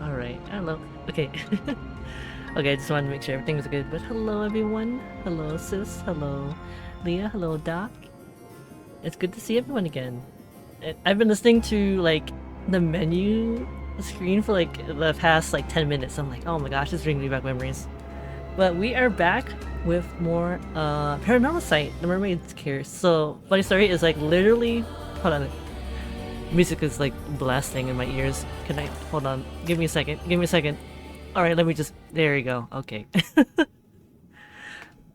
Alright, hello. Okay. Okay, I just wanted to make sure everything was good. But hello everyone. Hello sis. Hello Leah. Hello Doc. It's good to see everyone again. I've been listening to like the menu screen for like the past like 10 minutes. I'm like, oh my gosh, it's bringing me back memories. But we are back with more Paranormasight The Mermaid here. So funny story is like literally, hold on. Music is like blasting in my ears. Can I hold on? Give me a second. Give me a second. All right, let me just. There you go. Okay.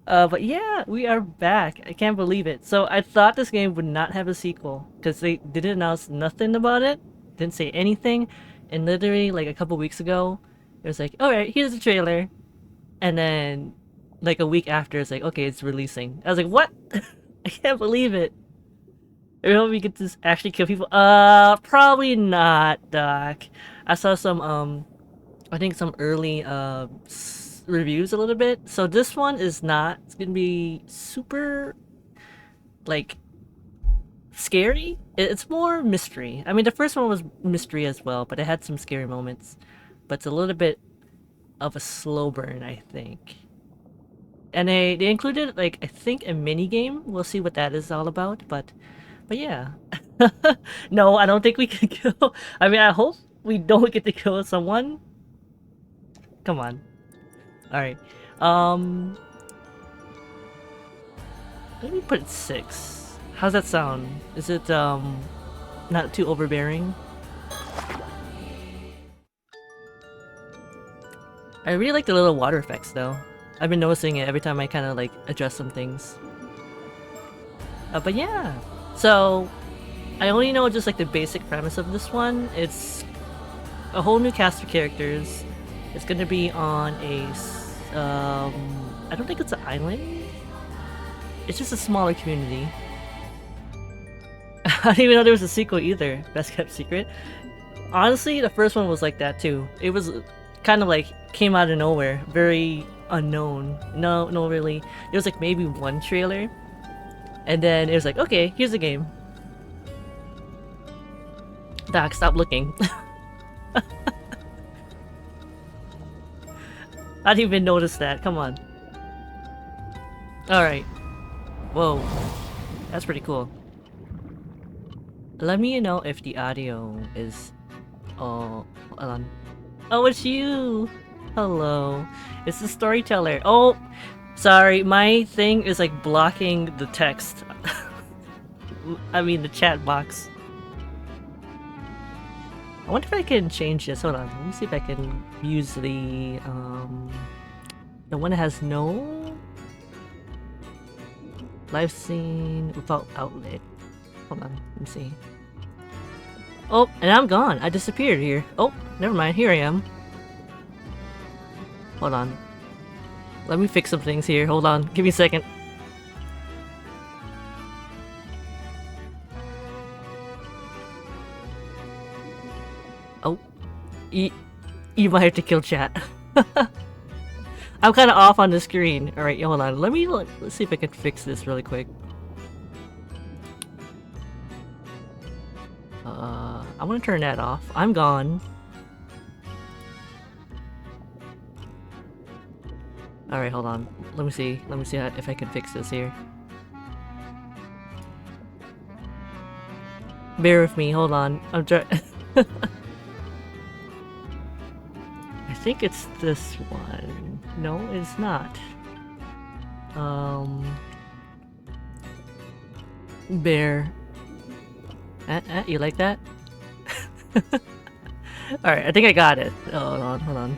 But yeah, we are back. I can't believe it. So I thought this game would not have a sequel because they didn't announce nothing about it. Didn't say anything, and literally like a couple weeks ago, it was like, all right, here's the trailer, and then like a week after, it's like, okay, it's releasing. I was like, what? I can't believe it. I hope we get to actually kill people. Probably not, Doc. I saw some, I think some early, reviews a little bit. So this one is not. It's gonna be super, like, scary. It's more mystery. I mean, the first one was mystery as well, but it had some scary moments. But it's a little bit of a slow burn, I think. And they included, like, I think a mini game. We'll see what that is all about, but yeah. No, I don't think we can kill. I mean, I hope we don't get to kill someone. Come on. Alright. Let me put it 6. How's that sound? Is it, not too overbearing? I really like the little water effects, though. I've been noticing it every time I kind of, like, adjust some things. But yeah. So, I only know just like the basic premise of this one. It's a whole new cast of characters. It's gonna be on a, I don't think it's an island. It's just a smaller community. I didn't even know there was a sequel either. Best kept secret. Honestly, the first one was like that too. It was kind of like came out of nowhere, very unknown. No, really. There was like maybe one trailer, and then it was like, okay, here's the game. Doc, stop looking. I didn't even notice that. Come on. Alright. Whoa. That's pretty cool. Let me know if the audio is... Oh, hold on. Oh, it's you! Hello. It's the storyteller. Oh! Sorry, my thing is like blocking the text. I mean the chat box. I wonder if I can change this. Hold on. Let me see if I can use the one that has no live scene without outlet. Hold on. Let me see. Oh, and I'm gone. I disappeared here. Oh, never mind. Here I am. Hold on. Let me fix some things here. Hold on. Give me a second. Oh. You might have to kill chat. I'm kind of off on the screen. Alright, hold on. Let's see if I can fix this really quick. I'm gonna turn that off. I'm gone. Alright, hold on. Let me see. Let me see if I can fix this here. Bear with me, hold on. I'm trying. I think it's this one. No, it's not. Bear. You like that? Alright, I think I got it. Oh, hold on, hold on.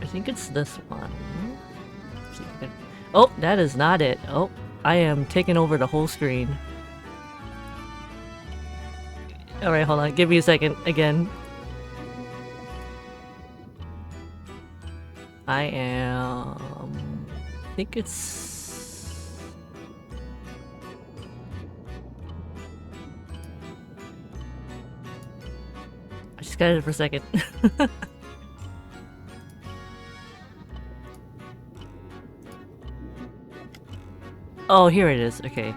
I think it's this one. Oh, that is not it. Oh, I am taking over the whole screen. Alright, hold on. Give me a second again. I think it's... I just got it for a second. Oh, here it is. Okay.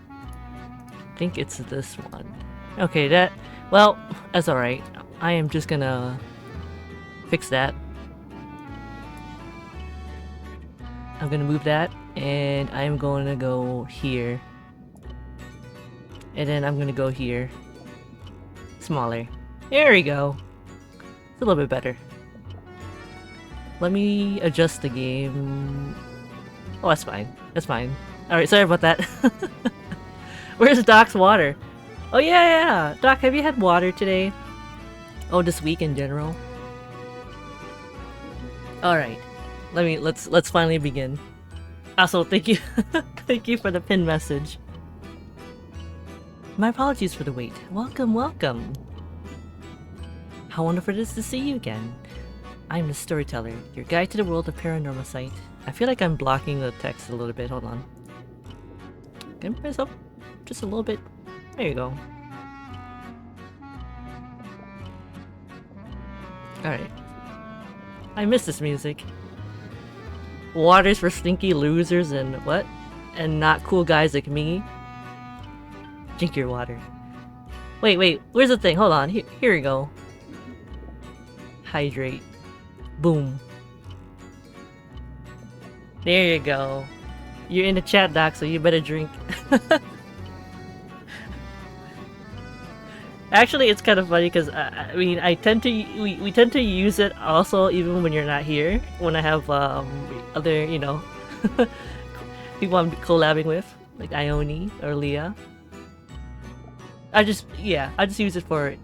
I think it's this one. Okay, that... Well, that's alright. I am just gonna fix that. I'm gonna move that, and I'm going to go here. And then I'm gonna go here. Smaller. There we go. It's a little bit better. Let me adjust the game. Oh, that's fine. That's fine. Alright, sorry about that. Where's Doc's water? Oh yeah. Doc, have you had water today? Oh, this week in general? Alright. Let's finally begin. Also, thank you thank you for the pin message. My apologies for the wait. Welcome, welcome. How wonderful it is to see you again. I'm the storyteller, your guide to the world of Paranormasight. I feel like I'm blocking the text a little bit. Hold on. Can I press up just a little bit? There you go. Alright. I miss this music. Water's for stinky losers and what? And not cool guys like me? Drink your water. Wait, where's the thing? Hold on, here we go. Hydrate. Boom. There you go. You're in the chat, Doc, so you better drink. Actually, it's kind of funny because I mean, we tend to use it also even when you're not here. When I have other, you know, people I'm collabing with, like Ione or Leah. I just use it for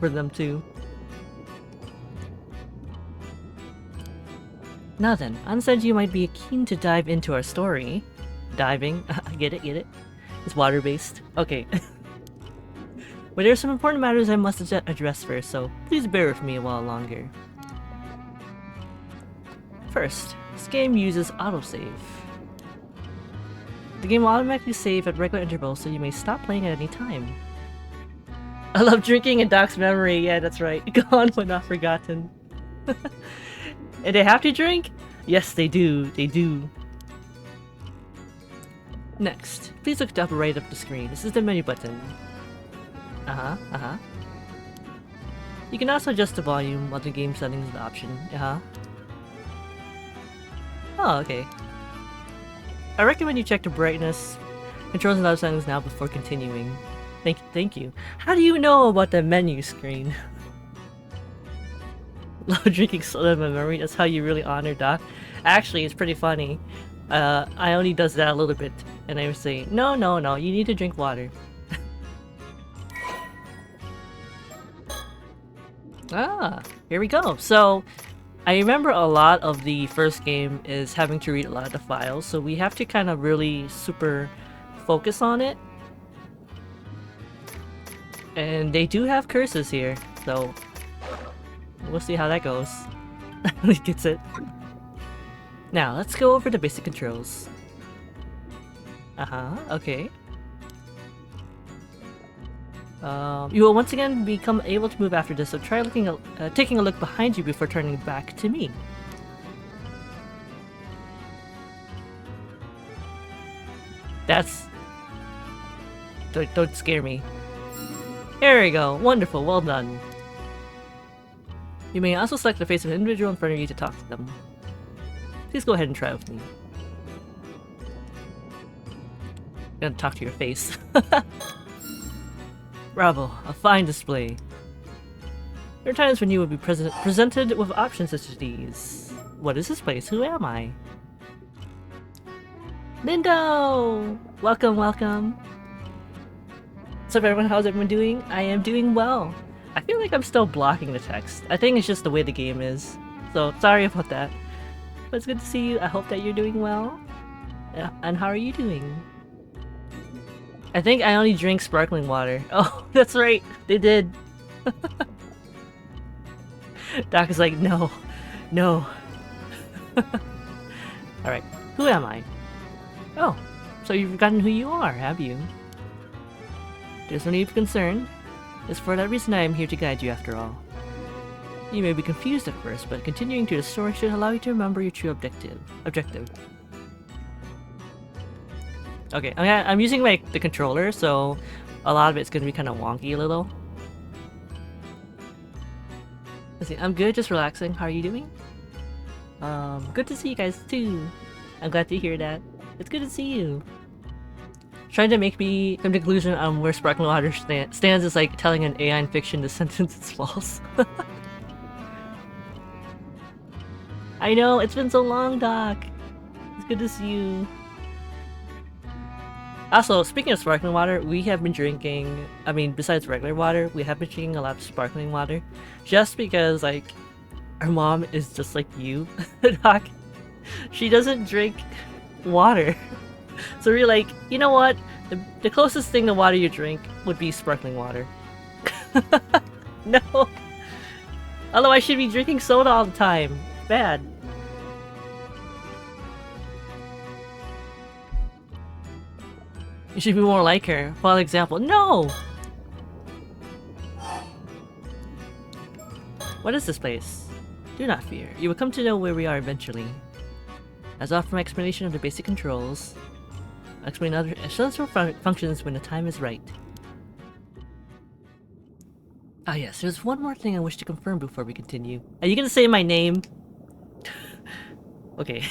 them too. Now then, I said you might be keen to dive into our story. Diving, get it? It's water-based. Okay. But there are some important matters I must address first, so please bear with me a while longer. First, this game uses autosave. The game will automatically save at regular intervals, so you may stop playing at any time. I love drinking in Doc's memory. Yeah, that's right. Gone but not forgotten. And they have to drink? Yes, they do. They do. Next, please look to the upper right of the screen. This is the menu button. You can also adjust the volume while the game settings is the option. Oh, okay. I recommend you check the brightness, controls, and other settings now before continuing. Thank you. How do you know about the menu screen? Love drinking soda in my memory. That's how you really honor Doc. Actually, it's pretty funny. I only does that a little bit, and I was saying, no, you need to drink water. Here we go. So, I remember a lot of the first game is having to read a lot of the files, so we have to kind of really super focus on it. And they do have curses here, so we'll see how that goes. He gets it. Now, let's go over the basic controls. Okay. You will once again become able to move after this, so try taking a look behind you before turning back to me. That's... Don't scare me. There we go. Wonderful. Well done. You may also select the face of an individual in front of you to talk to them. Please go ahead and try with me. I'm gonna talk to your face. Bravo, a fine display. There are times when you would be presented with options such as these. What is this place? Who am I? Lindo! Welcome, welcome. What's up everyone, how's everyone doing? I am doing well. I feel like I'm still blocking the text. I think it's just the way the game is. So, sorry about that. But it's good to see you. I hope that you're doing well. And how are you doing? I think I only drink sparkling water. Oh, that's right. They did. Doc is like, no. No. Alright. Who am I? Oh. So you've forgotten who you are, have you? There's no need for concern. It's for that reason I am here to guide you after all. You may be confused at first, but continuing through the story should allow you to remember your true objective. Okay, I'm using the controller, so a lot of it's gonna be kind of wonky a little. Let's see, I'm good, just relaxing. How are you doing? Good to see you guys too. I'm glad to hear that. It's good to see you. Trying to make me come to the conclusion on where sparkling water stands is like telling an AI in fiction the sentence is false. I know, it's been so long, Doc. It's good to see you. Also, speaking of sparkling water, we have been drinking, I mean, besides regular water, we have been drinking a lot of sparkling water. Just because, like, our mom is just like you, Doc. She doesn't drink water. So we're like, you know what? The closest thing to water you drink would be sparkling water. No. Otherwise, she'd be drinking soda all the time. Bad. You should be more like her. Follow example. No! What is this place? Do not fear. You will come to know where we are eventually. As offered my explanation of the basic controls, I'll explain other essential functions when the time is right. Ah yes, there's one more thing I wish to confirm before we continue. Are you gonna say my name? Okay.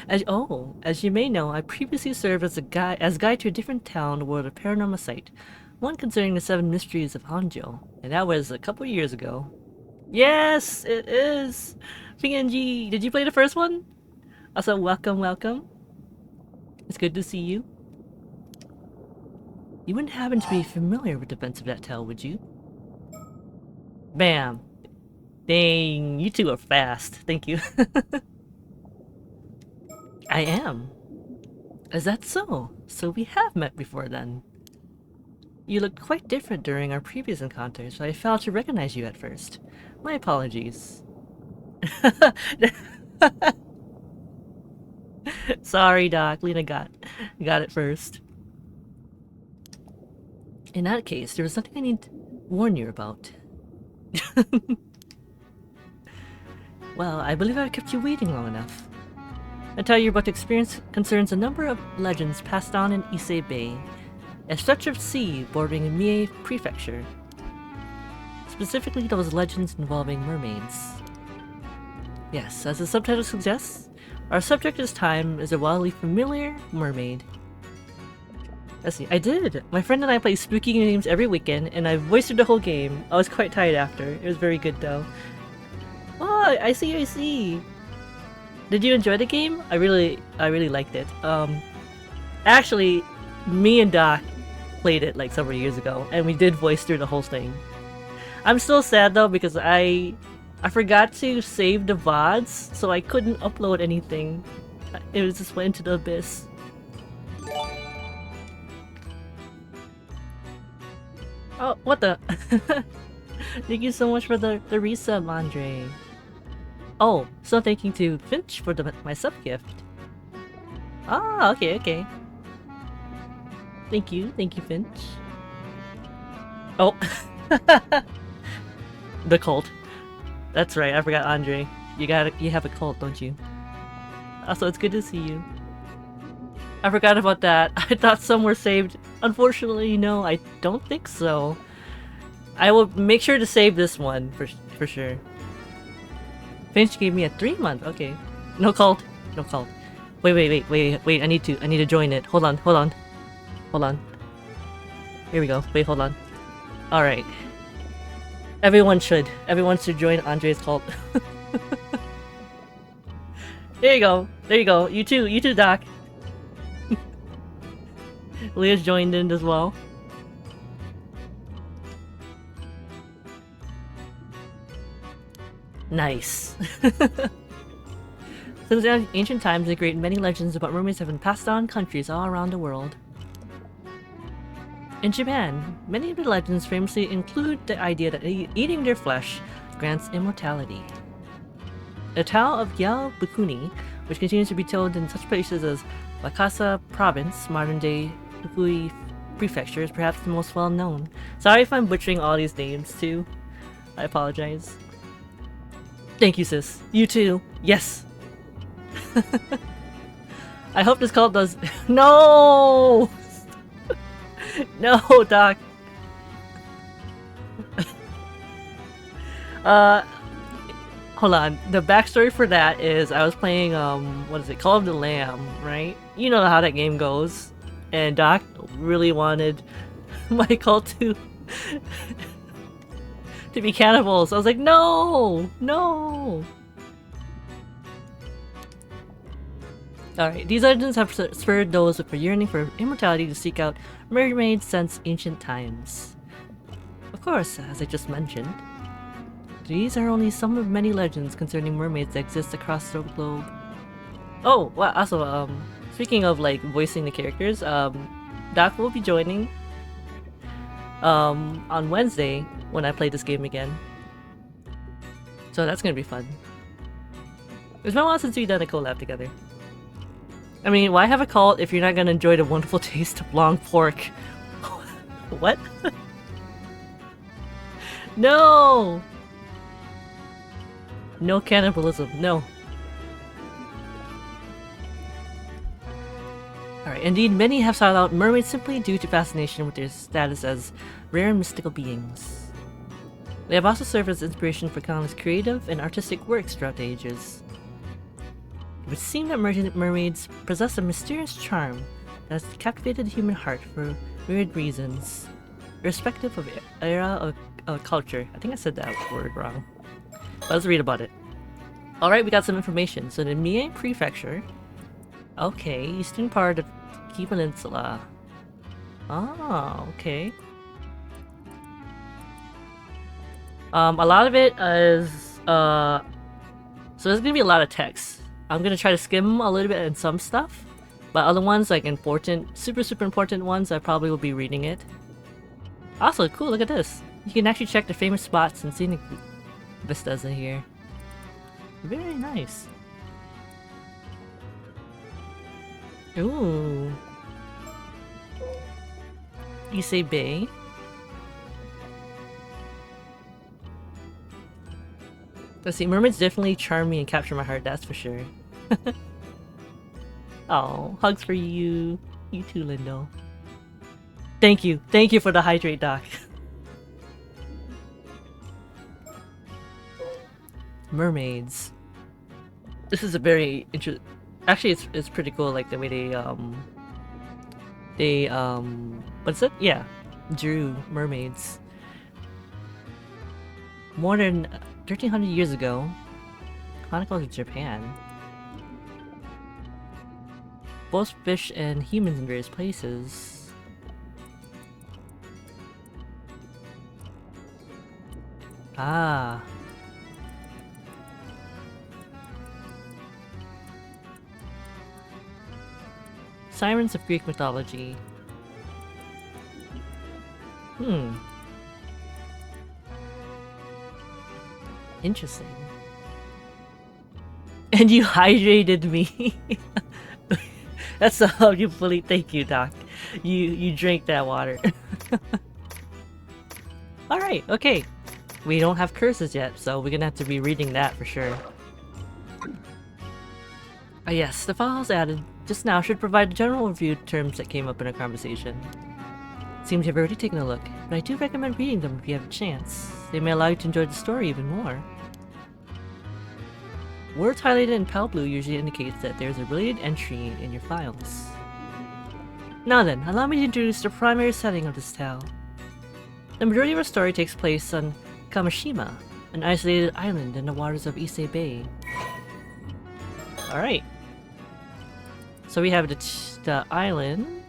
As you may know, I previously served as guide to a different town in the world of Paranormasight, one concerning the 7 mysteries of Hanjo, and that was a couple years ago. Yes, it is! PNG, did you play the first one? Also, welcome, welcome. It's good to see you. You wouldn't happen to be familiar with the events of that tale, would you? Bam! Dang, you two are fast. Thank you. I am. Is that so? So we have met before then. You looked quite different during our previous encounters, so I failed to recognize you at first. My apologies. Sorry, Doc. Lena got it first. In that case, there was something I need to warn you about. Well, I believe I've kept you waiting long enough. I tell you about the experience concerns a number of legends passed on in Ise Bay, a stretch of sea bordering Mie Prefecture. Specifically, those legends involving mermaids. Yes, as the subtitle suggests, our subject this time is a wildly familiar mermaid. Let's see, I did! My friend and I play spooky games every weekend, and I voiced the whole game. I was quite tired after. It was very good though. Oh, I see, I see! Did you enjoy the game? I really liked it. Actually, me and Doc played it like several years ago, and we did voice through the whole thing. I'm still sad though because I forgot to save the VODs, so I couldn't upload anything. It was just went into the abyss. Oh, what the? Thank you so much for the resub, Andre. Oh, so thank you to Finch for my sub gift. Ah, okay, okay. Thank you, Finch. Oh, the cult. That's right, I forgot Andre. You have a cult, don't you? Also, it's good to see you. I forgot about that. I thought some were saved. Unfortunately, no, I don't think so. I will make sure to save this one for sure. Finch gave me a 3-month. Okay. No cult. No cult. Wait. I need to join it. Hold on. Here we go. Wait, hold on. Alright. Everyone should join Andre's cult. There you go. You too, Doc. Leah's joined in as well. Nice. Since ancient times, the great many legends about mermaids have been passed on countries all around the world. In Japan, many of the legends famously include the idea that eating their flesh grants immortality. The tale of Bukuni, which continues to be told in such places as Wakasa Province, modern-day Fukui Prefecture, is perhaps the most well-known. Sorry if I'm butchering all these names too. I apologize. Thank you, sis. You too. Yes! I hope this cult does- No! No, Doc! Hold on. The backstory for that is I was playing, what is it? Call of the Lamb, right? You know how that game goes. And Doc really wanted my cult to be cannibals. I was like, no! No! Alright, these legends have spurred those with a yearning for immortality to seek out mermaids since ancient times. Of course, as I just mentioned, these are only some of many legends concerning mermaids that exist across the globe. Oh, well, also, speaking of, like, voicing the characters, Doc will be joining, on Wednesday when I play this game again. So that's gonna be fun. It's been a while since we've done a collab together. I mean, why have a cult if you're not gonna enjoy the wonderful taste of long pork? What? No! No cannibalism, no. Alright, indeed, many have sought out mermaids simply due to fascination with their status as rare and mystical beings. They have also served as inspiration for countless creative and artistic works throughout the ages. It would seem that mermaids possess a mysterious charm that has captivated the human heart for weird reasons, irrespective of era or culture. I think I said that word wrong. Let's read about it. Alright, we got some information. So the Mie Prefecture. Okay, eastern part of Key Peninsula. Oh, okay. A lot of it is, so there's gonna be a lot of text. I'm gonna try to skim a little bit in some stuff, but other ones, like important, super important ones, I probably will be reading it. Also, cool, look at this. You can actually check the famous spots and scenic vistas in here. Very nice. Ooh. Issei Bay. Let's see, mermaids definitely charm me and capture my heart, that's for sure. Oh, hugs for you. You too, Lindo. Thank you for the hydrate, Doc. Mermaids. This is a very interesting. Actually, it's pretty cool, like the way they what's it? Yeah, drew mermaids. More than 1300 years ago, Chronicles of Japan. Both fish and humans in various places. Ah. Sirens of Greek mythology. Interesting. And you hydrated me. That's how you fully. Thank you, Doc. You drank that water. Alright, okay. We don't have curses yet, so we're gonna have to be reading that for sure. Oh yes, the files added just now should provide a general review of terms that came up in our conversation. Seems you've already taken a look, but I do recommend reading them if you have a chance. They may allow you to enjoy the story even more. Words highlighted in pale blue usually indicates that there's a related entry in your files. Now then, allow me to introduce the primary setting of this tale. The majority of our story takes place on Kamishima, an isolated island in the waters of Ise Bay. Alright. So we have the island.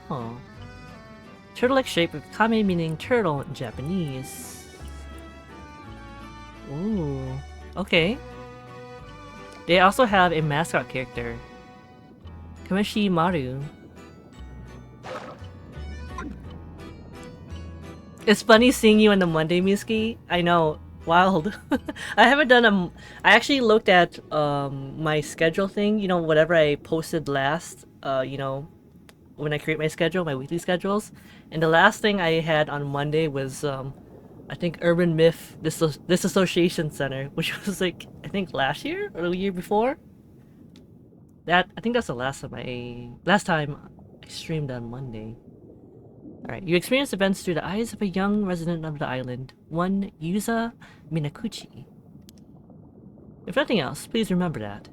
Oh. Turtle-like shape with kame meaning turtle in Japanese. Ooh. Okay. They also have a mascot character. Kamishi Maru. It's funny seeing you on the Monday, Miski. I know. Wild. I haven't done I actually looked at my schedule thing, you know, whatever I posted last, you know, when I create my schedule, my weekly schedules. And the last thing I had on Monday was I think Urban Myth Disassociation Center, which was like I think last year or the year before. I think that's the last time I streamed on Monday. Alright, you experience events through the eyes of a young resident of the island, one Yuza Minakuchi. If nothing else, please remember that.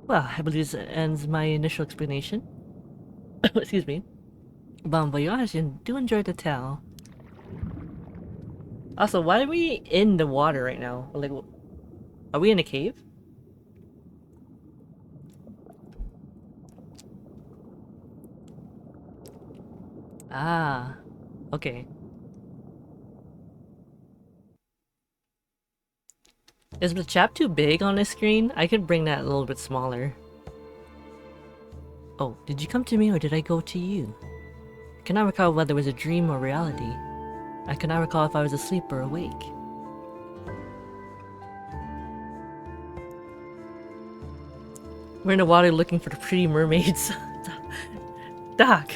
Well, I believe this ends my initial explanation. Excuse me. Bon voyage and do enjoy the tale. Also, why are we in the water right now? Like, are we in a cave? Ah, okay. Is the chap too big on this screen? I could bring that a little bit smaller. Oh, did you come to me or did I go to you? I cannot recall whether it was a dream or reality. I cannot recall if I was asleep or awake. We're in the water looking for the pretty mermaids. Doc!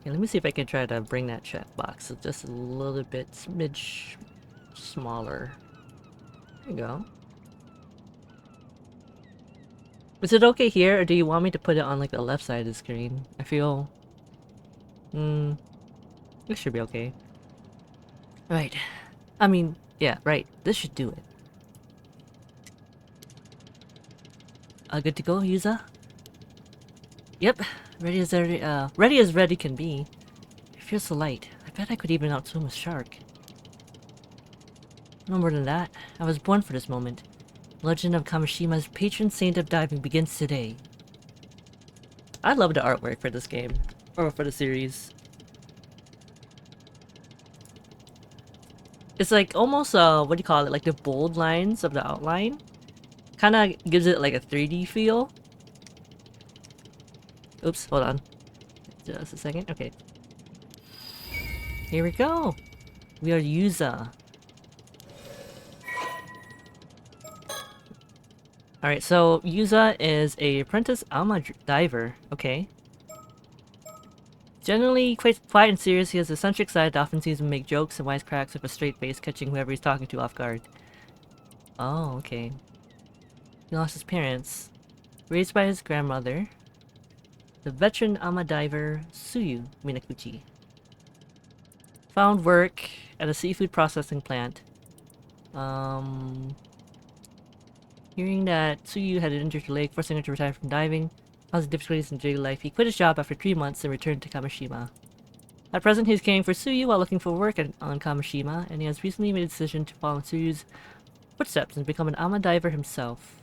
Okay, let me see if I can try to bring that chat box just a little bit smidge smaller. There you go. Is it okay here, or do you want me to put it on like the left side of the screen? I feel... this should be okay. Right. I mean, yeah, right. This should do it. Good to go, Yuza? Yep. Ready as ready can be. It feels so light. I bet I could even outswim a shark. No more than that. I was born for this moment. Legend of Kamishima's patron saint of diving begins today. I love the artwork for this game. Or for the series. It's like almost, what do you call it? Like the bold lines of the outline. Kinda gives it like a 3D feel. Oops, hold on. Just a second. Okay. Here we go. We are Yuza. Alright, so Yuza is a apprentice Alma diver. Okay. Generally quite quiet and serious, he has an eccentric side that often sees him make jokes and wisecracks with a straight face, catching whoever he's talking to off guard. Oh, okay. He lost his parents. Raised by his grandmother, the veteran Alma diver Tsuyu Minakuchi. Found work at a seafood processing plant. Hearing that Tsuyu had an injured leg, forcing her to retire from diving, causing difficulties in daily life, he quit his job after 3 months and returned to Kamishima. At present, he is caring for Tsuyu while looking for work on Kamishima, and he has recently made a decision to follow Tsuyu's footsteps and become an Alma diver himself.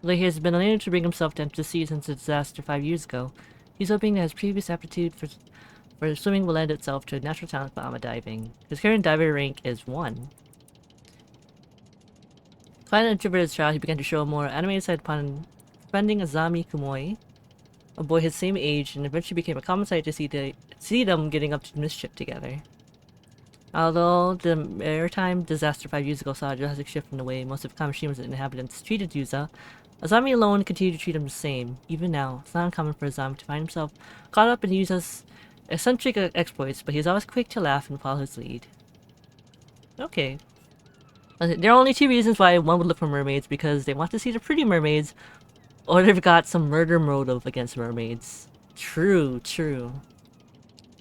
Although he has been unable to bring himself down to the sea since the disaster 5 years ago, he's hoping that his previous aptitude for swimming will lend itself to a natural talent for Alma diving. His current diver rank is 1. Quite an introverted child, he began to show a more animated side upon befriending Azami Kumoi, a boy his same age, and eventually became a common sight to see them getting up to mischief together. Although the maritime disaster 5 years ago saw a drastic shift in the way most of Kamishima's inhabitants treated Yuza, Azami alone continued to treat him the same. Even now, it's not uncommon for Azami to find himself caught up in Yuza's eccentric exploits, but he's always quick to laugh and follow his lead. Okay. There are only 2 reasons why one would look for mermaids, because they want to see the pretty mermaids, or they've got some murder motive against mermaids. True, true.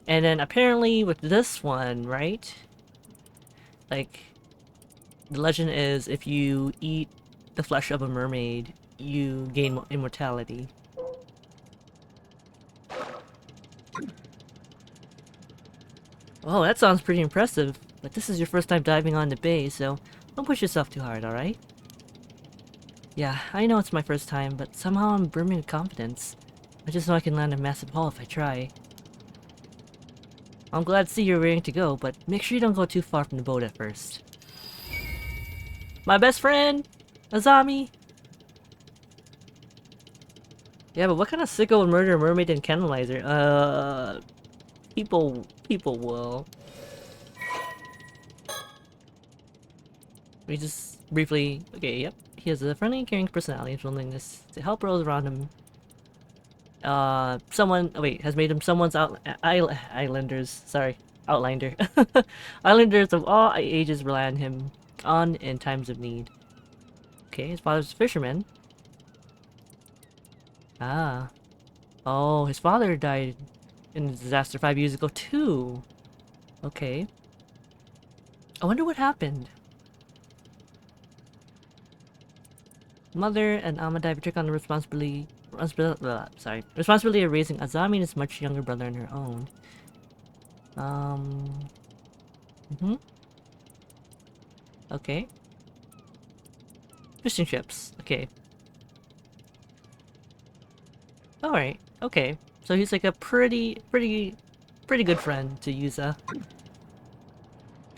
And then apparently with this one, right? Like, the legend is if you eat the flesh of a mermaid, you gain immortality. Oh, that sounds pretty impressive, but this is your first time diving on the bay, so don't push yourself too hard, alright? Yeah, I know it's my first time, but somehow I'm brimming with confidence. I just know I can land a massive haul if I try. I'm glad to see you're ready to go, but make sure you don't go too far from the boat at first. My best friend! Azami! Yeah, but what kind of sicko would murder a mermaid and cannibalize her? People will. We just briefly... Okay, yep. He has a friendly, caring personality and willingness to help those around him. Someone... Oh wait, has made him someone's islanders. Sorry. Outlander. Islanders of all ages rely on him in times of need. Okay, his father's a fisherman. Ah. Oh, his father died in a disaster 5 years ago too. Okay. I wonder what happened. Mother and Amadai took on the responsibility of raising Azami and his much younger brother on her own. Okay. Fishing ships. Okay. Alright. Okay. So he's like a pretty good friend to Yuza.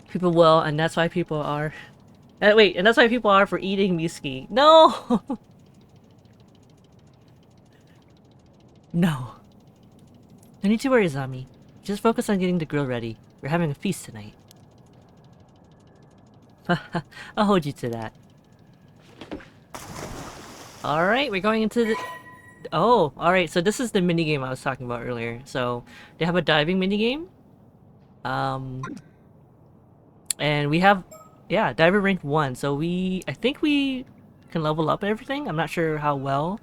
People will, and that's why people are... wait, and that's why people are for eating Miski. No! No. No need to worry, Zami. Just focus on getting the grill ready. We're having a feast tonight. I'll hold you to that. Alright, we're going into the... Oh, alright, so this is the minigame I was talking about earlier. So, they have a diving minigame. And we have... Yeah, diver rank 1. So I think we can level up everything. I'm not sure how well.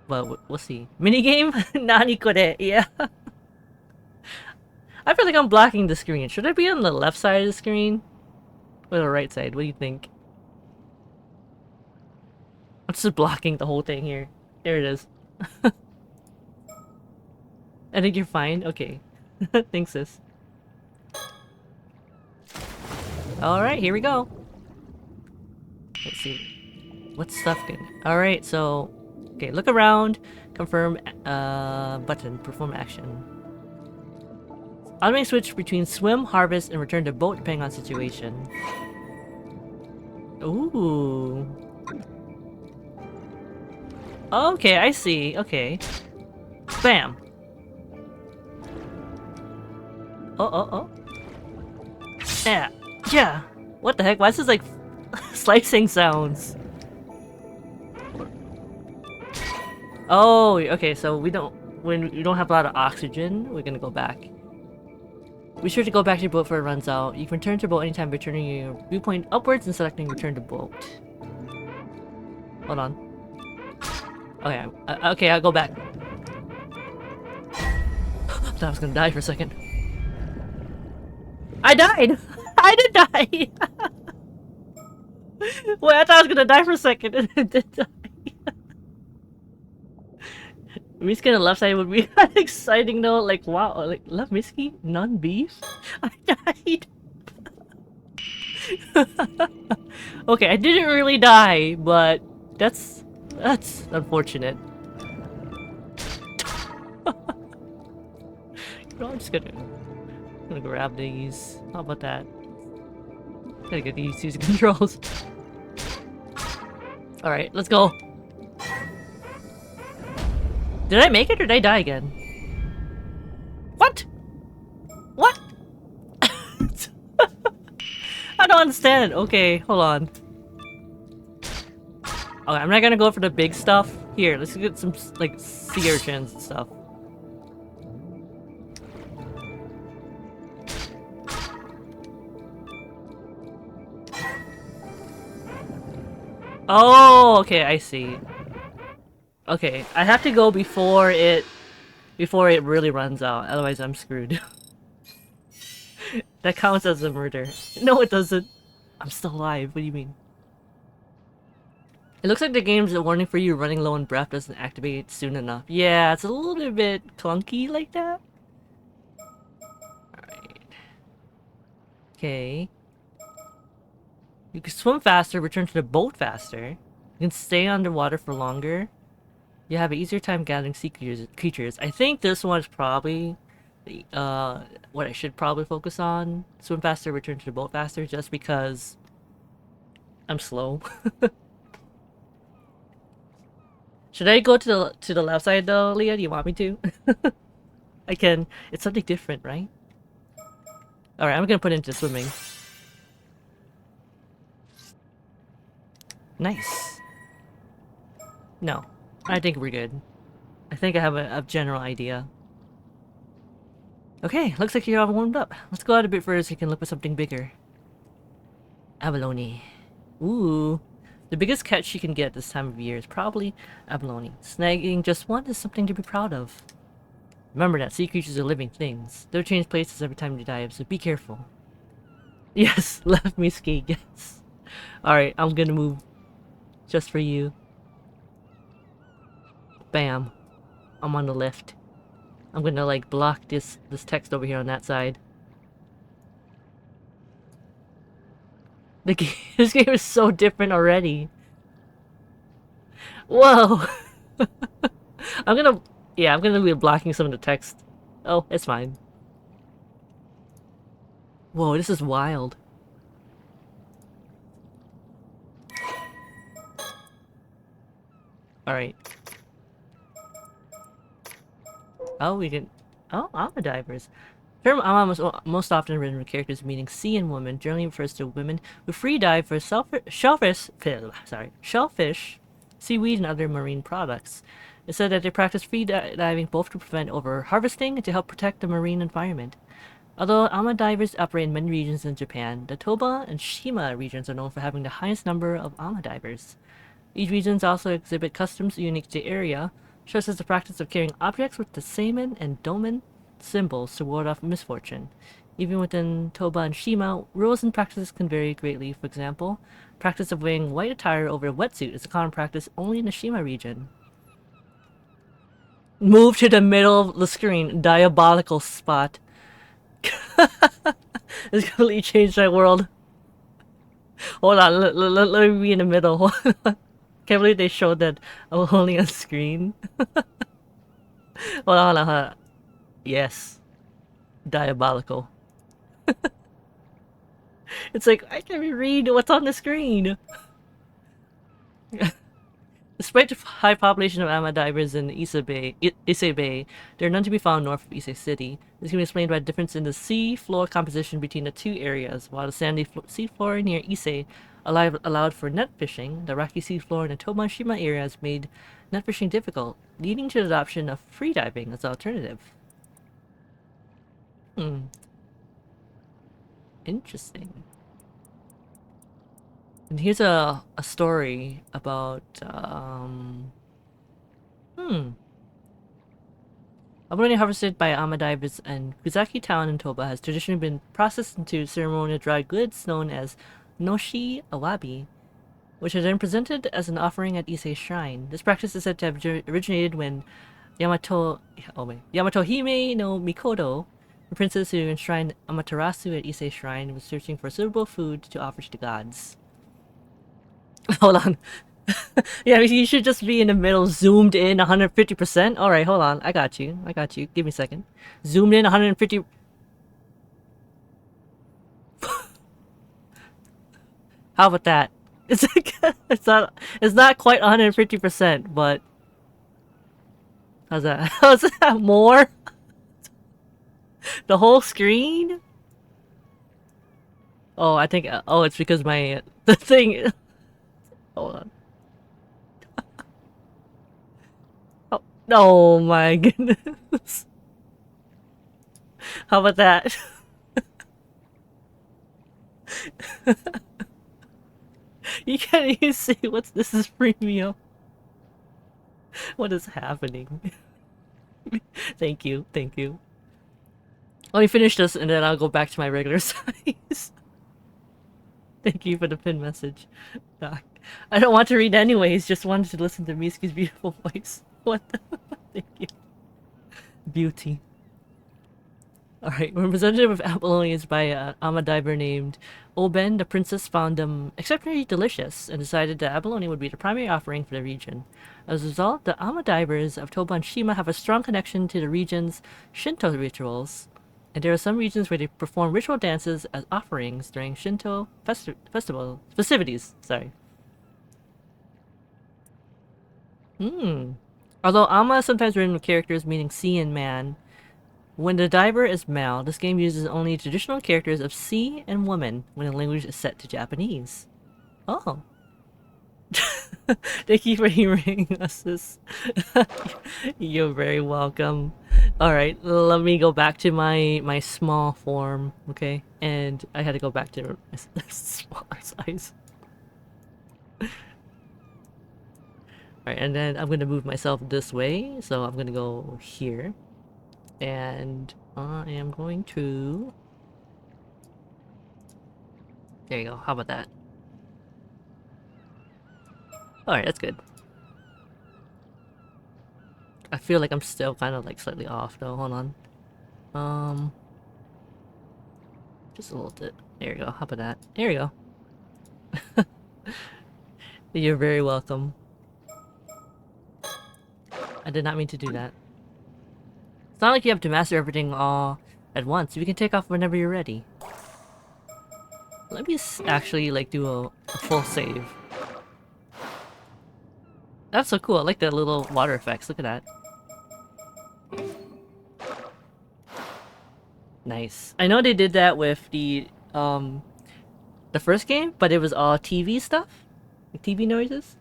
But we'll see. Minigame? Nani kore? Yeah. I feel like I'm blocking the screen. Should I be on the left side of the screen? Or the right side? What do you think? I'm just blocking the whole thing here. There it is. I think you're fine? Okay. Thanks, sis. Alright, here we go. Let's see. What's stuff good? Alright, so... Okay, look around. Confirm button. Perform action. Automatic switch between swim, harvest, and return to boat depending on situation. Ooh. Okay, I see. Okay. Bam. Oh. Yeah. Yeah. What the heck? Why is this like slicing sounds? Oh, okay, so when we don't have a lot of oxygen, we're gonna go back. Be sure to go back to your boat before it runs out. You can return to your boat anytime by turning your viewpoint upwards and selecting return to boat. Hold on. Okay, okay, I'll go back. I thought I was gonna die for a second. I died! I did die! Wait, I thought I was gonna die for a second and it did die. Miski on the left side would be exciting though, like wow, like left Miski? Non-beef? I died! Okay, I didn't really die, but that's unfortunate. I'm just gonna grab these. How about that? Gotta get these easy controls. Alright, let's go. Did I make it or did I die again? What? What? I don't understand. Okay, hold on. Okay, I'm not gonna go for the big stuff. Here, let's get some like sea urchins and stuff. Oh, okay, I see. Okay, I have to go before it really runs out, otherwise I'm screwed. That counts as a murder. No, it doesn't. I'm still alive. What do you mean? It looks like the game's a warning for you running low on breath doesn't activate soon enough. Yeah, it's a little bit clunky like that. Alright. Okay. You can swim faster, return to the boat faster. You can stay underwater for longer. You have an easier time gathering sea creatures. I think this one's probably what I should probably focus on. Swim faster, return to the boat faster, just because I'm slow. Should I go to the left side though, Leah? Do you want me to? I can. It's something different, right? Alright, I'm gonna put into swimming. Nice. No. I think we're good. I think I have a general idea. Okay, looks like you're all warmed up. Let's go out a bit further so you can look for something bigger. Abalone. Ooh. The biggest catch you can get this time of year is probably abalone. Snagging just one is something to be proud of. Remember that sea creatures are living things. They'll change places every time you dive, so be careful. Yes, let me skate, yes. Alright, I'm gonna move just for you. Bam. I'm on the left. I'm gonna like block this text over here on that side. This game is so different already. Whoa! I'm gonna be blocking some of the text. Oh, it's fine. Whoa, this is wild. Alright. Oh, we can... Oh, Alma divers. The term Alma is most often written with characters meaning sea and woman, generally refers to women who free dive for shellfish, seaweed, and other marine products. It's said that they practice free diving both to prevent over-harvesting and to help protect the marine environment. Although Alma divers operate in many regions in Japan, the Toba and Shima regions are known for having the highest number of Alma divers. These regions also exhibit customs unique to the area, such as the practice of carrying objects with the Seimin and Domin symbols to ward off misfortune. Even within Toba and Shima, rules and practices can vary greatly. For example, practice of wearing white attire over a wetsuit is a common practice only in the Shima region. Move to the middle of the screen. Diabolical spot. It's completely changed my world. Hold on, let me be in the middle. Can't believe they showed that I'm only on screen. Hold on, hold on. Yes. Diabolical. It's like, I can't read what's on the screen. Despite the high population of Ama divers in Ise Bay, there are none to be found north of Ise City. This can be explained by the difference in the sea floor composition between the two areas. While the sandy sea floor near Ise allowed for net fishing, the rocky sea floor in the Toba-Shima areas made net fishing difficult, leading to the adoption of free diving as an alternative. Interesting. And here's a story about abalone harvested by Ama divers in Kuzaki town in Toba has traditionally been processed into ceremonial dried goods known as noshi awabi, which are then presented as an offering at Ise Shrine. This practice is said to have originated when Yamatohime no Mikoto, the princess who enshrined Amaterasu at Ise Shrine, was searching for suitable food to offer to the gods. Hold on. Yeah, you should just be in the middle, zoomed in 150%. Alright, hold on. I got you. Give me a second. Zoomed in 150... How about that? It's not quite 150%, but... How's that? How's that more? The whole screen? Oh, I think... Oh, it's because my... The thing... Hold on. Oh my goodness. How about that? You can't even see what's this is premium. What is happening? Thank you. Let me finish this and then I'll go back to my regular size. Thank you for the pin message, Doc. I don't want to read anyways, just wanted to listen to Miski's beautiful voice. What the? Thank you. Beauty. Alright, representative of abalone is by an Ama diver named Oben. The princess found them exceptionally delicious and decided that abalone would be the primary offering for the region. As a result, the Ama divers of Toba and Shima have a strong connection to the region's Shinto rituals, and there are some regions where they perform ritual dances as offerings during Shinto festivities. Sorry. Although Ama is sometimes written with characters meaning sea and man, when the diver is male, this game uses only traditional characters of sea and woman when the language is set to Japanese. Oh. Thank you for hearing us this. You're very welcome. Alright, let me go back to my small form, okay? And I had to go back to my smaller size. Alright, and then I'm gonna move myself this way, so I'm gonna go here. And I am going to... There you go, how about that? Alright, that's good. I feel like I'm still kind of like slightly off though, hold on. Just a little bit. There you go, how about that? There you go. You're very welcome. I did not mean to do that. It's not like you have to master everything all at once. You can take off whenever you're ready. Let me actually like do a full save. That's so cool. I like the little water effects. Look at that. Nice. I know they did that with the first game, but it was all TV stuff, like TV noises,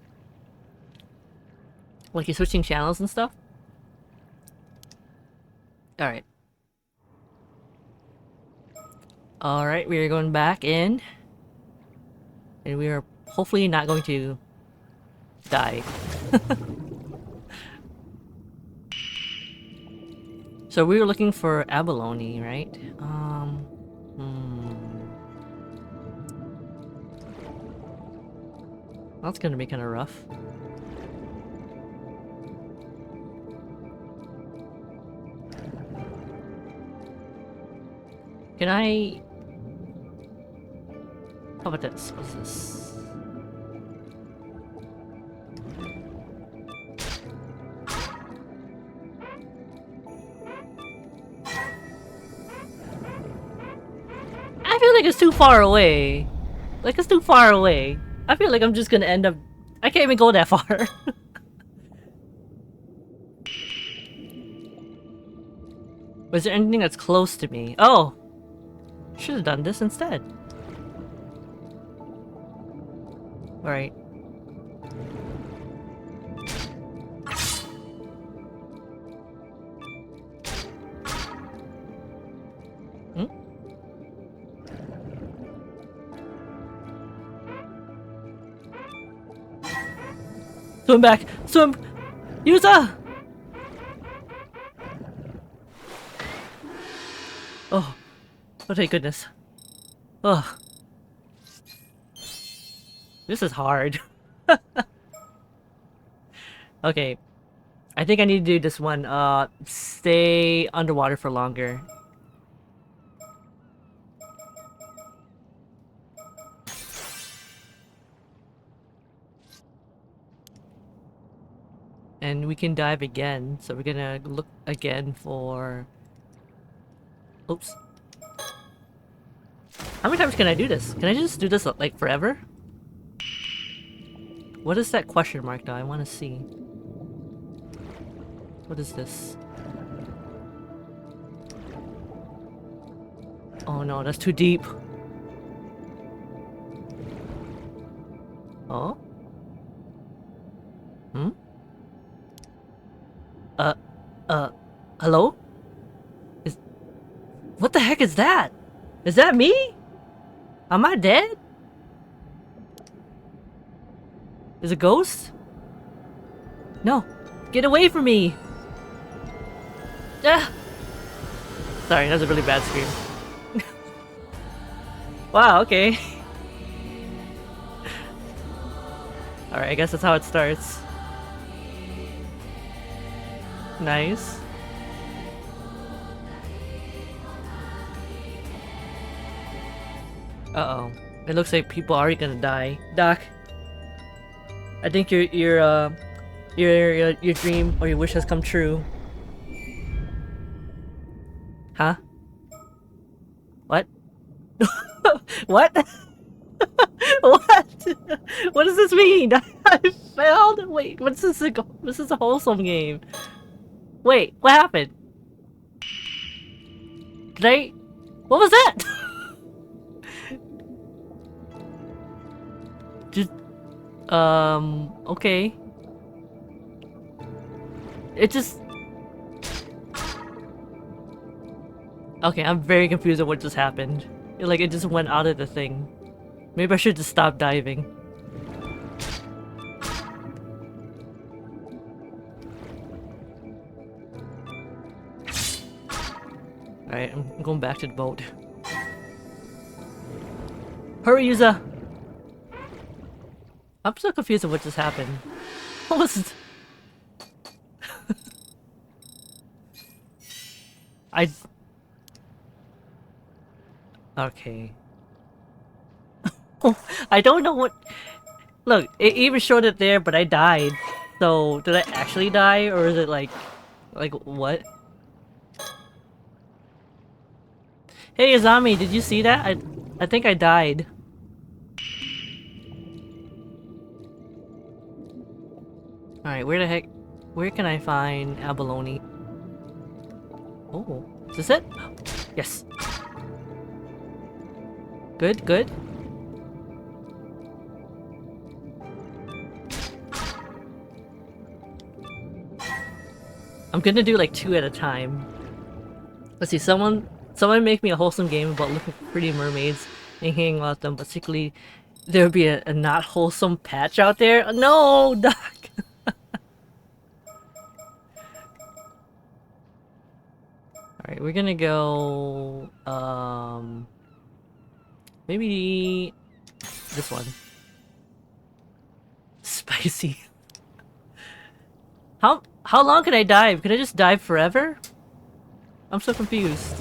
like you're switching channels and stuff. Alright. Alright, we are going back in. And we are hopefully not going to die. So we were looking for abalone, right? That's gonna be kind of rough. Can I... How about this? What's this? I feel like it's too far away. Like it's too far away. I feel like I'm just gonna end up... I can't even go that far. Was there anything that's close to me? Oh! Should have done this instead. Alright. Hmm? Swim back! Swim! Yuza! Oh. Oh, thank goodness. Ugh. This is hard. Okay. I think I need to do this one. Stay underwater for longer. And we can dive again. So we're gonna look again for... Oops. How many times can I do this? Can I just do this like forever? What is that question mark though? I want to see. What is this? Oh no, that's too deep. Oh? Hmm? Hello? What the heck is that? Is that me? Am I dead? Is it a ghost? No. Get away from me! Ah! Sorry, that was a really bad scream. Wow, okay. Alright, I guess that's how it starts. Nice. Uh-oh. It looks like people are already gonna die. Doc, I think your dream or your wish has come true. Huh? What? What? What? What does this mean? I failed? Wait, what's this? This is a wholesome game. Wait, what happened? Did I... What was that? Just... Okay. It just... Okay, I'm very confused at what just happened. Like, it just went out of the thing. Maybe I should just stop diving. Alright, I'm going back to the boat. Hurry, Yuza! I'm so confused at what just happened. What was it? Okay. I don't know what... Look, it even showed it there, but I died. So, did I actually die, or is it like... Like, what? Hey, Izami, did you see that? I think I died. Alright, where the heck... Where can I find abalone? Oh, is this it? Yes. Good, good. I'm gonna do like 2 at a time. Let's see, someone make me a wholesome game about looking for pretty mermaids and hanging out with them, but secretly there would be a not wholesome patch out there. No, Doc! Alright, we're gonna go... Maybe... this one. Spicy. How long can I dive? Can I just dive forever? I'm so confused.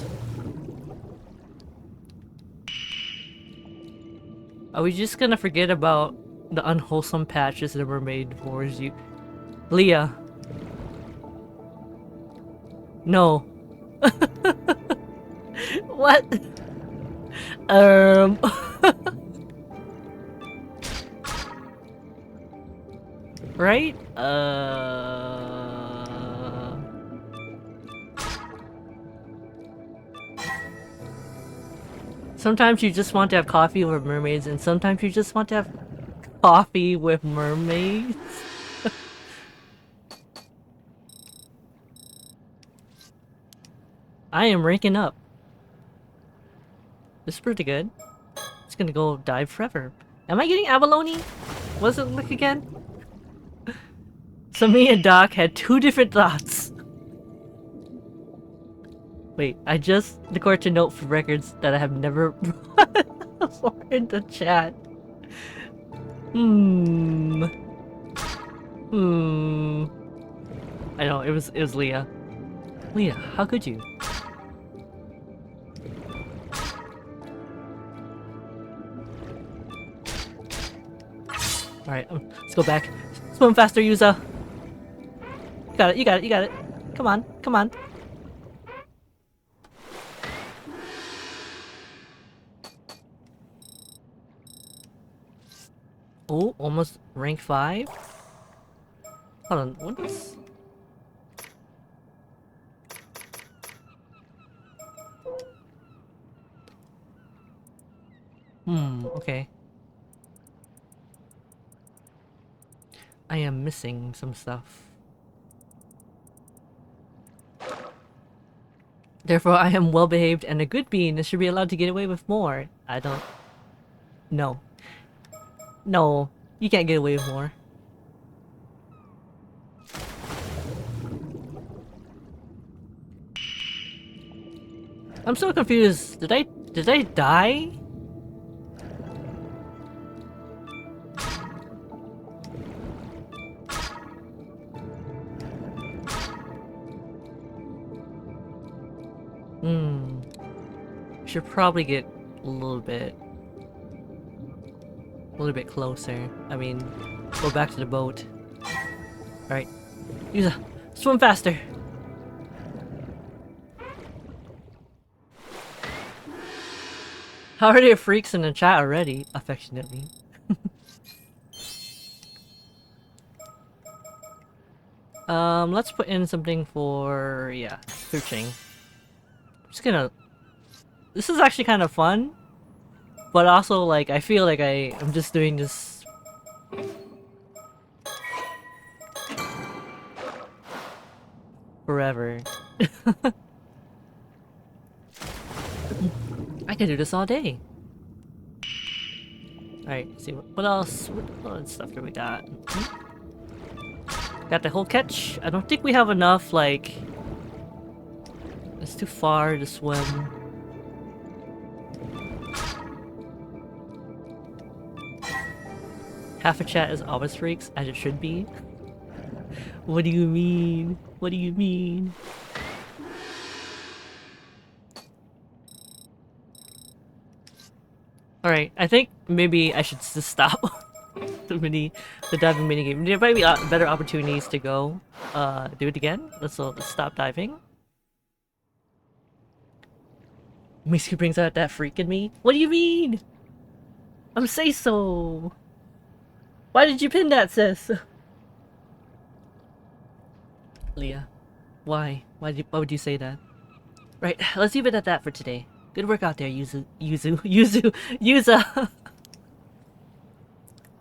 Are we just gonna forget about the unwholesome patches that were made for you? Leah. No. What? Right? Sometimes you just want to have coffee with mermaids, and sometimes you just want to have coffee with mermaids. I am ranking up. This is pretty good. It's gonna go dive forever. Am I getting abalone? What does it look again? So me and Doc had 2 different thoughts. Wait, I just recorded a note for records that I have never brought before in the chat. I know, it was Leah. Leah, how could you? Alright, let's go back. Swim faster, Yuza! You got it, you got it, you got it. Come on, come on. Oh, almost rank 5? Hold on, what is... Okay. I am missing some stuff. Therefore, I am well-behaved and a good being and should be allowed to get away with more. I don't... No. No, you can't get away with more. I'm so confused. Did I die? Hmm. Should probably get a little bit closer. I mean, go back to the boat. Alright. Yuza, swim faster! How are there freaks in the chat already? Affectionately. Let's put in something for, yeah, searching. Just gonna... This is actually kind of fun, but also, like, I feel like I'm just doing this... forever. I can do this all day. Alright, see what else? What other stuff do we got? Got the whole catch. I don't think we have enough, like... It's too far to swim. Half a chat is always freaks, as it should be. What do you mean? What do you mean? Alright, I think maybe I should just stop the diving minigame. There might be better opportunities to go do it again. Let's stop diving. Misky brings out that freak in me. What do you mean? I'm say so. Why did you pin that, sis? Leah, why? Why would you say that? Right, let's leave it at that for today. Good work out there, Yuza.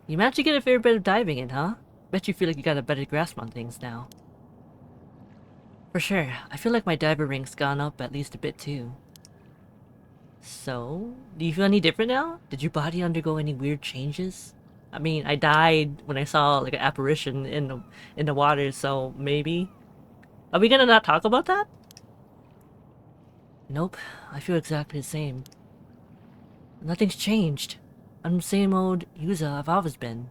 You managed to get a fair bit of diving in, huh? Bet you feel like you got a better grasp on things now. For sure, I feel like my diver rank's gone up at least a bit too. So, do you feel any different now? Did your body undergo any weird changes? I mean, I died when I saw like an apparition in the water, so maybe. Are we gonna not talk about that? Nope, I feel exactly the same. Nothing's changed. I'm the same old Yuza I've always been.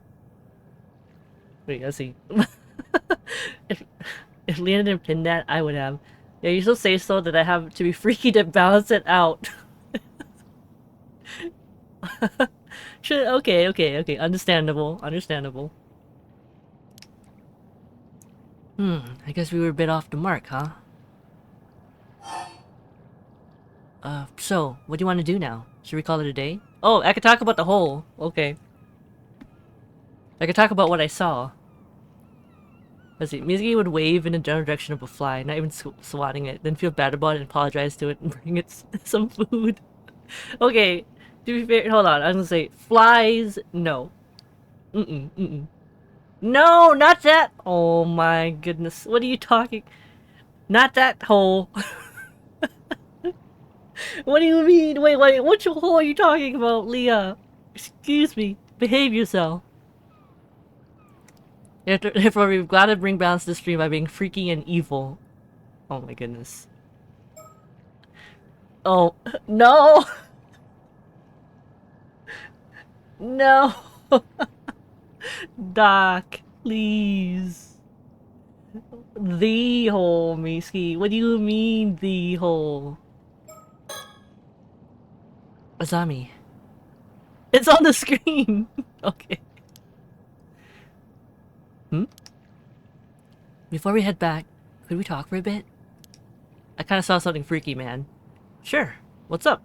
Wait, let's see. if Leon didn't pin that, I would have. Yeah, you still say so that I have to be freaky to balance it out. Okay. Understandable. I guess we were a bit off the mark, huh? So, what do you want to do now? Should we call it a day? Oh, I could talk about the hole. Okay. I could talk about what I saw. Let's see. Mizuki would wave in the general direction of a fly, not even swatting it, then feel bad about it and apologize to it and bring it some food. Okay. To be fair, hold on. I was gonna say, flies, no. No, not that! Oh my goodness. What are you talking? Not that hole. What do you mean? Wait, which hole are you talking about, Leah? Excuse me. Behave yourself. Therefore, we've got to bring balance to the stream by being freaky and evil. Oh my goodness. Oh, no! No! Doc, please. The hole, Miski. What do you mean, the hole? Azami. It's on the screen! Okay. Before we head back, could we talk for a bit? I kinda saw something freaky, man. Sure. What's up?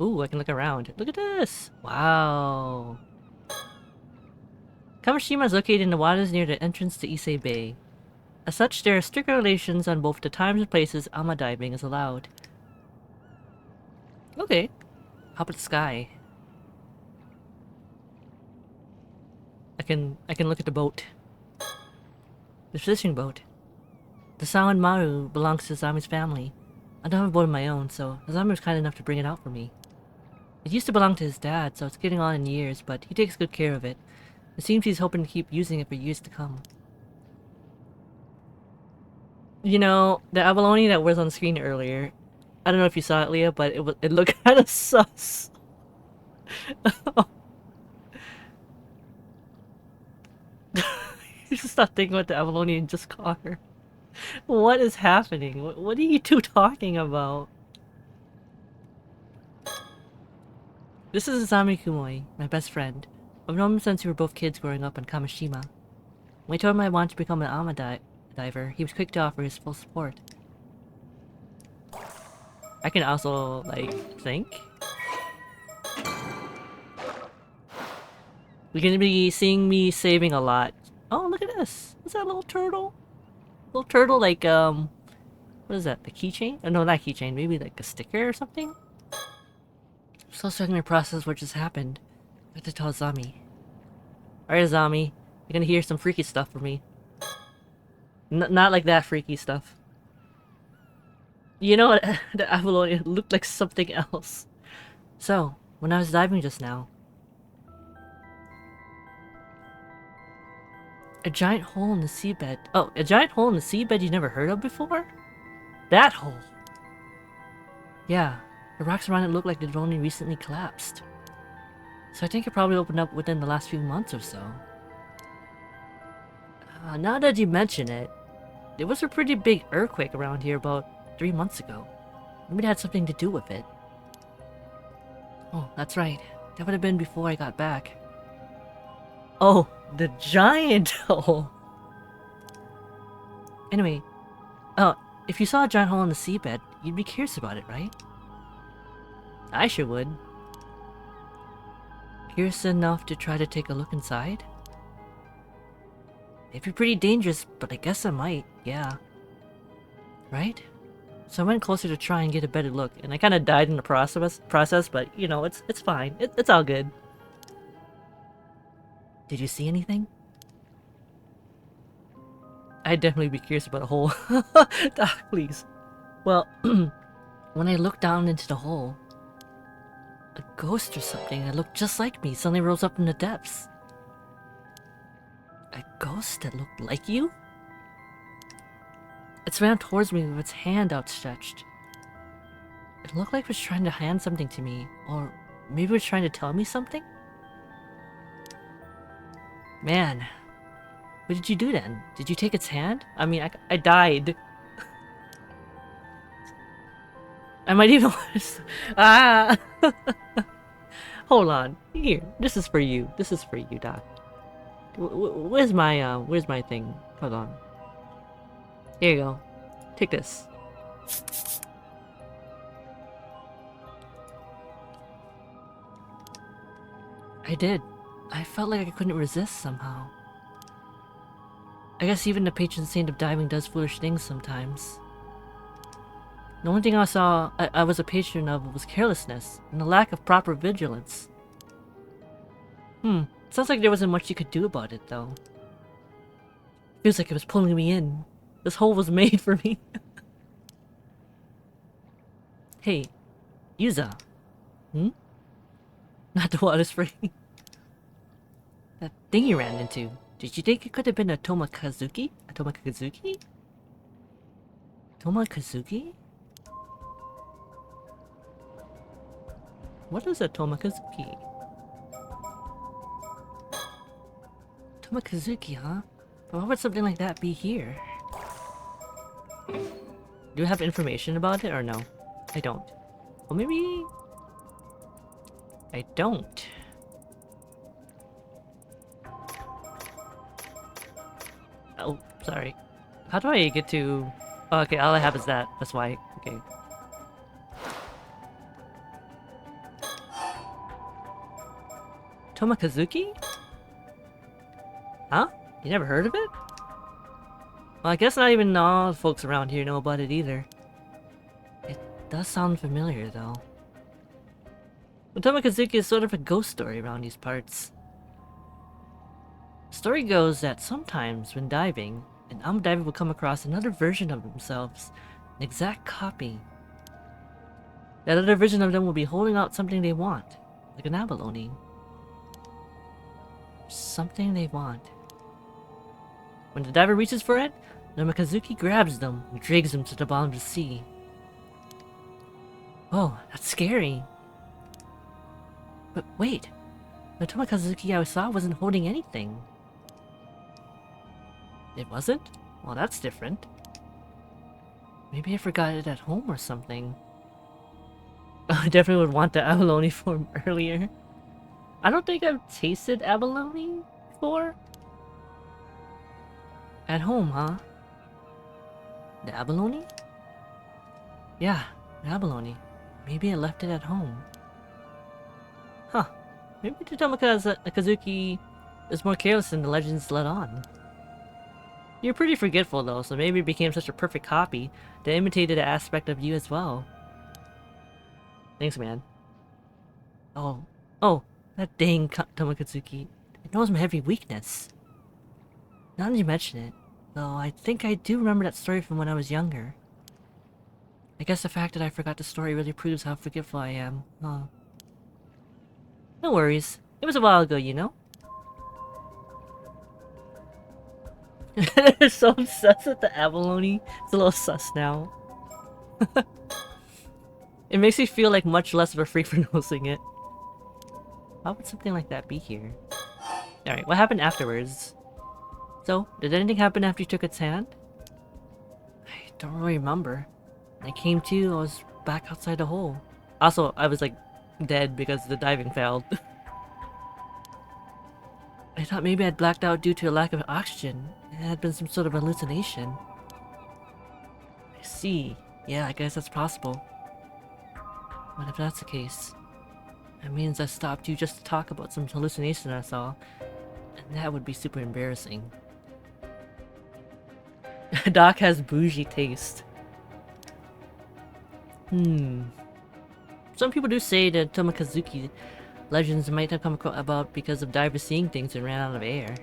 Ooh, I can look around. Look at this! Wow. Kamishima is located in the waters near the entrance to Issei Bay. As such, there are strict regulations on both the times and places ama diving is allowed. Okay. How about the sky? I can look at the boat. The fishing boat. The Sawan Maru belongs to Azami's family. I don't have a boat of my own, so Azami was kind enough to bring it out for me. It used to belong to his dad, so it's getting on in years, but he takes good care of it. It seems he's hoping to keep using it for years to come. You know, the abalone that was on screen earlier, I don't know if you saw it, Leah, but it looked kind of sus. You just stop thinking about the abalone and just caught her. What is happening? What are you two talking about? This is Azami Kumoi, my best friend. I've known him since we were both kids growing up in Kamishima. When I told him I wanted to become an diver, he was quick to offer his full support. I can also, like, think. We're gonna be seeing me saving a lot. Oh, look at this! Is that a little turtle? Little turtle, like, what is that? The keychain? Oh, no, not keychain. Maybe like a sticker or something? I'm still starting to process what just happened. I have to tell Azami. Alright, Azami. You're gonna hear some freaky stuff from me. Not like that freaky stuff. You know what? The abalone looked like something else. So, when I was diving just now, a giant hole in the seabed. Oh, a giant hole in the seabed you never heard of before? That hole! Yeah, the rocks around it look like they've only recently collapsed. So I think it probably opened up within the last few months or so. Now that you mention it, there was a pretty big earthquake around here about 3 months ago. Maybe it had something to do with it. Oh, that's right. That would have been before I got back. Oh, the giant hole! Anyway, if you saw a giant hole in the seabed, you'd be curious about it, right? I sure would. Curious enough to try to take a look inside? It'd be pretty dangerous, but I guess I might, yeah. Right? So I went closer to try and get a better look, and I kind of died in the process, but you know, it's fine. It's all good. Did you see anything? I'd definitely be curious about a hole. Doc, please. Well, when I looked down into the hole, a ghost or something that looked just like me suddenly rose up from the depths. A ghost that looked like you? It swam towards me with its hand outstretched. It looked like it was trying to hand something to me, or maybe it was trying to tell me something? Man, what did you do then? Did you take its hand? I mean, I died. I might even ah! Hold on. Here, this is for you. This is for you, Doc. Where's my thing? Hold on. Here you go. Take this. I did. I felt like I couldn't resist somehow. I guess even the patron saint of diving does foolish things sometimes. The only thing I saw I was a patron of was carelessness and the lack of proper vigilance. Sounds like there wasn't much you could do about it, though. Feels like it was pulling me in. This hole was made for me. Hey, Yuza. Not the water's free. That thing you ran into. Did you think it could have been a Tomakazuki? A Tomakazuki? Tomakazuki? What is a Tomakazuki? Tomakazuki, huh? But why would something like that be here? Do you have information about it or no? I don't. Well, maybe... I don't. Oh, sorry. How do I get to... Oh, okay, all I have is that. That's why. Okay. Tomakazuki? Huh? You never heard of it? Well, I guess not even all the folks around here know about it either. It does sound familiar, though. Well, Tomakazuki is sort of a ghost story around these parts. The story goes that sometimes when diving, an diver will come across another version of themselves, an exact copy. That other version of them will be holding out something they want, like an abalone. Something they want. When the diver reaches for it, Namikazuki grabs them and drags them to the bottom of the sea. Oh, that's scary. But wait, the Tomokazuki I saw wasn't holding anything. It wasn't? Well, that's different. Maybe I forgot it at home or something. I definitely would want the abalone from earlier. I don't think I've tasted abalone before. At home, huh? The abalone? Yeah, the abalone. Maybe I left it at home. Huh. Maybe the Tomokazuki is more careless than the legends let on. You're pretty forgetful though, so maybe it became such a perfect copy that imitated an aspect of you as well. Thanks, man. Oh, that dang Tomokazuki. It knows my every weakness. Now that you mention it, though, I think I do remember that story from when I was younger. I guess the fact that I forgot the story really proves how forgetful I am, huh? No worries. It was a while ago, you know? They're so obsessed with the abalone. It's a little sus now. It makes me feel like much less of a freak for nosing it. Why would something like that be here? Alright, what happened afterwards? So, did anything happen after you took its hand? I don't really remember. When I came to, I was back outside the hole. Also, I was like dead because the diving failed. I thought maybe I'd blacked out due to a lack of oxygen. It had been some sort of hallucination. I see. Yeah, I guess that's possible. But if that's the case, that means I stopped you just to talk about some hallucination I saw. And that would be super embarrassing. Doc has bougie taste. Some people do say that Tomokazuki legends might have come about because of divers seeing things and ran out of air.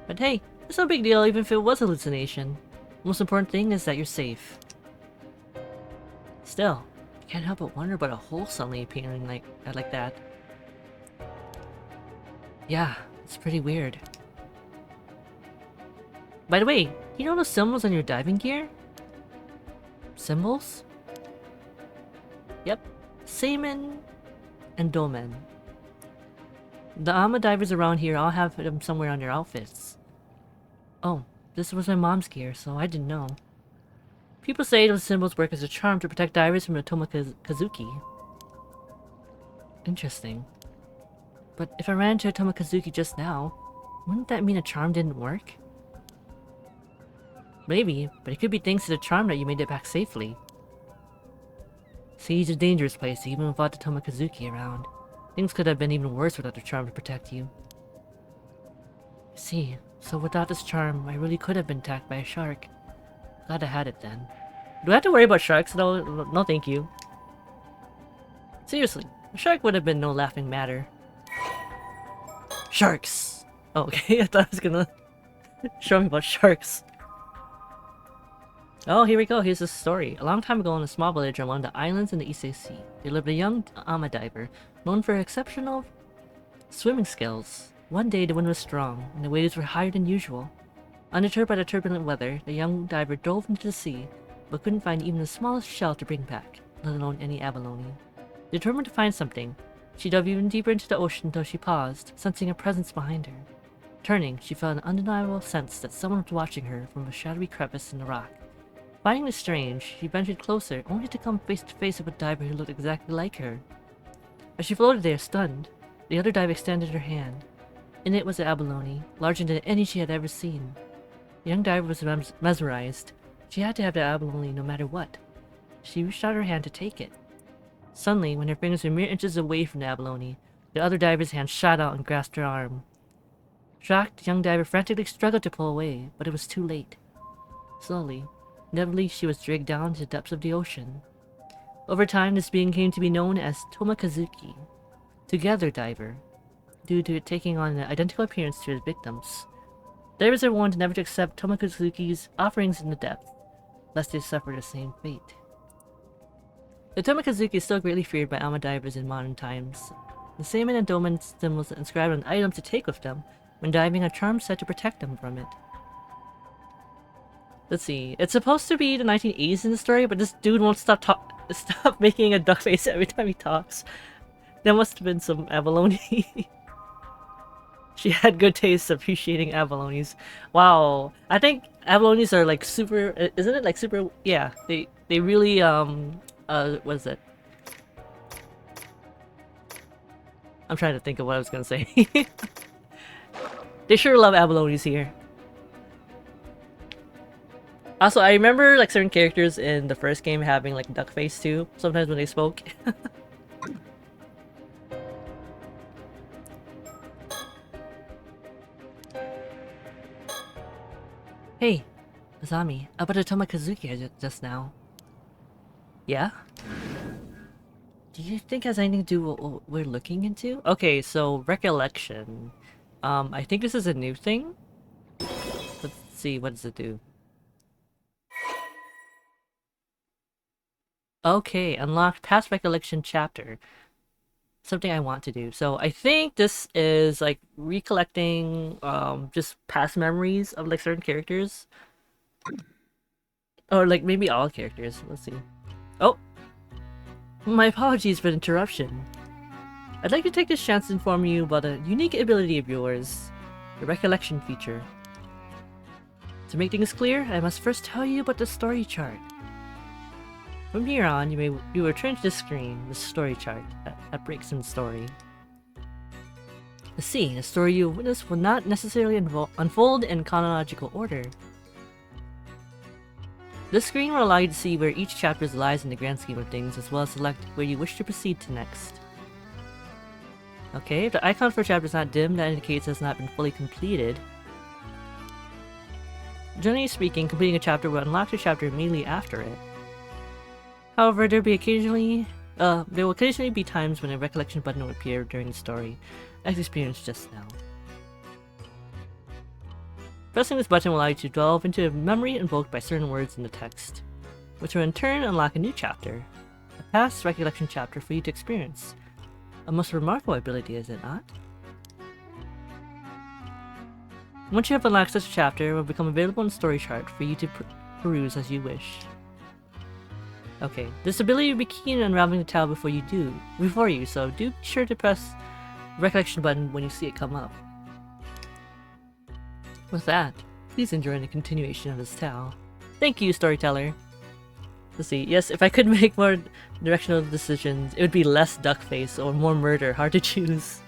But hey, it's no big deal even if it was hallucination. The most important thing is that you're safe. Still, I can't help but wonder about a hole suddenly appearing like that. Yeah, it's pretty weird. By the way, you know those symbols on your diving gear? Symbols? Yep, Seimen and Domen. The Ama divers around here all have them somewhere on their outfits. Oh, this was my mom's gear, so I didn't know. People say those symbols work as a charm to protect divers from the Tomokazuki. Interesting. But if I ran into a Tomokazuki just now, wouldn't that mean a charm didn't work? Maybe, but it could be thanks to the charm that you made it back safely. Sea's a dangerous place even without the Tomokazuki around. Things could have been even worse without the charm to protect you. I see, so without this charm, I really could have been attacked by a shark. Glad I had it then. Do I have to worry about sharks? No thank you. Seriously, a shark would have been no laughing matter. Sharks! Oh, okay, I thought I was gonna show me about sharks. Oh, here we go. Here's the story. A long time ago in a small village on one of the islands in the Ise Sea, there lived a young Ama diver known for exceptional swimming skills. One day the wind was strong, and the waves were higher than usual. Undeterred by the turbulent weather, the young diver dove into the sea, but couldn't find even the smallest shell to bring back, let alone any abalone. Determined to find something, she dove even deeper into the ocean until she paused, sensing a presence behind her. Turning, she felt an undeniable sense that someone was watching her from a shadowy crevice in the rock. Finding this strange, she ventured closer, only to come face to face with a diver who looked exactly like her. As she floated there, stunned, the other diver extended her hand. In it was an abalone, larger than any she had ever seen. The young diver was mesmerized. She had to have the abalone no matter what. She reached out her hand to take it. Suddenly, when her fingers were mere inches away from the abalone, the other diver's hand shot out and grasped her arm. Shocked, the young diver frantically struggled to pull away, but it was too late. Slowly, inevitably, she was dragged down to the depths of the ocean. Over time, this being came to be known as Tomokazuki, Together Diver, due to it taking on an identical appearance to his victims. Divers are warned never to accept Tomokazuki's offerings in the depths, lest they suffer the same fate. The Tomokazuki is still greatly feared by Ama divers in modern times. The Seimen and Domen symbols inscribed on items to take with them when diving are charms said to protect them from it. Let's see. It's supposed to be the 1980s in the story, but this dude won't stop making a duck face every time he talks. There must have been some abalone. She had good taste appreciating abalones. Wow. I think abalones are like super, isn't it like super, yeah, they really what is it? I'm trying to think of what I was gonna say. They sure love abalones here. Also, I remember like certain characters in the first game having like duck face too, sometimes when they spoke. Hey, Azami, about the Tomakazuki just now. Yeah? Do you think it has anything to do with what we're looking into? Okay, so recollection. I think this is a new thing. Let's see, what does it do? Okay, unlock past recollection chapter. Something I want to do. So I think this is like recollecting just past memories of like certain characters. Or like maybe all characters. Let's see. Oh! My apologies for the interruption. I'd like to take this chance to inform you about a unique ability of yours, the recollection feature. To make things clear, I must first tell you about the story chart. From here on, you return to this screen, the story chart, that breaks in the story. The story you witness will not necessarily unfold in chronological order. This screen will allow you to see where each chapter lies in the grand scheme of things, as well as select where you wish to proceed to next. Okay, if the icon for a chapter is not dim, that indicates it has not been fully completed. Generally speaking, completing a chapter will unlock the chapter immediately after it. However, there will occasionally be times when a recollection button will appear during the story, as experienced just now. Pressing this button will allow you to delve into a memory invoked by certain words in the text, which will in turn unlock a new chapter, a past recollection chapter for you to experience. A most remarkable ability, is it not? Once you have unlocked such a chapter, it will become available in the story chart for you to peruse as you wish. Okay, this ability will be key in unraveling the tale before you, so do be sure to press the recollection button when you see it come up. With that, please enjoy the continuation of this tale. Thank you, storyteller. Let's see, yes, if I could make more directional decisions, it would be less duckface or more murder, hard to choose.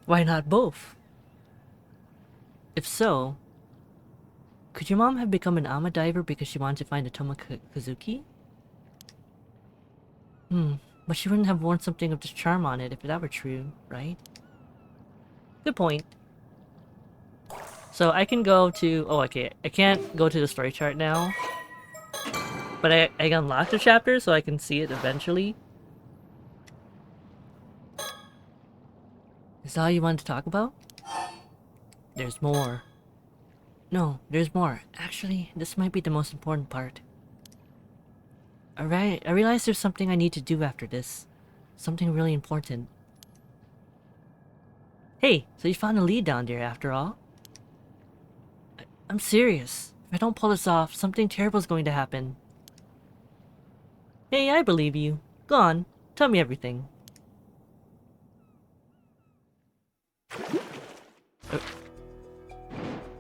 Why not both? If so, could your mom have become an Ama diver because she wanted to find the Tomakazuki? But she wouldn't have worn something of this charm on it if that were true, right? Good point. So I can go to... Oh, okay. I can't go to the story chart now. But I unlocked the chapter so I can see it eventually. Is that all you wanted to talk about? There's more. No, there's more. Actually, this might be the most important part. Alright, I realize there's something I need to do after this. Something really important. Hey, so you found a lead down there after all? I'm serious. If I don't pull this off, something terrible is going to happen. Hey, I believe you. Go on, tell me everything.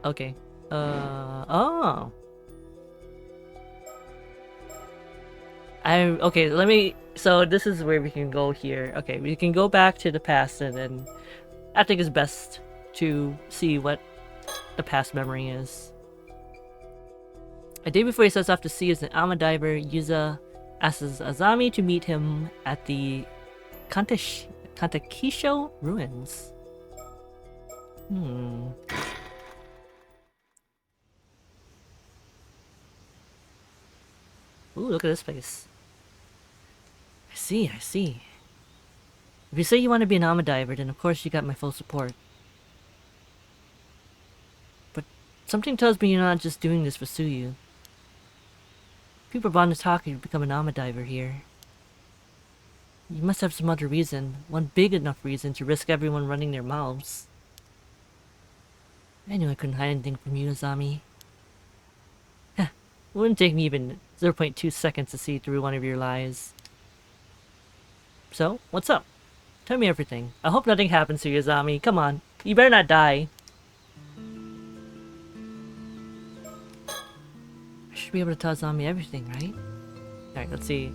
Okay. Oh. Okay, let me... So this is where we can go here. Okay, we can go back to the past and then... I think it's best to see what the past memory is. A day before he sets off to sea as an Ama diver, Yuza asks Azami to meet him at the Kantakisho ruins. Ooh, look at this place. I see. If you say you want to be an Ama diver, then of course you got my full support. But something tells me you're not just doing this for Suyu. People are bound to talk you become an Ama diver here. You must have some other reason, one big enough reason to risk everyone running their mouths. I knew I couldn't hide anything from you, Azami. Heh, it wouldn't take me even 0.2 seconds to see through one of your lies. So, what's up? Tell me everything. I hope nothing happens to you, Azami. Come on. You better not die. I should be able to tell Azami everything, right? Alright, let's see.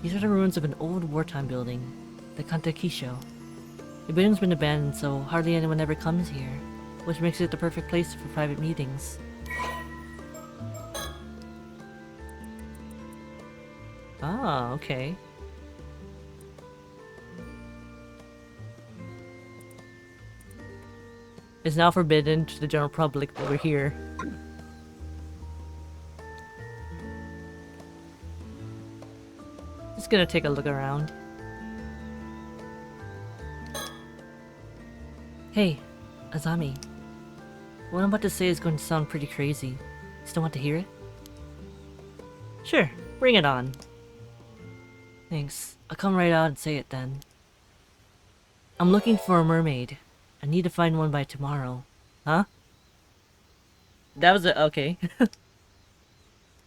These are the ruins of an old wartime building, the Kantakisho. The building's been abandoned, so hardly anyone ever comes here, which makes it the perfect place for private meetings. Ah, okay. It's now forbidden to the general public that we're here. Just gonna take a look around. Hey, Azami. What I'm about to say is going to sound pretty crazy. Still want to hear it? Sure, bring it on. Thanks. I'll come right out and say it then. I'm looking for a mermaid. I need to find one by tomorrow. Huh? That was it. Okay.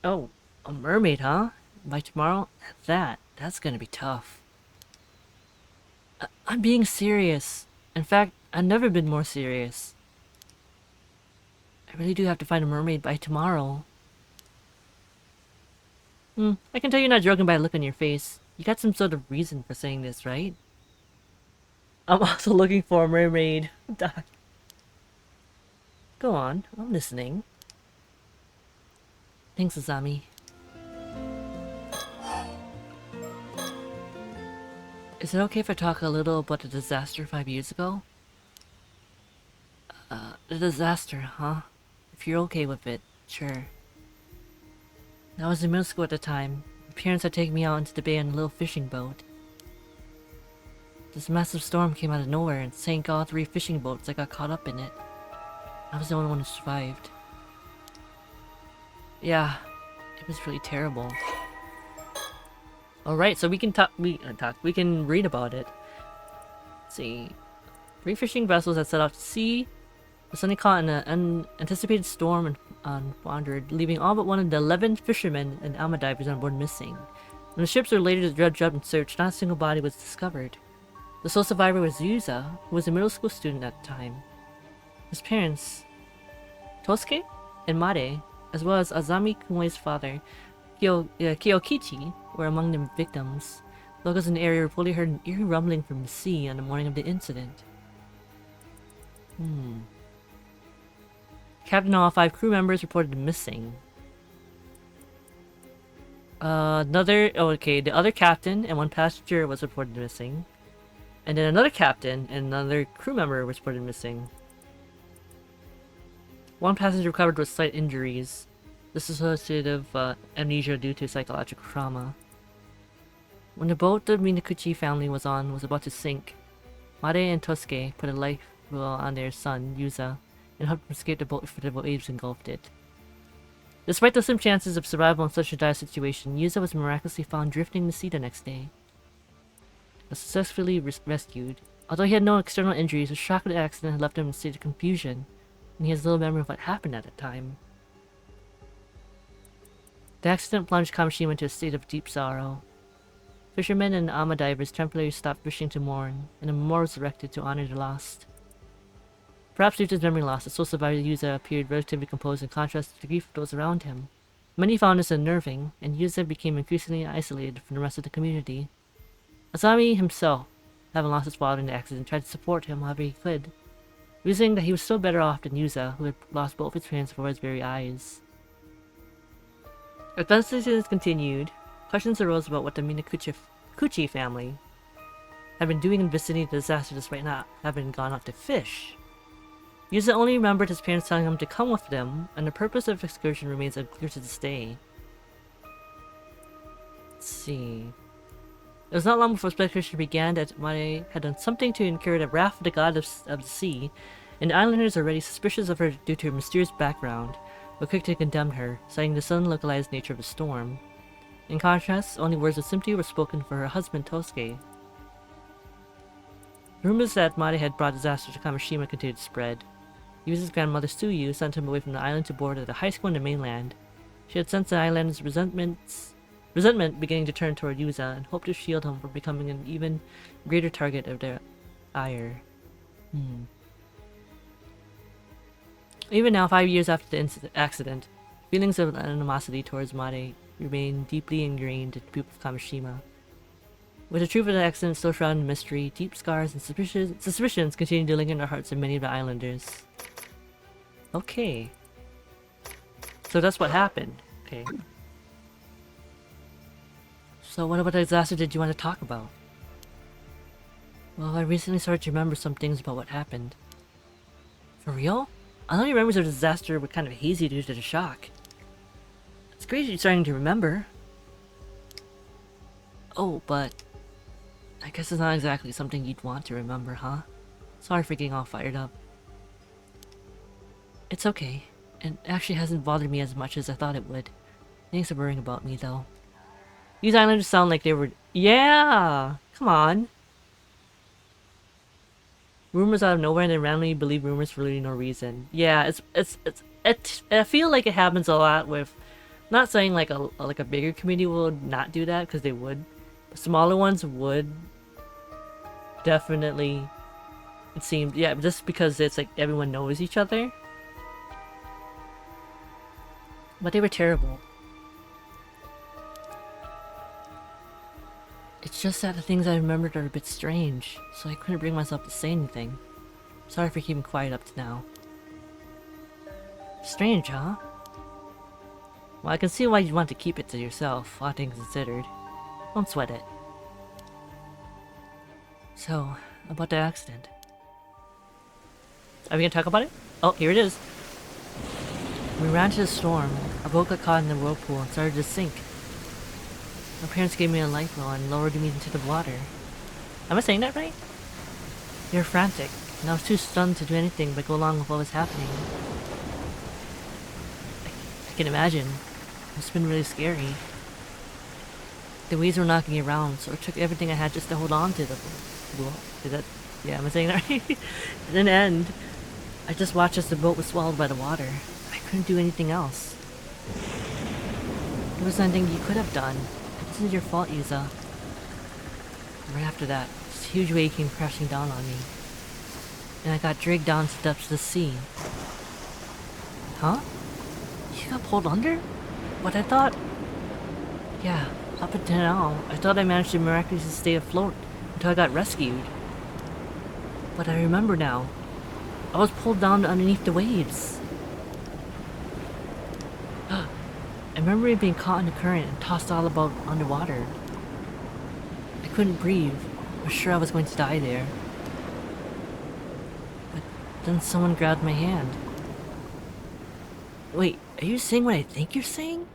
Oh, a mermaid, huh? By tomorrow? That's gonna be tough. I'm being serious. In fact, I've never been more serious. I really do have to find a mermaid by tomorrow. I can tell you're not joking by the look on your face. You got some sort of reason for saying this, right? I'm also looking for a mermaid. Go on, I'm listening. Thanks, Azami. Is it okay if I talk a little about the disaster 5 years ago? The disaster, huh? If you're okay with it, sure. I was in middle school at the time. My parents had taken me out into the bay on a little fishing boat. This massive storm came out of nowhere and sank all 3 fishing boats that got caught up in it. I was the only one who survived. Yeah, it was really terrible. Alright, so we can we can read about it. Let's see. 3 fishing vessels had set out to sea. The suddenly caught in an unanticipated storm and wandered, leaving all but one of the 11 fishermen and alma divers on board missing. When the ships were later dredged up and searched, not a single body was discovered. The sole survivor was Yuza, who was a middle school student at the time. His parents, Tosuke and Mare, as well as Azami Kumoi's father, Kyokichi, were among the victims. Locals in the area reportedly heard an eerie rumbling from the sea on the morning of the incident. Captain and all 5 crew members reported missing. The other captain and 1 passenger was reported missing. And then another captain and another crew member was reported missing. 1 passenger recovered with slight injuries. This is associated with amnesia due to psychological trauma. When the boat the Minakuchi family was on was about to sink, Mare and Tosuke put a life well on their son, Yuza, and helped him escape the boat before the waves engulfed it. Despite the slim chances of survival in such a dire situation, Yuza was miraculously found drifting in the sea the next day. He was successfully rescued. Although he had no external injuries, the shock of the accident had left him in a state of confusion, and he has little memory of what happened at the time. The accident plunged Kamishima into a state of deep sorrow. Fishermen and alma divers temporarily stopped fishing to mourn, and a memorial was erected to honor the lost. Perhaps due to his memory loss, the sole survivor Yuza appeared relatively composed in contrast to the grief of those around him. Many found this unnerving, and Yuza became increasingly isolated from the rest of the community. Azami himself, having lost his father in the accident, tried to support him however he could, reasoning that he was still better off than Yuza, who had lost both his parents before his very eyes. As investigations continued, questions arose about what the Minakuchi family had been doing in the vicinity of the disaster despite not having gone out to fish. Yuza only remembered his parents telling him to come with them, and the purpose of the excursion remains unclear to this day. Let's see. It was not long before speculation began that Mare had done something to incur the wrath of the god of the sea, and the islanders are already suspicious of her due to her mysterious background, but quick to condemn her, citing the sudden localized nature of the storm. In contrast, only words of sympathy were spoken for her husband Tosuke. Rumors that Mare had brought disaster to Kamishima continued to spread. Yuza's grandmother Suyu sent him away from the island to board at a high school in the mainland. She had sensed the island's resentment beginning to turn toward Yuza and hoped to shield him from becoming an even greater target of their ire. Even now, 5 years after the accident, feelings of animosity towards Made remain deeply ingrained in the people of Kamishima. With the truth of the accident still shrouded in mystery, deep scars and suspicions continue to linger in the hearts of many of the islanders. Okay. So that's what happened. Okay. So what about the disaster did you want to talk about? Well, I recently started to remember some things about what happened. For real? I only remember the disaster were kind of hazy due to the shock. It's great that you're starting to remember. Oh, but I guess it's not exactly something you'd want to remember, huh? Sorry for getting all fired up. It's okay. It actually hasn't bothered me as much as I thought it would. Thanks for worrying about me, though. These islanders sound like they were— Yeah! Come on! Rumors out of nowhere and then randomly believe rumors for really no reason. Yeah, I feel like it happens a lot with— not saying like a bigger community would not do that, because they would. But smaller ones would. Definitely. It seemed— yeah, just because it's like everyone knows each other. But they were terrible. It's just that the things I remembered are a bit strange, so I couldn't bring myself to say anything. Sorry for keeping quiet up to now. Strange, huh? Well, I can see why you'd want to keep it to yourself, all things considered. Don't sweat it. So, about the accident. Are we gonna talk about it? Oh, here it is. We ran to the storm. Our boat got caught in the whirlpool and started to sink. My parents gave me a lifebelt and lowered me into the water. Am I saying that right? They were frantic, and I was too stunned to do anything but go along with what was happening. I can imagine. It's been really scary. The waves were knocking me around, so it took everything I had just to hold on to the boat. Is that— yeah, am I saying that right? In the end, I just watched as the boat was swallowed by the water. I couldn't do anything else. There was nothing you could have done. It wasn't your fault, Yuza. Right after that, this huge wave came crashing down on me. And I got dragged down to the depths of the sea. Huh? You got pulled under? But I thought— yeah, up until now, I thought I managed to miraculously stay afloat until I got rescued. But I remember now. I was pulled down underneath the waves. I remember it being caught in the current and tossed all about underwater. I couldn't breathe. I was sure I was going to die there. But then someone grabbed my hand. Wait, are you saying what I think you're saying?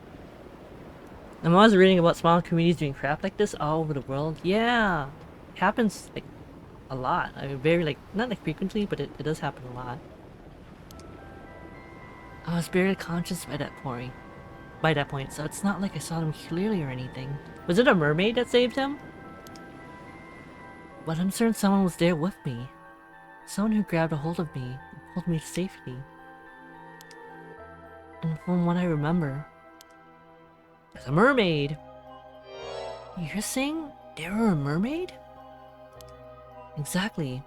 I'm always reading about small communities doing crap like this all over the world. Yeah, it happens like a lot. I mean, very like— not like frequently, but it does happen a lot. I was barely conscious by that point. So it's not like I saw them clearly or anything. Was it a mermaid that saved him? But I'm certain someone was there with me. Someone who grabbed a hold of me and pulled me to safety. And from what I remember, it's a mermaid! You're saying they were a mermaid? Exactly.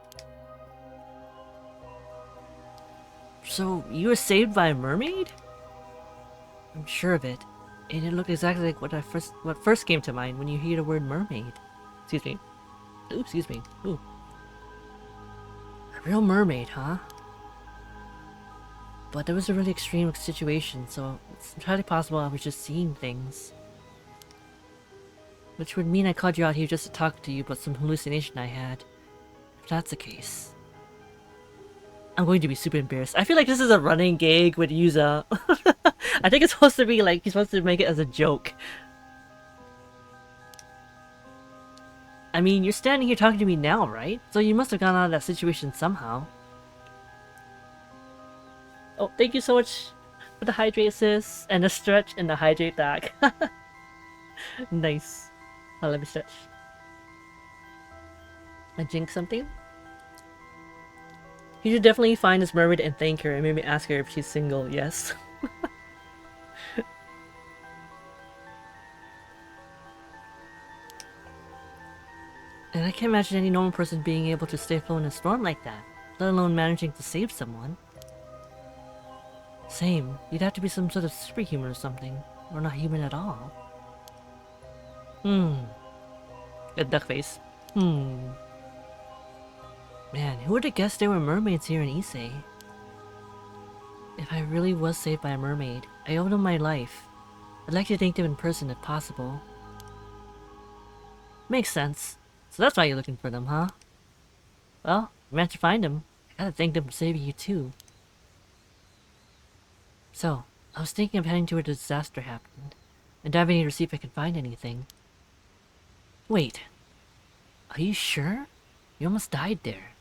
So you were saved by a mermaid? I'm sure of it. And it looked exactly like what first came to mind when you hear the word mermaid. Excuse me. Ooh, excuse me. Ooh. A real mermaid, huh? But there was a really extreme situation, so it's entirely possible I was just seeing things. Which would mean I called you out here just to talk to you about some hallucination I had. If that's the case, I'm going to be super embarrassed. I feel like this is a running gag with Yuza. I think it's supposed to be like, he's supposed to make it as a joke. I mean, you're standing here talking to me now, right? So you must have gone out of that situation somehow. Oh, thank you so much for the hydrate assist and the stretch and the hydrate back. Nice. Oh, let me stretch. I jinx something? He should definitely find his mermaid and thank her and maybe ask her if she's single, yes. And I can't imagine any normal person being able to stay afloat in a storm like that, let alone managing to save someone. Same. You'd have to be some sort of superhuman or something, or not human at all. A duck face. Man, who would have guessed there were mermaids here in Issei? If I really was saved by a mermaid, I owe them my life. I'd like to thank them in person if possible. Makes sense. So that's why you're looking for them, huh? Well, I managed to find them. I gotta thank them for saving you too. So, I was thinking of heading to where the disaster happened, and diving in to see if I can find anything. Wait. Are you sure? You almost died there.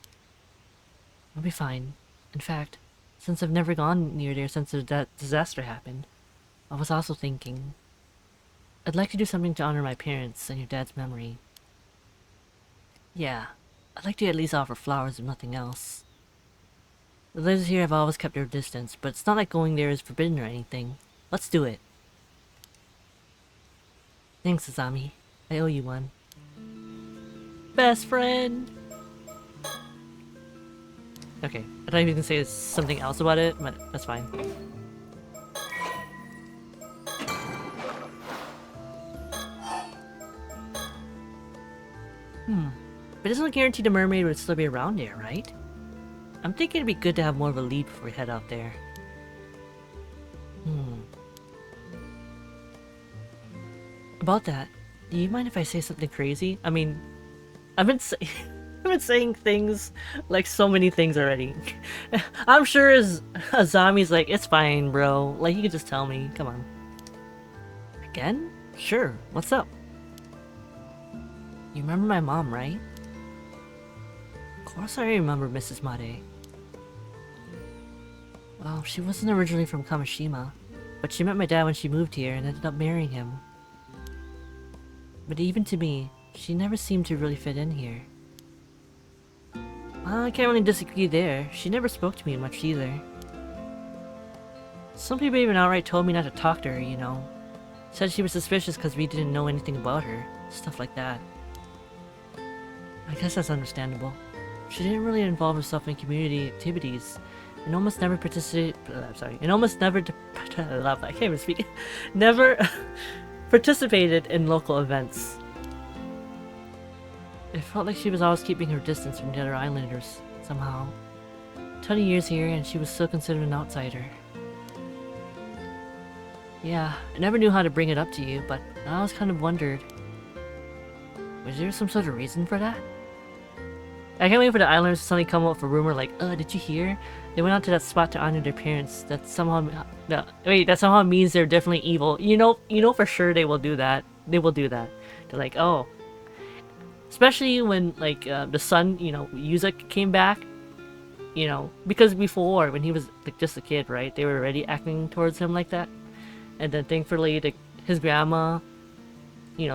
I'll be fine. In fact, since I've never gone near there since that disaster happened, I was also thinking... I'd like to do something to honor my parents and your dad's memory. Yeah, I'd like to at least offer flowers if nothing else. The lizards here have always kept their distance, but it's not like going there is forbidden or anything. Let's do it. Thanks, Azami. I owe you one. Best friend! Okay, I thought you were gonna say something else about it, but that's fine. But it doesn't guarantee the mermaid would still be around there, right? I'm thinking it'd be good to have more of a lead before we head out there. About that, do you mind if I say something crazy? I mean, I've been saying things like so many things already. I'm sure Azami's like, it's fine, bro. Like, you can just tell me. Come on. Again? Sure. What's up? You remember my mom, right? Of course I remember Mrs. Made. Well, she wasn't originally from Kamishima, but she met my dad when she moved here and ended up marrying him. But even to me, she never seemed to really fit in here. I can't really disagree there. She never spoke to me much either. Some people even outright told me not to talk to her, you know. Said she was suspicious because we didn't know anything about her. Stuff like that. I guess that's understandable. She didn't really involve herself in community activities, and almost never participated. I can't even speak. Never participated in local events. It felt like she was always keeping her distance from the other islanders, somehow. 20 years here, and she was still considered an outsider. Yeah, I never knew how to bring it up to you, but I always kind of wondered. Was there some sort of reason for that? I can't wait for the islanders to suddenly come up with a rumor like, did you hear? They went out to that spot to honor their parents. That somehow means they're definitely evil. You know for sure they will do that. They will do that. They're like, oh. Especially when, like, the son, Yuza came back. Because before, when he was, like, just a kid, right? They were already acting towards him like that. And then thankfully, his grandma,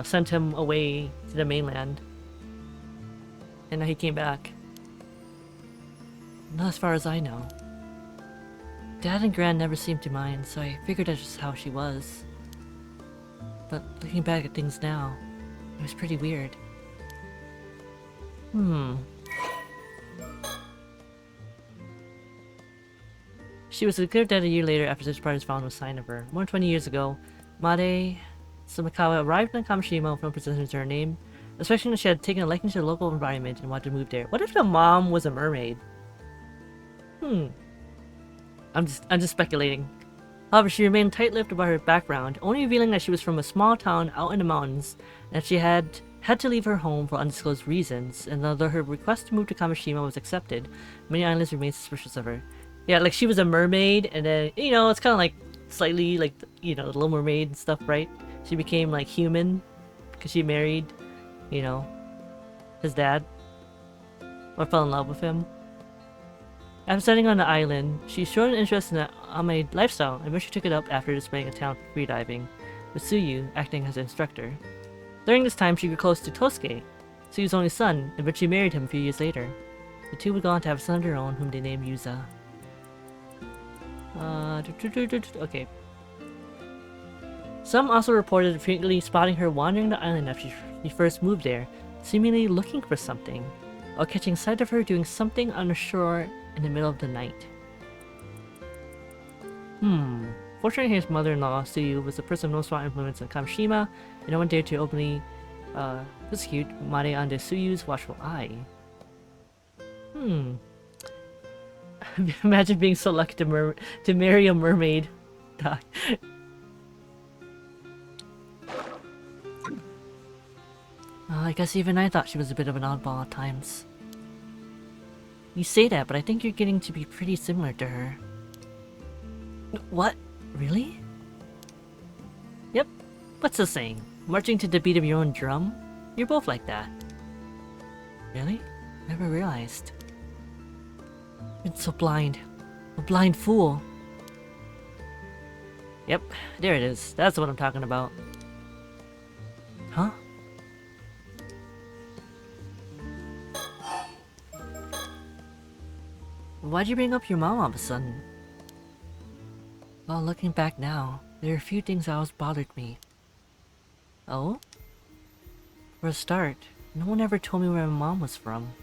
sent him away to the mainland. And now he came back. Not as far as I know. Dad and Gran never seemed to mind, so I figured that's just how she was. But looking back at things now, it was pretty weird. She was declared dead a year later after search parties found no sign of her. More than 20 years ago, Made Sumikawa arrived in Kamishima with no possessions to her name, especially when she had taken a liking to the local environment and wanted to move there. What if the mom was a mermaid? I'm just speculating. However, she remained tight-lipped about her background, only revealing that she was from a small town out in the mountains, and that she had to leave her home for undisclosed reasons, and although her request to move to Kamishima was accepted, many islanders remained suspicious of her. Yeah, like she was a mermaid, and then, it's kind of like, slightly like, the Little Mermaid and stuff, right? She became, like, human, because she married, his dad, or fell in love with him. After setting on the island, she showed an interest in the Ame lifestyle, and eventually took it up after displaying a talent for freediving, with Tsuyu acting as an instructor. During this time, she grew close to Tosuke, Tsuyu's only son, and eventually married him a few years later. The two would go on to have a son of their own, whom they named Yuza. Okay. Some also reported frequently spotting her wandering the island after she first moved there, seemingly looking for something, or catching sight of her doing something on the shore in the middle of the night. Fortunately, his mother-in-law, Suyu, was a person of no small influence in Kamishima, and no one dared to openly persecute Mare under Suyu's watchful eye. Imagine being so lucky to marry a mermaid. I guess even I thought she was a bit of an oddball at times. You say that, but I think you're getting to be pretty similar to her. What? Really? Yep. What's the saying? Marching to the beat of your own drum? You're both like that. Really? Never realized. Been so blind. A blind fool. Yep, there it is. That's what I'm talking about. Huh? Why'd you bring up your mom all of a sudden? Well, looking back now, there are a few things that always bothered me. Oh? For a start, no one ever told me where my mom was from.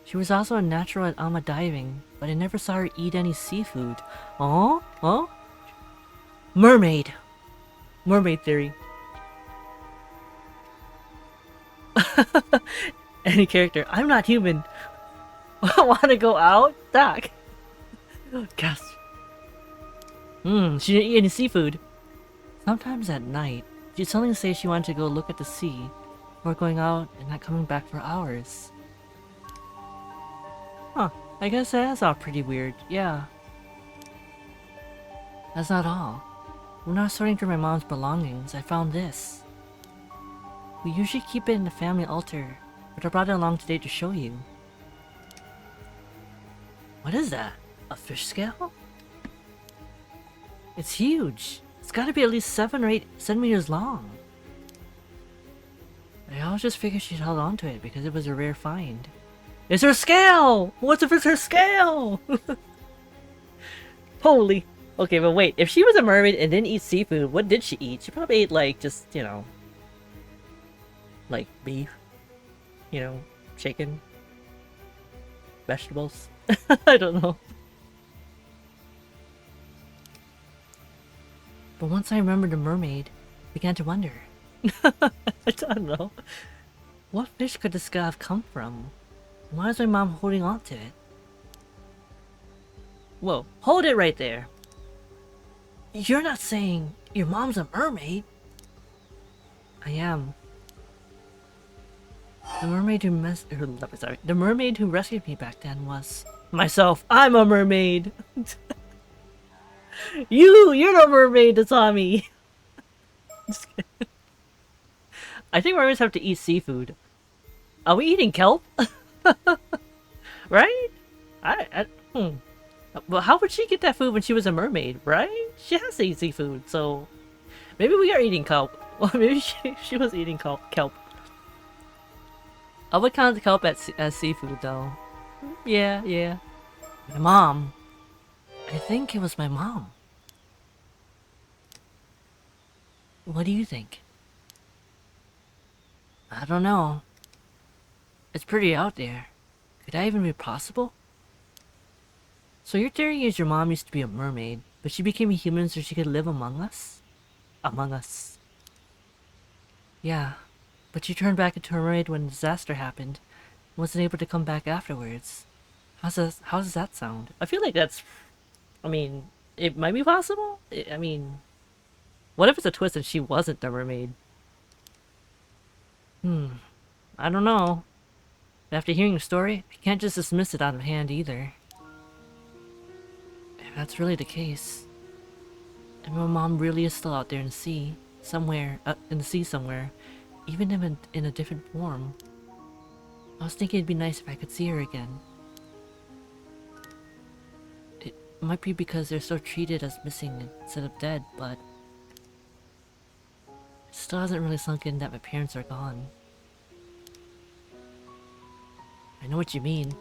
She was also a natural at ama diving, but I never saw her eat any seafood. Oh? Oh? Mermaid! Mermaid theory. Any character. I'm not human. Wanna go out? Doc. Gosh. She didn't eat any seafood. Sometimes at night, she'd suddenly say she wanted to go look at the sea, or going out and not coming back for hours. Huh, I guess that's all pretty weird, yeah. That's not all. When I was sorting through my mom's belongings, I found this. We usually keep it in the family altar, but I brought it along today to show you. What is that? A fish scale? It's huge. It's gotta be at least 7 or 8 centimeters long. I always just figured she'd held on to it because it was a rare find. It's her scale! What's if it's her scale? Holy. Okay, but wait. If she was a mermaid and didn't eat seafood, what did she eat? She probably ate, like, just, you know, like beef. You know, chicken. Vegetables. I don't know. But once I remembered the mermaid, I began to wonder. I don't know. What fish could this guy have come from? Why is my mom holding on to it? Whoa, hold it right there. You're not saying your mom's a mermaid? I am. The mermaid who rescued me back then was myself. I'm a mermaid. You're the mermaid, Tasami. Just kidding. I think mermaids have to eat seafood. Are we eating kelp? Right? Well, how would she get that food when she was a mermaid, right? She has to eat seafood, so maybe we are eating kelp. Well, maybe she was eating kelp. I would count kelp as seafood, though. Yeah. My mom. I think it was my mom. What do you think? I don't know. It's pretty out there. Could that even be possible? So your theory is your mom used to be a mermaid, but she became a human so she could live among us? Among us. Yeah, but she turned back into a mermaid when a disaster happened, and wasn't able to come back afterwards. How does that sound? I feel like that's... I mean, it might be possible? I mean... What if it's a twist and she wasn't the mermaid? I don't know. After hearing the story, I can't just dismiss it out of hand either. If that's really the case, and my mom really is still out there in the sea, somewhere, even if in a different form, I was thinking it'd be nice if I could see her again. It might be because they're so treated as missing instead of dead, but it still hasn't really sunk in that my parents are gone. I know what you mean.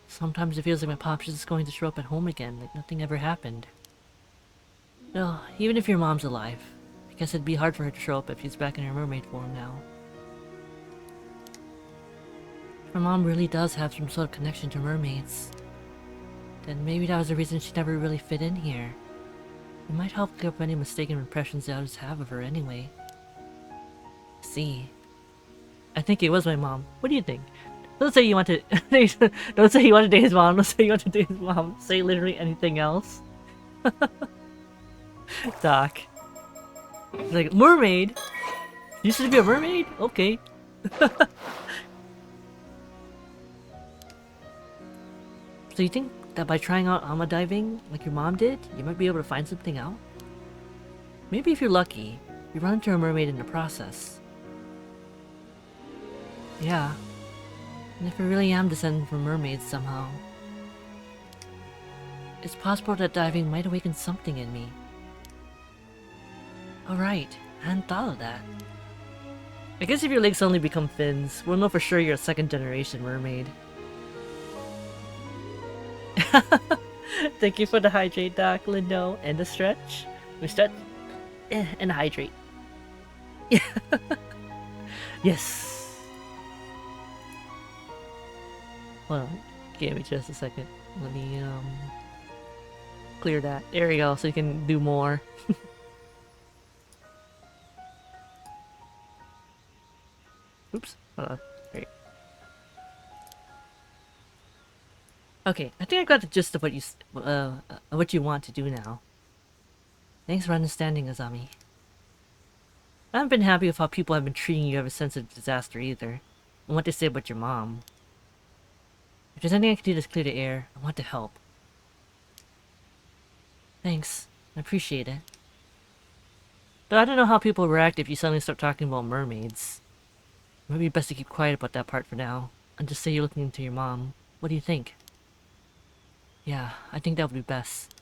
Sometimes it feels like my pop's just going to show up at home again, like nothing ever happened. No, even if your mom's alive, I guess it'd be hard for her to show up if she's back in her mermaid form now. If my mom really does have some sort of connection to mermaids, then maybe that was the reason she never really fit in here. It might help clear up any mistaken impressions the others have of her anyway. See. I think it was my mom. What do you think? Don't say you want to don't say you want to date his mom, don't say you want to date his mom. Say literally anything else. Doc. Like, mermaid? You used to be a mermaid? Okay. So you think that by trying out Ama diving, like your mom did, you might be able to find something out? Maybe if you're lucky, you run into a mermaid in the process. Yeah. And if I really am descended from mermaids somehow, it's possible that diving might awaken something in me. Alright, I hadn't thought of that. I guess if your legs suddenly become fins, we'll know for sure you're a second generation mermaid. Thank you for the hydrate, Doc, Lindo, and the stretch. We stretch and hydrate. Yes. Hold on, give me just a second. Let me clear that. There we go, so you can do more. Oops. Hold on. Great. Okay, I think I got the gist of what you want to do now. Thanks for understanding, Azami. I haven't been happy with how people have been treating you ever since the disaster either, and what they say about your mom. If there's anything I can do to clear the air, I want to help. Thanks. I appreciate it. But I don't know how people react if you suddenly start talking about mermaids. It might be best to keep quiet about that part for now, and just say you're looking into your mom. What do you think? Yeah, I think that would be best.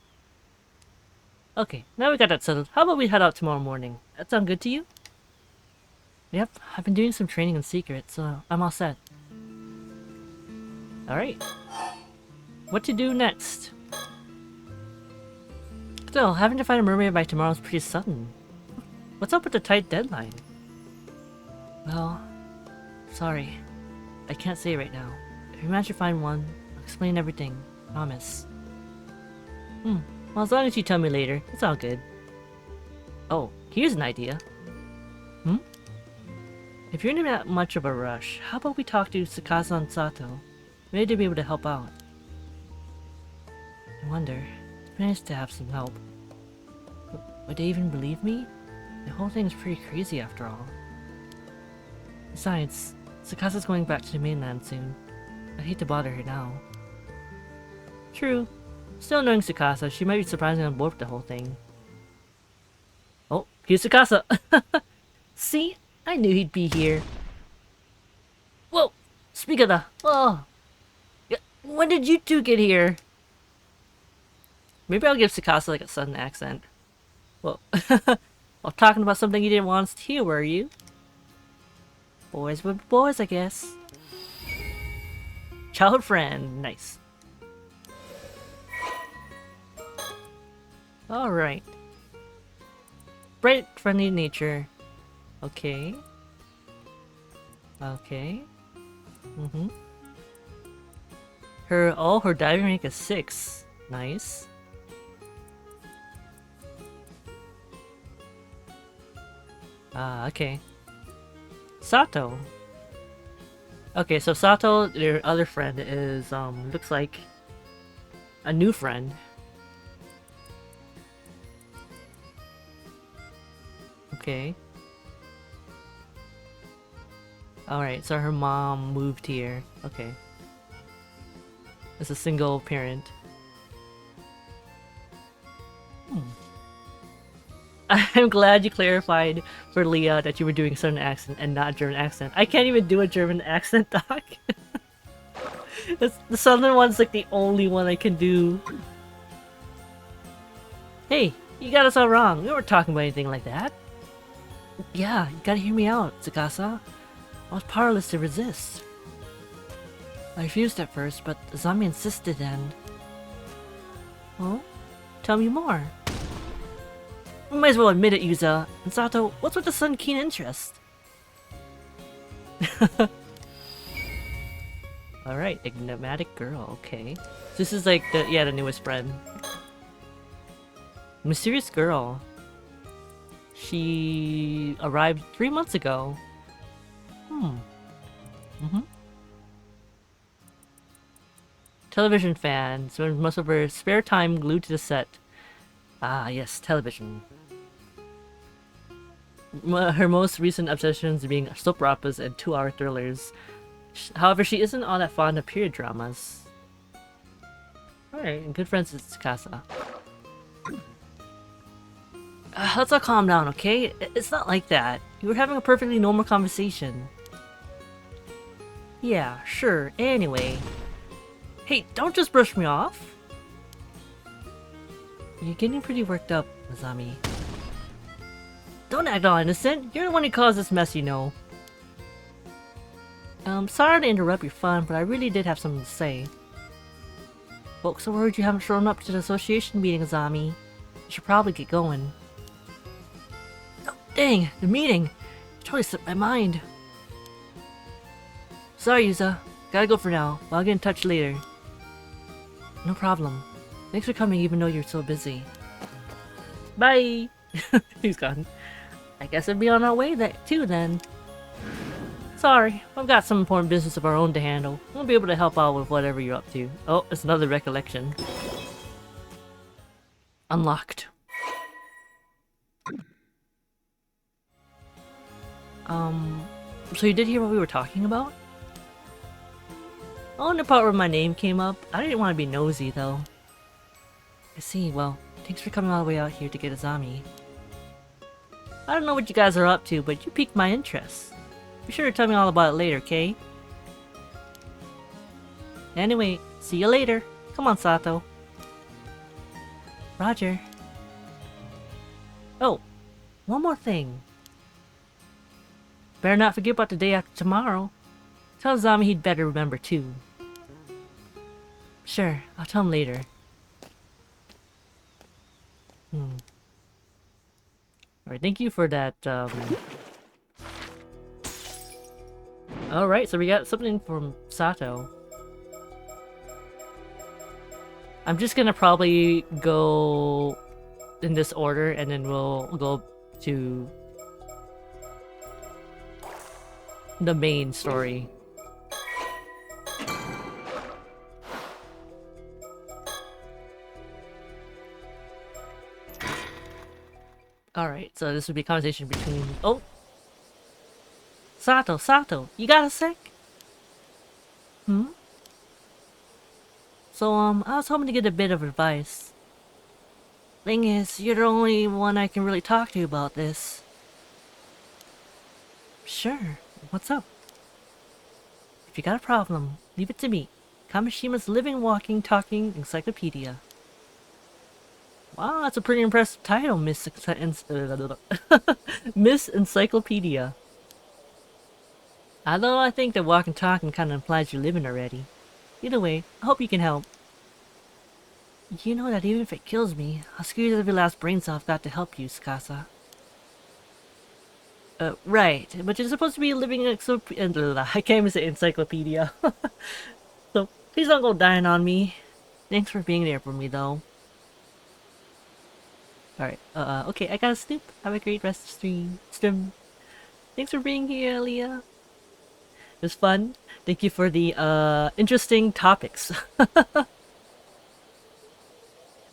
Okay, now we got that settled. How about we head out tomorrow morning? That sound good to you? Yep, I've been doing some training in secret, so I'm all set. Alright. What to do next? Still, having to find a mermaid by tomorrow is pretty sudden. What's up with the tight deadline? Well, sorry. I can't say right now. If you manage to find one, I'll explain everything. Promise. Well, as long as you tell me later, it's all good. Oh, here's an idea. If you're in that much of a rush, how about we talk to Tsukasa and Sato? Maybe they'll be able to help out. I wonder, it's nice to have some help. Would they even believe me? The whole thing is pretty crazy after all. Besides, Tsukasa's going back to the mainland soon. I'd hate to bother her now. True. Still knowing Tsukasa, she might be surprisingly on board with the whole thing. Oh, here's Tsukasa! See? I knew he'd be here. Whoa! Speak of the... Oh! When did you two get here? Maybe I'll give Tsukasa like a sudden accent. Well, while talking about something you didn't want us to hear, were you? Boys with boys, I guess. Childhood friend. Nice. Alright. Bright, friendly nature. Okay. Okay. Her diving rank is 6. Nice. Okay. Sato. Okay, so Sato, their other friend, is, looks like a new friend. Okay. Alright, so her mom moved here. Okay. As a single parent. I'm glad you clarified for Leah that you were doing a Southern accent and not a German accent. I can't even do a German accent, Doc. The Southern one's like the only one I can do. Hey, you got us all wrong. We weren't talking about anything like that. Yeah, you gotta hear me out, Tsukasa. I was powerless to resist. I refused at first, but Azami insisted and... Oh? Tell me more. We might as well admit it, Yuza. And Sato, what's with the sudden keen interest? Alright, enigmatic girl, okay. This is like the newest spread. Mysterious girl. She arrived 3 months ago. Television fan, spends most of her spare time glued to the set. Ah, yes, television. Her most recent obsessions being soap operas and 2-hour thrillers. However, she isn't all that fond of period dramas. Alright, and good friends with Tsukasa. Let's all calm down, okay? It's not like that. You were having a perfectly normal conversation. Yeah, sure, anyway. Hey, don't just brush me off! You're getting pretty worked up, Azami. Don't act all innocent. You're the one who caused this mess, you know. Sorry to interrupt your fun, but I really did have something to say. Folks are worried you haven't shown up to the association meeting, Azami. You should probably get going. Oh, dang, the meeting! It totally slipped my mind. Sorry, Yuza. Gotta go for now, but I'll get in touch later. No problem. Thanks for coming even though you're so busy. Bye! He's gone. I guess we'll be on our way too then. Sorry, I've got some important business of our own to handle. Won't be able to help out with whatever you're up to. Oh, it's another recollection. Unlocked. So you did hear what we were talking about? Oh, the part where my name came up. I didn't want to be nosy though. I see, well, thanks for coming all the way out here to get Azami. I don't know what you guys are up to, but you piqued my interest. Be sure to tell me all about it later, okay? Anyway, see you later. Come on, Sato. Roger. Oh, one more thing. Better not forget about the day after tomorrow. Tell Azami he'd better remember too. Sure, I'll tell him later. Alright, thank you for that, Alright, so we got something from Sato. I'm just gonna probably go in this order and then we'll go to the main story. Alright, so this would be a conversation between... Oh! Sato, you got a sec? So, I was hoping to get a bit of advice. Thing is, you're the only one I can really talk to about this. Sure, what's up? If you got a problem, leave it to me. Kamashima's living, walking, talking encyclopedia. Wow, that's a pretty impressive title, Miss Miss Encyclopedia. Although I think that walking talking kind of implies you're living already. Either way, I hope you can help. You know that even if it kills me, I'll squeeze every last brain cell I've got to help you, Tsukasa. Right, but you're supposed to be a living I can't even say encyclopedia. So, please don't go dying on me. Thanks for being there for me, though. Alright, okay, I gotta snoop. Have a great rest of stream. Thanks for being here, Leah. It was fun. Thank you for the, interesting topics.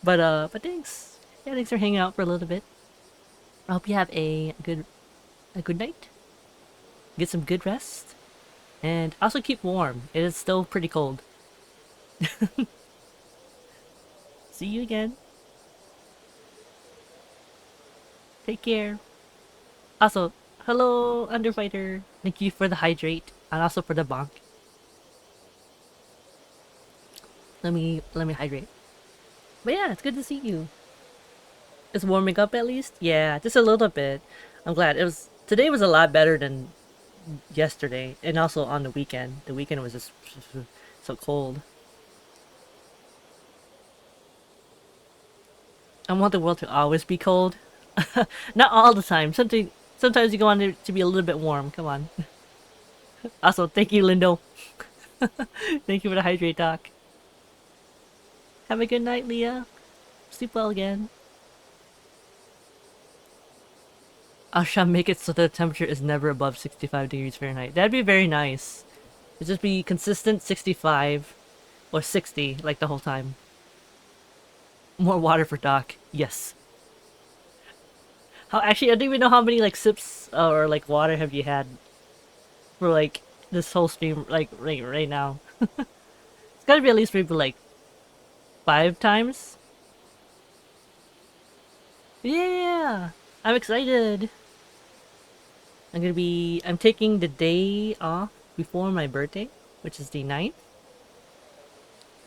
But thanks. Yeah, thanks for hanging out for a little bit. I hope you have a good night. Get some good rest. And also keep warm. It is still pretty cold. See you again. Take care. Also, hello, Underfighter. Thank you for the hydrate and also for the bonk. Let me hydrate. But yeah, it's good to see you. It's warming up at least? Yeah, just a little bit. I'm glad. Today was a lot better than yesterday and also on the weekend. The weekend was just so cold. I want the world to always be cold. Not all the time. Sometimes you want it to be a little bit warm. Come on. Also, thank you, Lindo. Thank you for the hydrate doc. Have a good night, Leah. Sleep well again. I shall make it so the temperature is never above 65 degrees Fahrenheit. That'd be very nice. It'd just be consistent 65 or 60 like the whole time. More water for Doc. Yes. Actually, I don't even know how many like sips or like water have you had for like this whole stream, like right now. It's gotta be at least maybe like 5 times. Yeah, I'm excited. I'm taking the day off before my birthday, which is the 9th.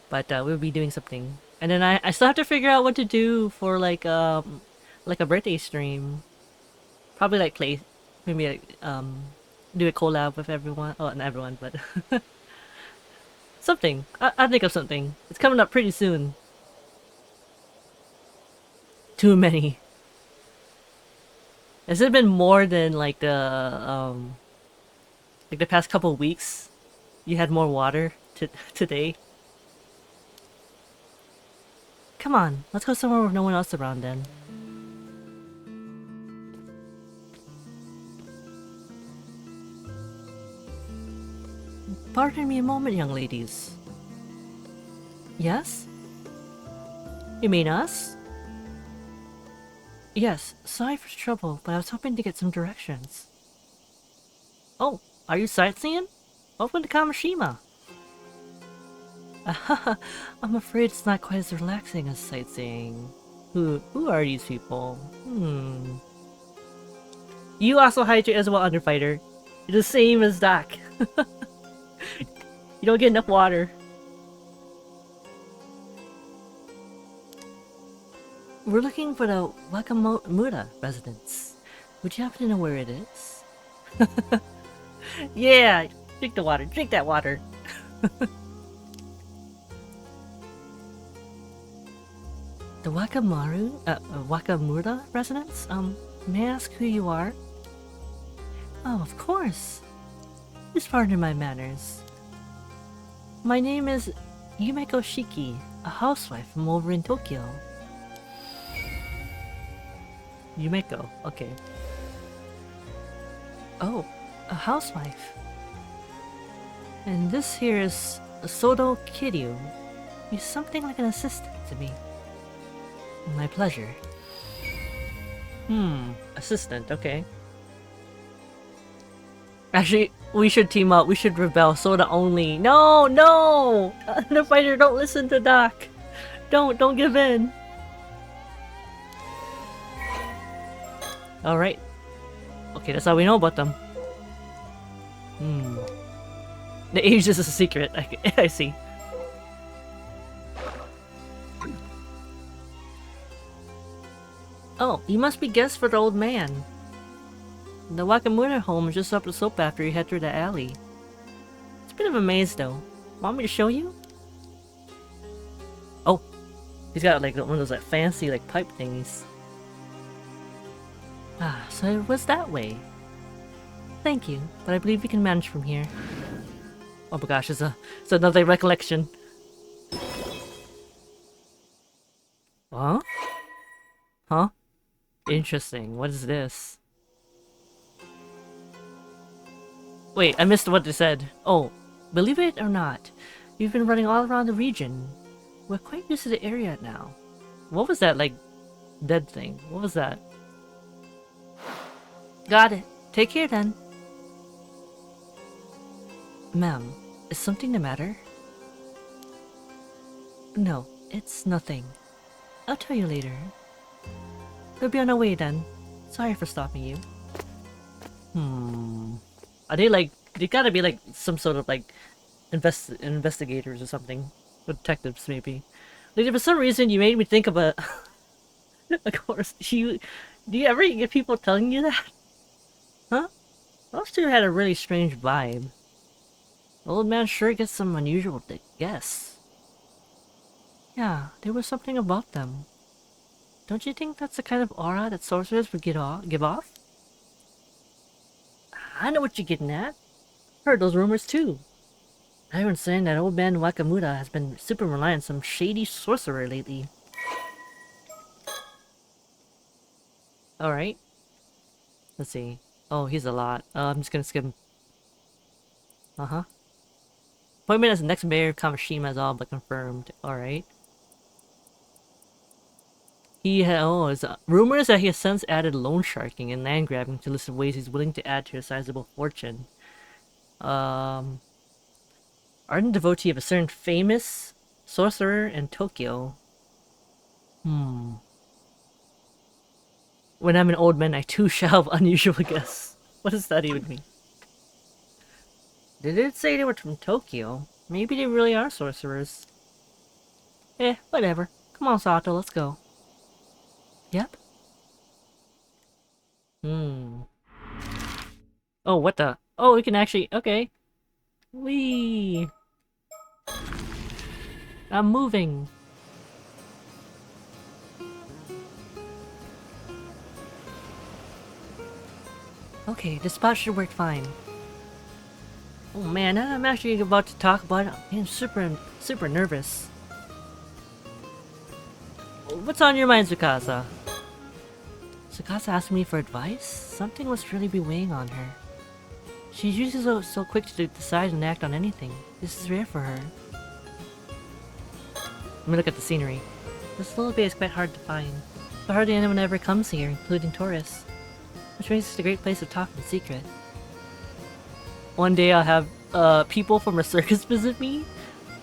But we'll be doing something. And then I still have to figure out what to do for like a birthday stream. Probably like maybe like do a collab with everyone. Oh, not everyone, but something. I'll think of something. It's coming up pretty soon. Too many. Has it been more than like the past couple weeks? You had more water today? Come on, let's go somewhere with no one else around then. Pardon me a moment, young ladies. Yes? You mean us? Yes, sorry for trouble, but I was hoping to get some directions. Oh, are you sightseeing? Welcome to Kamishima. I'm afraid it's not quite as relaxing as sightseeing. Who are these people? You also hydrate as well, Underfighter. You're the same as Doc. You don't get enough water. We're looking for the Wakamura residence. Would you happen to know where it is? Yeah! Drink the water. Drink that water. The Wakamura residence? May I ask who you are? Oh, of course. Please pardon my manners. My name is Yumeko Shiki, a housewife from over in Tokyo. Yumeko, okay. Oh, a housewife. And this here is Sodo Kiryu. He's something like an assistant to me. My pleasure. Assistant, okay. Actually, we should team up. We should rebel. Soda only. No, no! The fighter, don't listen to Doc. Don't give in. Alright. Okay, that's all we know about them. The age is a secret. I see. Oh, you must be guests for the old man. The Wakamura home is just up the slope after you head through the alley. It's a bit of a maze though. Want me to show you? Oh, he's got like one of those like fancy like pipe thingies. Ah, so it was that way. Thank you, but I believe we can manage from here. Oh my gosh, it's another recollection. Huh? Huh? Interesting. What is this? Wait, I missed what they said. Oh, believe it or not, we've been running all around the region. We're quite used to the area now. What was that, like, dead thing? What was that? Got it. Take care then. Ma'am, is something the matter? No, it's nothing. I'll tell you later. We'll be on our way then. Sorry for stopping you. Are they like... They gotta be like some sort of like... investigators or something. Or detectives, maybe. Like, for some reason, you made me think of a... Of course, do you ever get people telling you that? Huh? Those two had a really strange vibe. Old man sure gets some unusual guess. Yeah, there was something about them. Don't you think that's the kind of aura that sorcerers would give off? I know what you're getting at. Heard those rumors too. I've saying that old man Wakamuda has been super reliant on some shady sorcerer lately. Alright. Let's see. Oh, he's a lot. I'm just gonna skip him. Uh-huh. Appointment as the next mayor of Kamishima is all but confirmed. Alright. Rumors that he has since added loan sharking and land grabbing to list of ways he's willing to add to his sizable fortune. Ardent devotee of a certain famous sorcerer in Tokyo. When I'm an old man, I too shall have unusual guests. What does that even mean? Did it say they were from Tokyo? Maybe they really are sorcerers. Whatever. Come on, Sato, let's go. Yep. Oh, what the? Oh, we can actually... Okay. Whee! I'm moving. Okay, this spot should work fine. Oh man, I'm actually about to talk about it. I'm super nervous. What's on your mind, Tsukasa? Tsukasa asked me for advice? Something must really be weighing on her. She's usually so quick to decide and act on anything. This is rare for her. Let me look at the scenery. This little bay is quite hard to find, but hardly anyone ever comes here, including tourists. Which makes it a great place to talk in secret. One day I'll have people from a circus visit me.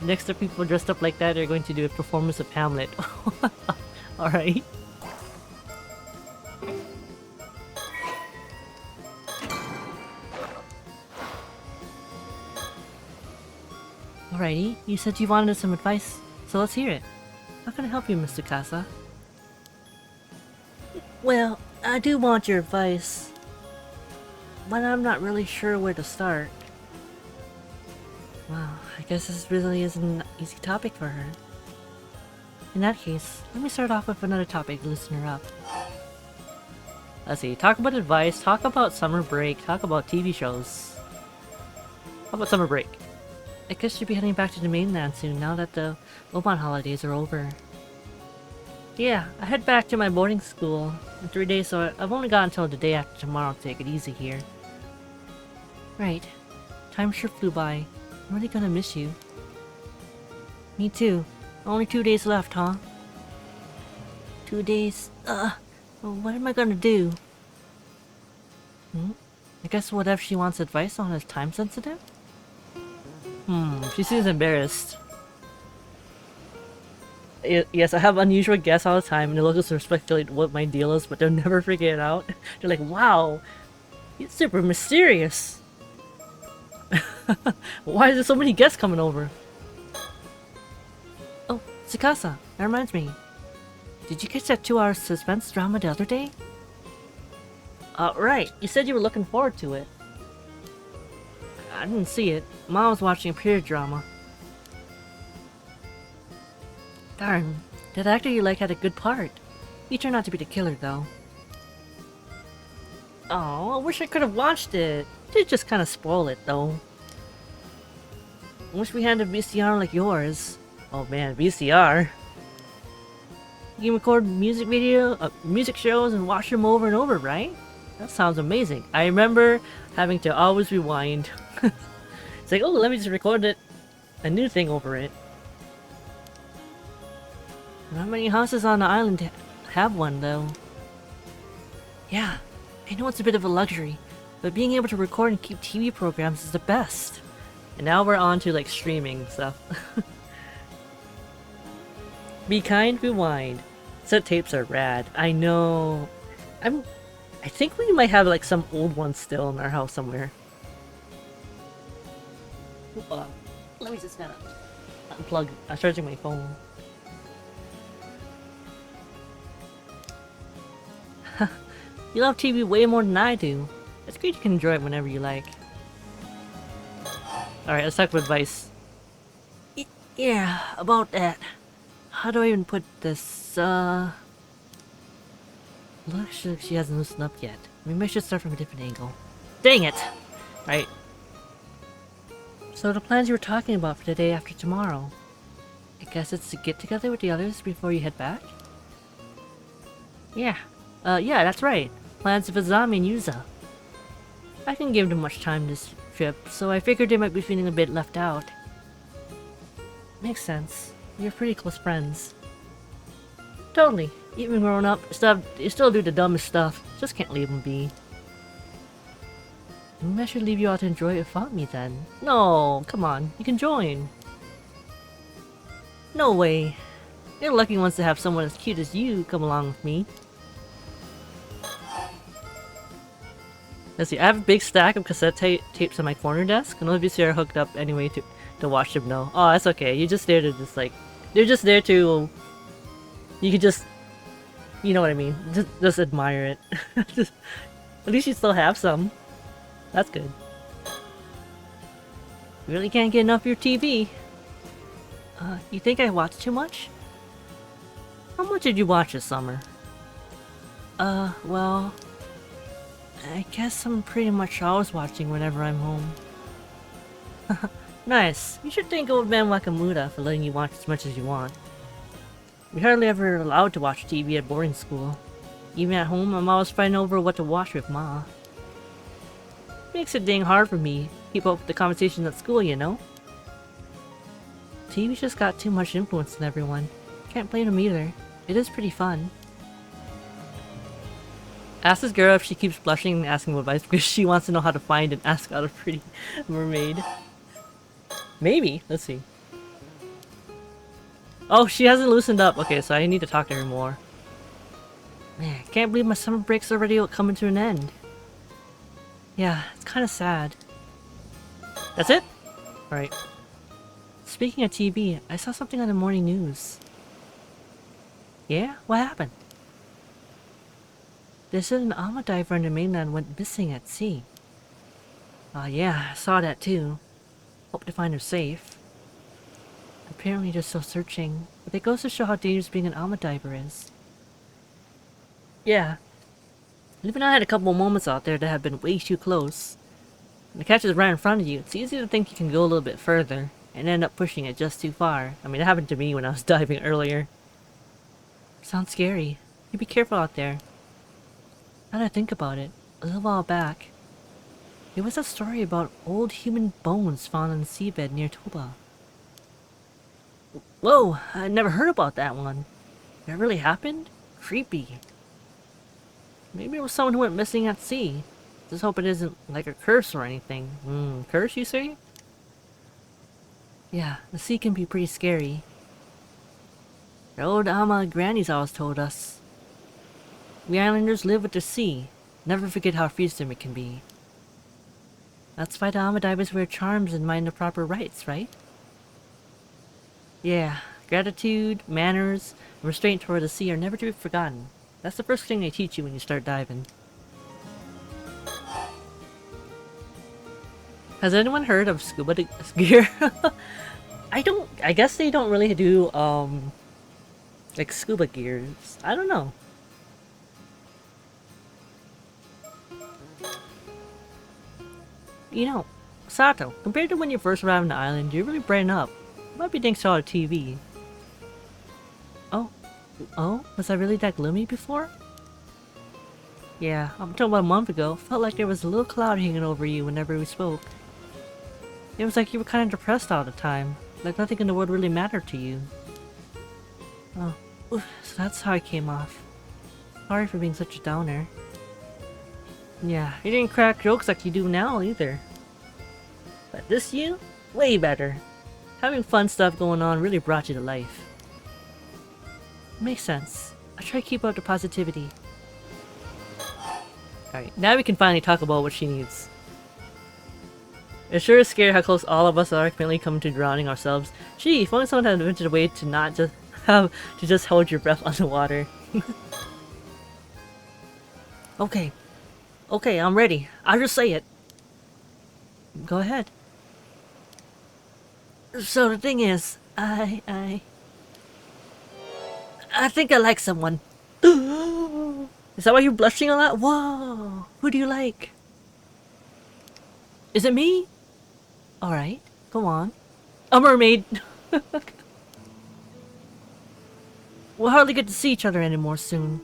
Next to people dressed up like that, they're going to do a performance of Hamlet. Alright. Alrighty, you said you wanted some advice, so let's hear it. How can I help you, Mr. Kasa? Well, I do want your advice, but I'm not really sure where to start. Wow, I guess this really isn't an easy topic for her. In that case, let me start off with another topic to loosen her up. Let's see, talk about advice, talk about summer break, talk about TV shows. How about summer break? I guess you'll be heading back to the mainland soon now that the Oban holidays are over. Yeah, I head back to my boarding school in 3 days, so I've only got until the day after tomorrow to take it easy here. Right. Time sure flew by. I'm really gonna miss you. Me too. Only 2 days left, huh? 2 days? Well, what am I gonna do? I guess whatever she wants advice on is time sensitive? She seems embarrassed. Yes, I have unusual guests all the time, and the locals will speculate what my deal is, but they'll never figure it out. They're like, wow, it's super mysterious. Why is there so many guests coming over? Oh, Tsukasa, that reminds me. Did you catch that 2-hour suspense drama the other day? Right. You said you were looking forward to it. I didn't see it. Mom was watching a period drama. Darn, that actor you like had a good part. He turned out to be the killer, though. Oh, I wish I could have watched it. Did just kind of spoil it, though. I wish we had a VCR like yours. Oh man, VCR. You can record music shows and watch them over and over, right? That sounds amazing. I remember having to always rewind. It's like, oh, let me just record a new thing over it. Not many houses on the island have one, though. Yeah, I know it's a bit of a luxury, but being able to record and keep TV programs is the best. And now we're on to, like, streaming stuff. Be kind, rewind. Set tapes are rad. I know. I think we might have, like, some old ones still in our house somewhere. Let me just kind of unplug. I'm charging my phone. You love TV way more than I do. It's great you can enjoy it whenever you like. Alright, let's talk about advice. Yeah, about that. How do I even put this, looks like she hasn't loosened up yet. Maybe I should start from a different angle. Dang it! Right. So the plans you were talking about for the day after tomorrow. I guess it's to get together with the others before you head back? Yeah. Yeah, that's right. Plans with Azami and Yuza. I didn't give them much time this trip, so I figured they might be feeling a bit left out. Makes sense. You're pretty close friends. Totally. Even growing up, you still do the dumbest stuff. Just can't leave them be. Maybe I should leave you out to enjoy it without me then. No, come on. You can join. No way. You're the lucky ones to have someone as cute as you come along with me. Let's see, I have a big stack of cassette tapes on my corner desk, and all of you are hooked up anyway to watch them now. Oh, that's okay. You're just there to just like... They're just there to... You could just... You know what I mean. Just admire it. At least you still have some. That's good. You really can't get enough of your TV. You think I watch too much? How much did you watch this summer? Well... I guess I'm pretty much always watching whenever I'm home. Nice. You should thank old man Wakamuda for letting you watch as much as you want. We hardly ever allowed to watch TV at boarding school. Even at home, I'm always fighting over what to watch with Ma. Makes it dang hard for me to keep up with the conversations at school, you know? TV's just got too much influence on everyone. Can't blame them either. It is pretty fun. Ask this girl if she keeps blushing and asking advice because she wants to know how to find and ask out a pretty mermaid. Maybe. Let's see. Oh, she hasn't loosened up. Okay, so I need to talk to her more. Man, can't believe my summer break's already coming to an end. Yeah, it's kind of sad. That's it? Alright. Speaking of TV, I saw something on the morning news. Yeah? What happened? They said an Alma diver on the mainland went missing at sea. Yeah, I saw that too. Hope to find her safe. Apparently they're still searching, but it goes to show how dangerous being an Alma diver is. Yeah. Even I had a couple moments out there that have been way too close. When the catch is right in front of you, it's easy to think you can go a little bit further, and end up pushing it just too far. I mean, it happened to me when I was diving earlier. Sounds scary. You be careful out there. Now that I think about it, a little while back, there was a story about old human bones found on the seabed near Toba. Whoa, I never heard about that one. That really happened? Creepy. Maybe it was someone who went missing at sea. Just hope it isn't like a curse or anything. Curse, you say? Yeah, the sea can be pretty scary. The old Ama grannies always told us. We islanders live with the sea. Never forget how fearsome it can be. That's why the Ama divers wear charms and mind the proper rites, right? Yeah, gratitude, manners, and restraint toward the sea are never to be forgotten. That's the first thing they teach you when you start diving. Has anyone heard of scuba gear? I guess they don't really do, like scuba gears. I don't know. You know, Sato, compared to when you first arrived on the island, you really brighten up. Might be thanks to all the TV. Oh, was I really that gloomy before? Yeah, up until about a month ago, felt like there was a little cloud hanging over you whenever we spoke. It was like you were kind of depressed all the time, like nothing in the world really mattered to you. Oh, so that's how I came off. Sorry for being such a downer. Yeah, you didn't crack jokes like you do now either. But this you? Way better. Having fun stuff going on really brought you to life. Makes sense. I try to keep up the positivity. Alright, now we can finally talk about what she needs. It sure is scary how close all of us are currently coming to drowning ourselves. Gee, if only someone had invented a way to not just have to just hold your breath underwater. Okay. Okay, I'm ready. I'll just say it. Go ahead. So the thing is, I think I like someone. Is that why you're blushing a lot? Whoa! Who do you like? Is it me? Alright, go on. A mermaid! We'll hardly get to see each other anymore soon.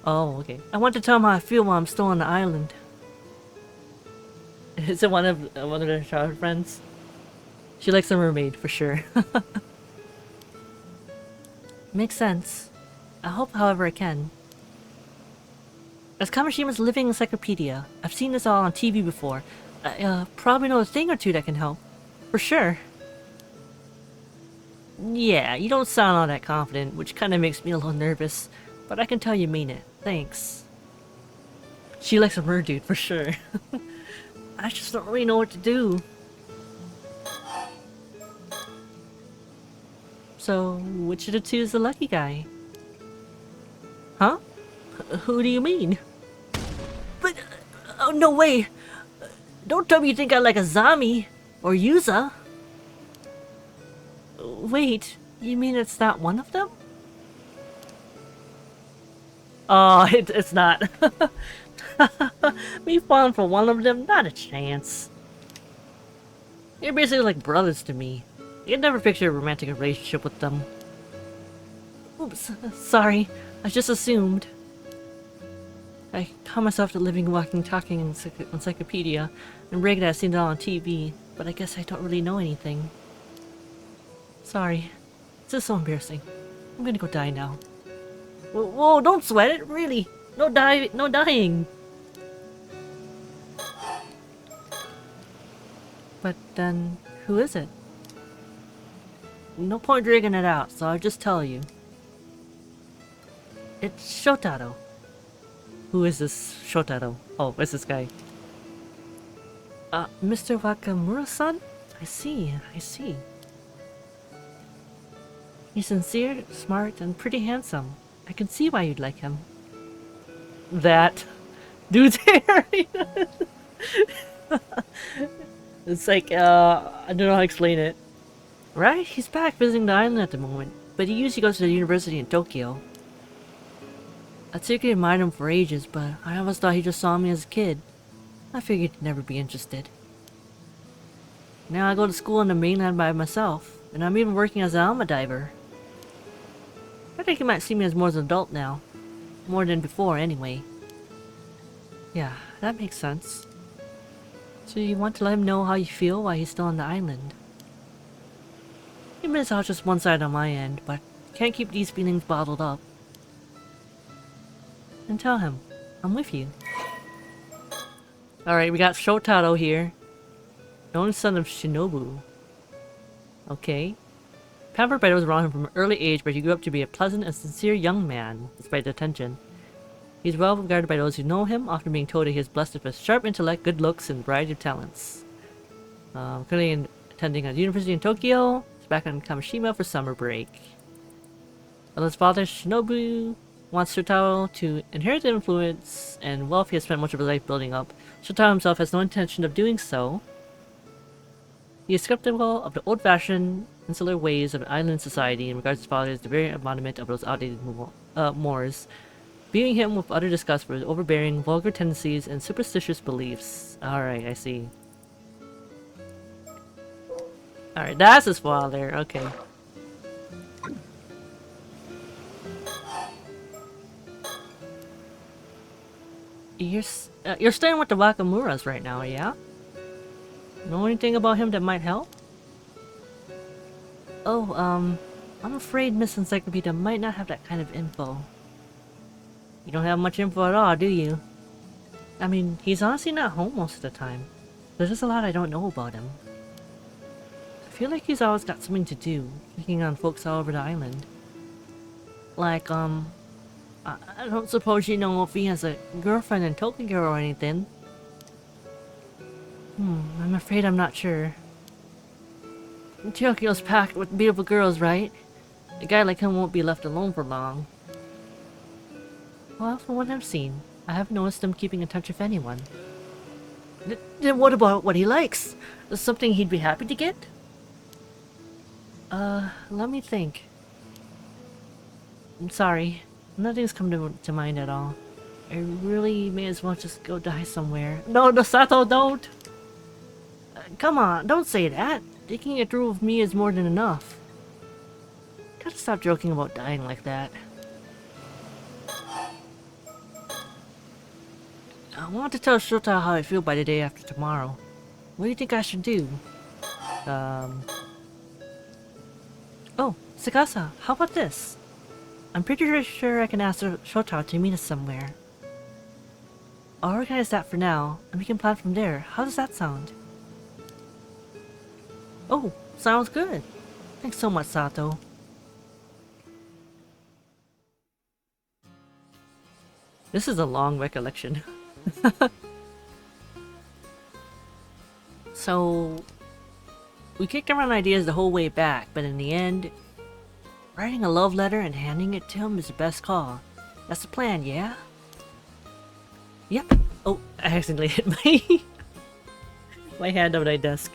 Oh, okay. I want to tell him how I feel while I'm still on the island. Is it one of their childhood friends? She likes a mermaid, for sure. Makes sense. I hope however I can. As Kamashima's living encyclopedia, I've seen this all on TV before. I probably know a thing or two that can help. For sure. Yeah, you don't sound all that confident, which kinda makes me a little nervous. But I can tell you mean it. Thanks. She likes a mer dude, for sure. I just don't really know what to do. So, which of the two is the lucky guy? Huh? Who do you mean? But, oh no way! Don't tell me you think I like a Zami or Yuza. Wait, you mean it's not one of them? Oh, it's not. Me falling for one of them? Not a chance. You're basically like brothers to me. I could never picture a romantic relationship with them. Oops, sorry. I just assumed. I call myself the living, walking, talking encyclopedia, and brag that I've seen it all on TV, but I guess I don't really know anything. Sorry. This is so embarrassing. I'm gonna go die now. Whoa, don't sweat it, really. No dying. But then, who is it? No point dragging it out, so I'll just tell you. It's Shotaro. Who is this Shotaro? Oh, it's this guy. Mr. Wakamura-san? I see. He's sincere, smart, and pretty handsome. I can see why you'd like him. That dude's hair. It's like, I don't know how to explain it. Right? He's back visiting the island at the moment, but he usually goes to the university in Tokyo. I secretly admired him for ages, but I always thought he just saw me as a kid. I figured he'd never be interested. Now I go to school on the mainland by myself, and I'm even working as an alma diver. I think he might see me as more as an adult now. More than before, anyway. Yeah, that makes sense. So you want to let him know how you feel while he's still on the island. He admits it's just one side on my end, but can't keep these feelings bottled up. And tell him, I'm with you. Alright, we got Shotaro here. The only son of Shinobu. Okay. Pampered by those around him from an early age, but he grew up to be a pleasant and sincere young man, despite the attention. He is well regarded by those who know him, often being told that he is blessed with a sharp intellect, good looks, and a variety of talents. Currently attending a university in Tokyo. He's back on Kamishima for summer break. While his father, Shinobu, wants Shotaro to inherit the influence and wealth he has spent much of his life building up, Shotaro himself has no intention of doing so. He is skeptical of the old-fashioned, insular ways of island society and regards his father as the very embodiment of those outdated mores, viewing him with utter disgust for his overbearing, vulgar tendencies and superstitious beliefs. Alright, I see. Alright, that's his father, okay. You're staying with the Wakamuras right now, yeah? Know anything about him that might help? Oh, I'm afraid Miss Encyclopedia might not have that kind of info. You don't have much info at all, do you? I mean, he's honestly not home most of the time. There's just a lot I don't know about him. I feel like he's always got something to do, checking on folks all over the island. Like, I don't suppose you know if he has a girlfriend in Tokyo or anything. I'm afraid I'm not sure. Tokyo's packed with beautiful girls, right? A guy like him won't be left alone for long. Well, from what I've seen, I haven't noticed him keeping in touch with anyone. Then what about what he likes? Is something he'd be happy to get? Let me think. I'm sorry. Nothing's come to mind at all. I really may as well just go die somewhere. No, no, Sato, don't! Come on, don't say that. Thinking it through with me is more than enough. Gotta stop joking about dying like that. I want to tell Shota how I feel by the day after tomorrow. What do you think I should do? Oh, Sagasa, how about this? I'm pretty sure I can ask Shota to meet us somewhere. I'll organize that for now, and we can plan from there. How does that sound? Oh, sounds good. Thanks so much, Sato. This is a long recollection. So, we kicked around ideas the whole way back, but in the end, writing a love letter and handing it to him is the best call. That's the plan, yeah? Yep. Oh, I accidentally hit my hand on my desk.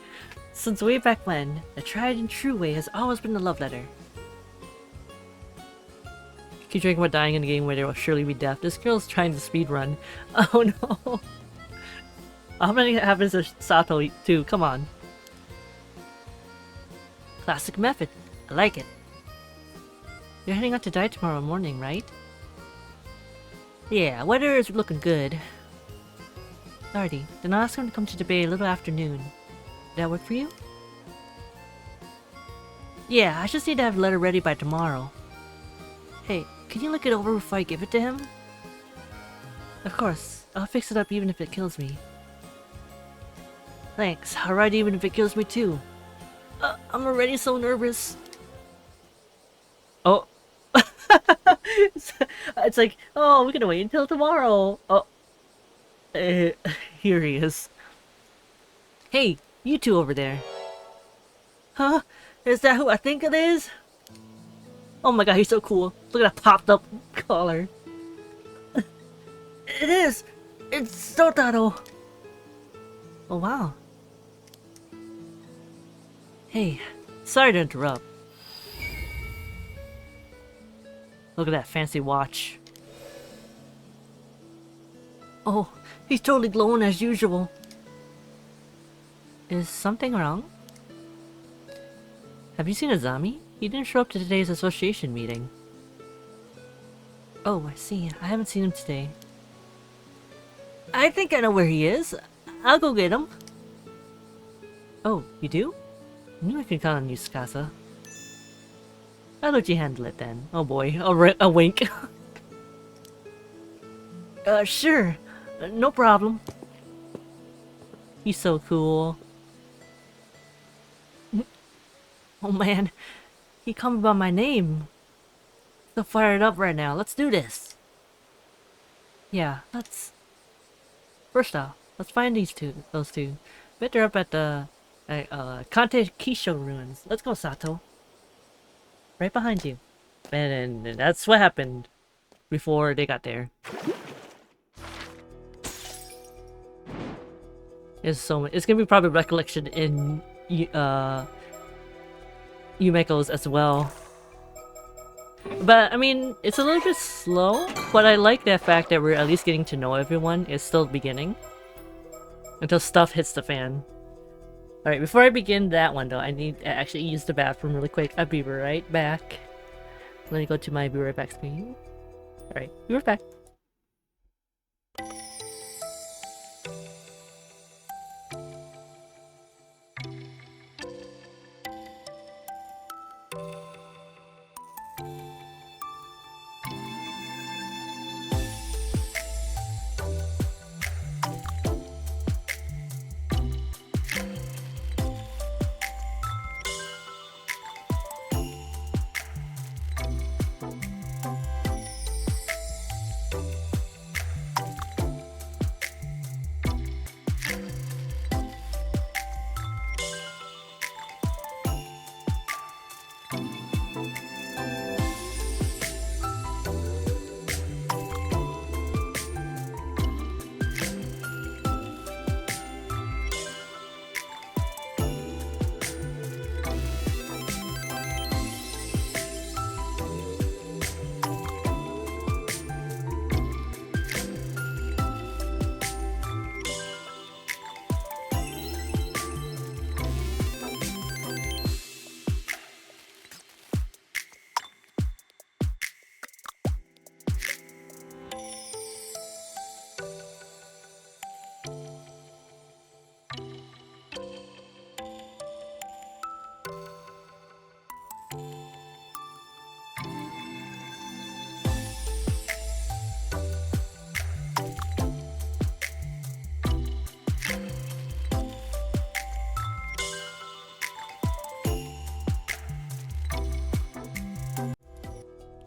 Since way back when, the tried and true way has always been the love letter. Keep drinking about dying in a game where there will surely be death. This girl's trying to speedrun. Oh no. How many happens to Sato too? Come on. Classic method. I like it. You're heading out to die tomorrow morning, right? Yeah, weather is looking good. Alrighty, then I'll ask him to come to the bay a little afternoon. Did that work for you? Yeah, I just need to have the letter ready by tomorrow. Hey, can you look it over before I give it to him? Of course, I'll fix it up even if it kills me. Thanks, I'll write even if it kills me too. I'm already so nervous. Oh. It's like, oh, we're gonna wait until tomorrow. Oh. Here he is. Hey, you two over there. Huh? Is that who I think it is? Oh my god, he's so cool. Look at that popped up collar. It is! It's Shotaro! Oh wow. Hey, sorry to interrupt. Look at that fancy watch. Oh, he's totally glowing as usual. Is something wrong? Have you seen Azami? He didn't show up to today's association meeting. Oh, I see. I haven't seen him today. I think I know where he is. I'll go get him. Oh, you do? I knew I could count on you, Tsukasa. I'll let you handle it then. Oh boy, a wink. Sure. No problem. He's so cool. Oh man, he called me by my name. So fired up right now. Let's do this. Yeah, let's... First off, let's find those two. Bet they're up at the Kante Kisho ruins. Let's go, Sato. Right behind you. And that's what happened before they got there. There's so much. It's gonna be probably recollection in Yumeko's as well. But I mean, it's a little bit slow, but I like that fact that we're at least getting to know everyone. It's still the beginning. Until stuff hits the fan. Alright, before I begin that one though, I need to actually use the bathroom really quick. I'll be right back. Let me go to my be right back screen. Alright, be right back.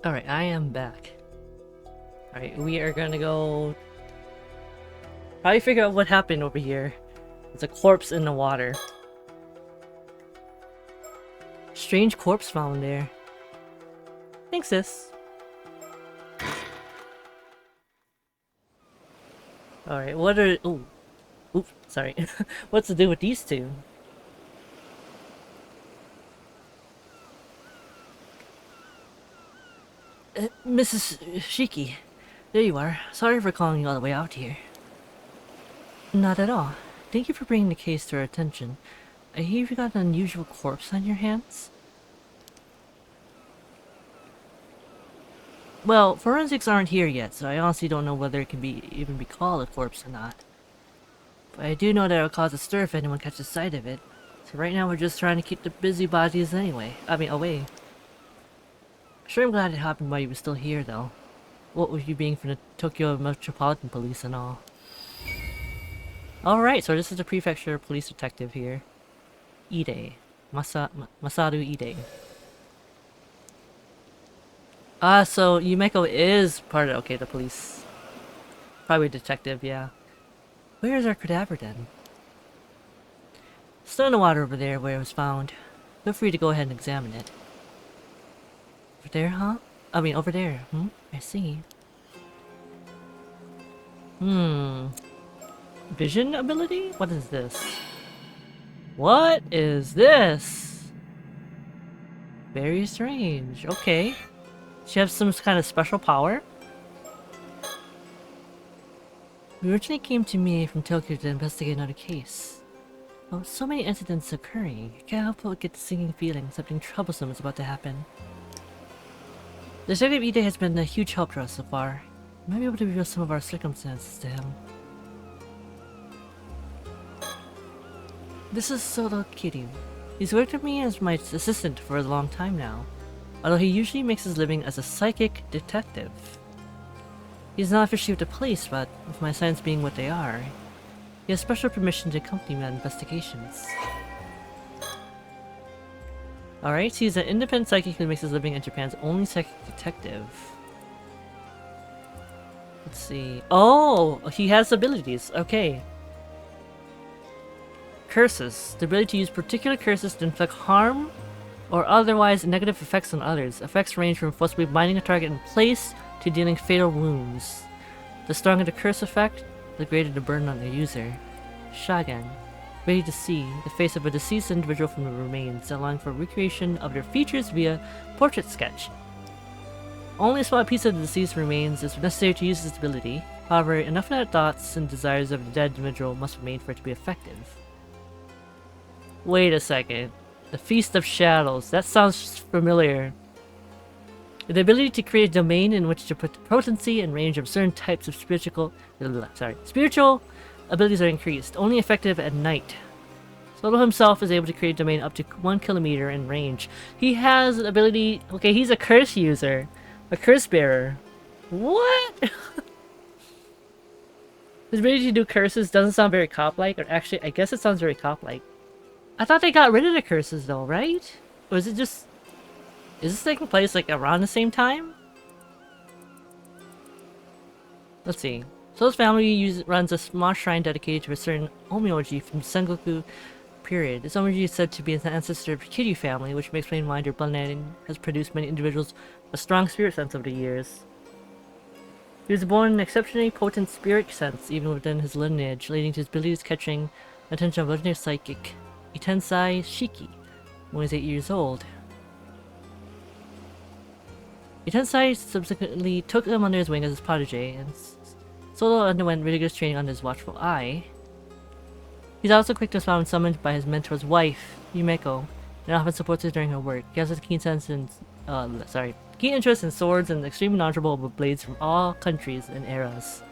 Alright, I am back. Alright, we are gonna go... probably figure out what happened over here. There's a corpse in the water. Strange corpse found there. Thanks, sis. Alright, what are... ooh. Oops, sorry. What's to do with these two? Mrs. Shiki, there you are. Sorry for calling you all the way out here. Not at all. Thank you for bringing the case to our attention. I hear you got an unusual corpse on your hands? Well, forensics aren't here yet, so I honestly don't know whether it can even be called a corpse or not. But I do know that it'll cause a stir if anyone catches sight of it. So right now we're just trying to keep the busybodies away. Sure, I'm glad it happened while you were still here, though. What with you being from the Tokyo Metropolitan Police and all. Alright, so this is the prefecture police detective here. Ide. Masaru Ide. Ah, so Yumeko is part of... okay, the police. Probably a detective, yeah. Where is our cadaver then? Still in the water over there where it was found. Feel free to go ahead and examine it. Over there, huh? I mean, over there. I see. Vision ability? What is this? What is this? Very strange. Okay. She has some kind of special power? We originally came to me from Tokyo to investigate another case. Well, so many incidents occurring, I can't help but get the sinking feeling something troublesome is about to happen. The Detective Ide has been a huge help to us so far. We might be able to reveal some of our circumstances to him. This is Solo Kiryu. He's worked with me as my assistant for a long time now, although he usually makes his living as a psychic detective. He's not officially with the police, but with my signs being what they are, he has special permission to accompany me on investigations. Alright, he's an independent psychic who makes his living as Japan's only psychic detective. Let's see. Oh! He has abilities. Okay. Curses. The ability to use particular curses to inflict harm or otherwise negative effects on others. Effects range from forcibly binding a target in place to dealing fatal wounds. The stronger the curse effect, the greater the burden on the user. Shagan. Ready to see the face of a deceased individual from the remains, allowing for recreation of their features via portrait sketch. Only a small piece of the deceased remains is necessary to use this ability. However, enough of the thoughts and desires of the dead individual must remain for it to be effective. Wait a second. The Feast of Shadows. That sounds familiar. The ability to create a domain in which the potency and range of certain types of spiritual abilities are increased, only effective at night. Solo himself is able to create a domain up to 1 kilometer in range. He has an ability... okay, he's a curse user. A curse bearer. What? His ability to do curses doesn't sound very cop-like, or actually, I guess it sounds very cop-like. I thought they got rid of the curses though, right? Or is it just... is this taking place like around the same time? Let's see. Solo's family runs a small shrine dedicated to a certain Omyoji from the Sengoku period. This Omyoji is said to be an ancestor of the Kiryu family, which may explain why their bloodline has produced many individuals with a strong spirit sense over the years. He was born an exceptionally potent spirit sense even within his lineage, leading to his abilities catching the attention of legendary psychic Itensai Shiki when he was 8 years old. Itensai subsequently took him under his wing as his protege, and Solo underwent rigorous training under his watchful eye. He's also quick to respond when summoned by his mentor's wife, Yumeko, and often supports her during her work. He has a keen keen interest in swords and extremely knowledgeable about blades from all countries and eras.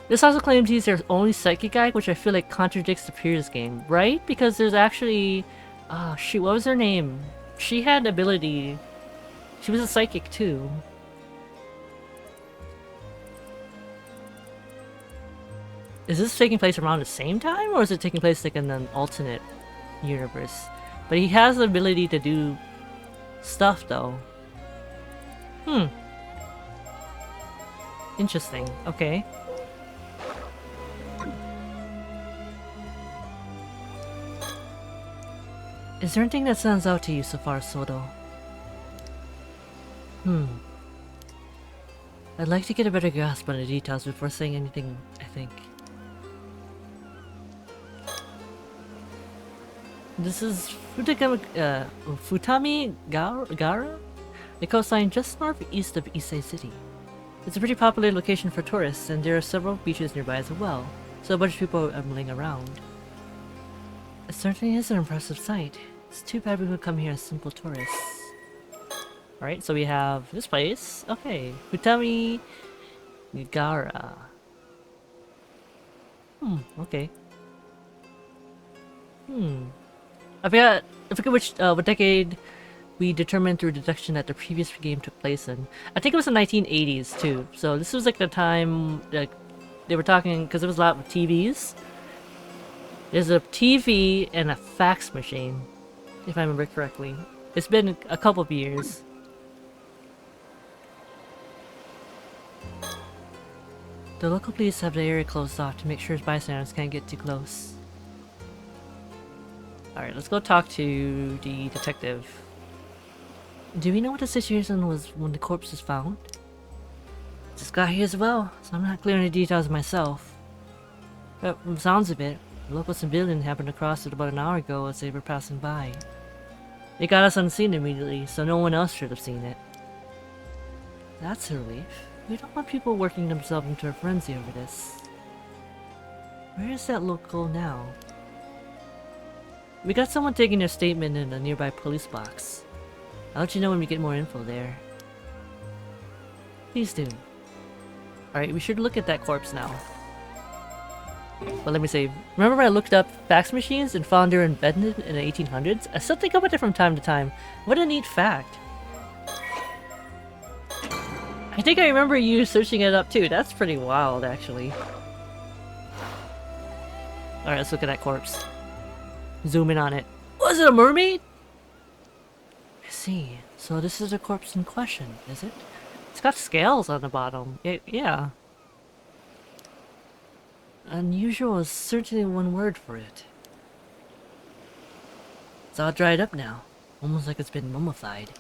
This also claims he's their only psychic guy, which I feel like contradicts the previous game, right? Because there's actually... oh shoot, what was her name? She had ability... she was a psychic too. Is this taking place around the same time, or is it taking place like in an alternate universe? But he has the ability to do stuff, though. Hmm. Interesting. Okay. Is there anything that stands out to you so far, Soto? I'd like to get a better grasp on the details before saying anything, I think. This is Futami Gara? A coastline just northeast of Issei City. It's a pretty popular location for tourists, and there are several beaches nearby as well, so a bunch of people are milling around. It certainly is an impressive sight. It's too bad we would come here as simple tourists. Alright, so we have this place. Okay, Futami Gara. Okay. I forgot which what decade we determined through deduction that the previous game took place in. I think it was the 1980s too. So this was like the time like they were talking, because there was a lot of TVs. There's a TV and a fax machine, if I remember correctly. It's been a couple of years. The local police have the area closed off to make sure bystanders can't get too close. Alright, let's go talk to the detective. Do we know what the situation was when the corpse was found? Just got here as well, so I'm not clear on the details myself. But from the sounds of it, a local civilian happened to cross it about an hour ago as they were passing by. They got us unseen immediately, so no one else should have seen it. That's a relief. We don't want people working themselves into a frenzy over this. Where is that local now? We got someone taking their statement in a nearby police box. I'll let you know when we get more info there. Please do. Alright, we should look at that corpse now. But let me say, remember when I looked up fax machines and found they were invented in the 1800s? I still think about it from time to time. What a neat fact. I think I remember you searching it up too. That's pretty wild, actually. Alright, let's look at that corpse. Zoom in on it. Was it a mermaid? I see. So this is the corpse in question, is it? It's got scales on the bottom. Yeah. Unusual is certainly one word for it. It's all dried up now. Almost like it's been mummified.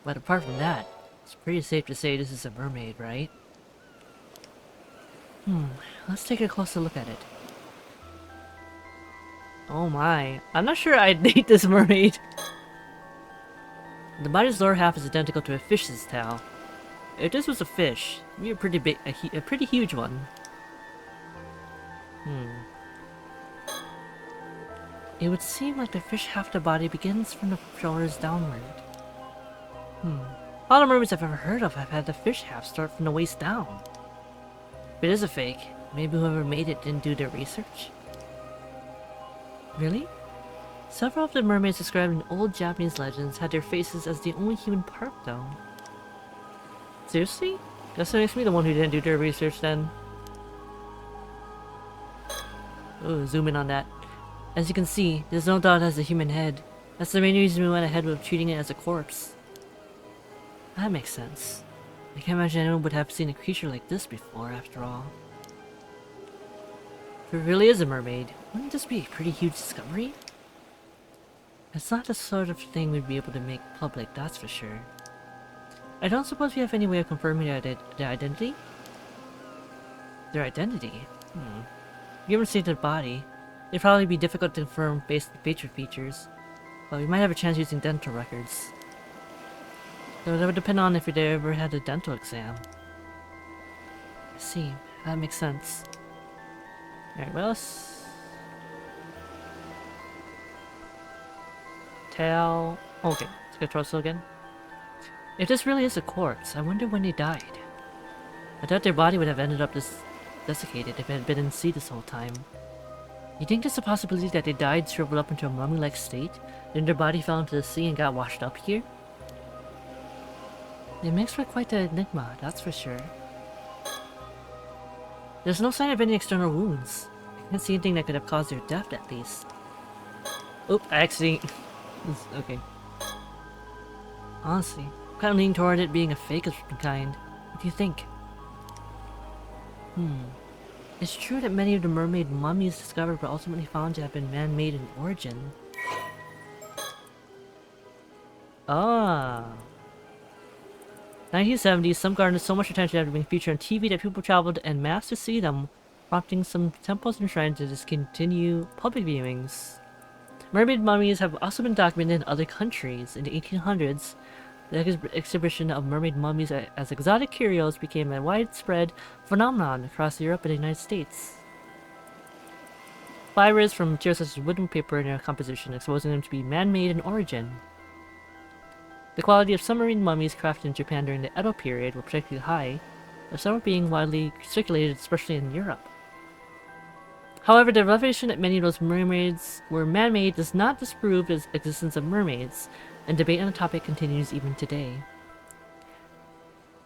But apart from that, it's pretty safe to say this is a mermaid, right? Let's take a closer look at it. Oh my. I'm not sure I'd date this mermaid. The body's lower half is identical to a fish's tail. If this was a fish, it'd be a pretty big, a pretty huge one. It would seem like the fish half the body begins from the shoulders downward. All the mermaids I've ever heard of have had the fish half start from the waist down. If it is a fake, maybe whoever made it didn't do their research? Really? Several of the mermaids described in old Japanese legends had their faces as the only human part, though. Seriously? Guess that makes me the one who didn't do their research then. Oh, zoom in on that. As you can see, there's no doubt it has a human head. That's the main reason we went ahead with treating it as a corpse. That makes sense. I can't imagine anyone would have seen a creature like this before, after all. If it really is a mermaid, wouldn't this be a pretty huge discovery? It's not the sort of thing we'd be able to make public, that's for sure. I don't suppose we have any way of confirming their identity? Their identity? If you haven't seen their body, it'd probably be difficult to confirm based on facial features, but we might have a chance using dental records. Though that would depend on if they ever had a dental exam. I see, that makes sense. Alright, what else? Tail. Okay, let's go torso again. If this really is a corpse, I wonder when they died. I doubt their body would have ended up this desiccated if it had been in sea this whole time. You think there's a possibility that they died shriveled up into a mummy-like state, then their body fell into the sea and got washed up here? It makes for quite an enigma, that's for sure. There's no sign of any external wounds. I can't see anything that could have caused their death, at least. Oop, I actually... Okay. Honestly, I'm kind of leaning toward it being a fake of some kind. What do you think? It's true that many of the mermaid mummies discovered were ultimately found to have been man-made in origin. Ah. 1970s, some garnered so much attention after being featured on TV that people traveled en masse to see them, prompting some temples and shrines to discontinue public viewings. Mermaid mummies have also been documented in other countries. In the 1800s, the exhibition of mermaid mummies as exotic curios became a widespread phenomenon across Europe and the United States. Fibers from materials such as wood and paper in their composition, exposing them to be man-made in origin. The quality of submarine mummies crafted in Japan during the Edo period were particularly high, with some being widely circulated, especially in Europe. However, the revelation that many of those mermaids were man-made does not disprove the existence of mermaids, and debate on the topic continues even today.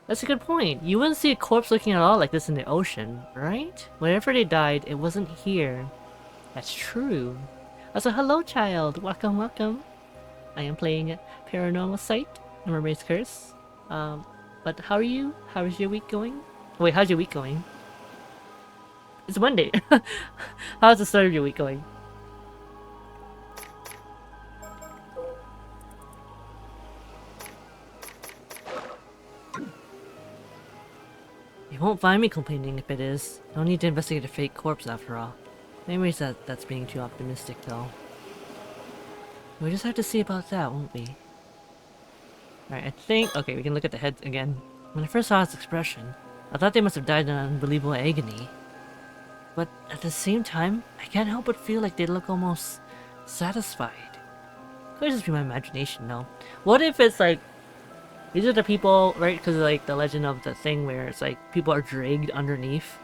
That's a good point. You wouldn't see a corpse looking at all like this in the ocean, right? Whenever they died, it wasn't here. That's true. Also, hello child! Welcome, welcome! I am playing Paranormasight The Mermaid's Curse. But how are you? How is your week going? Wait, how's your week going? It's Monday! How's the start of your week going? You won't find me complaining if it is. No need to investigate a fake corpse after all. Maybe that's being too optimistic though. We'll just have to see about that, won't we? Alright, I think... Okay, we can look at the heads again. When I first saw its expression, I thought they must have died in unbelievable agony. But at the same time, I can't help but feel like they look almost satisfied. Could just be my imagination, though. What if it's like... These are the people, right? Because like the legend of the thing where it's like people are dragged underneath.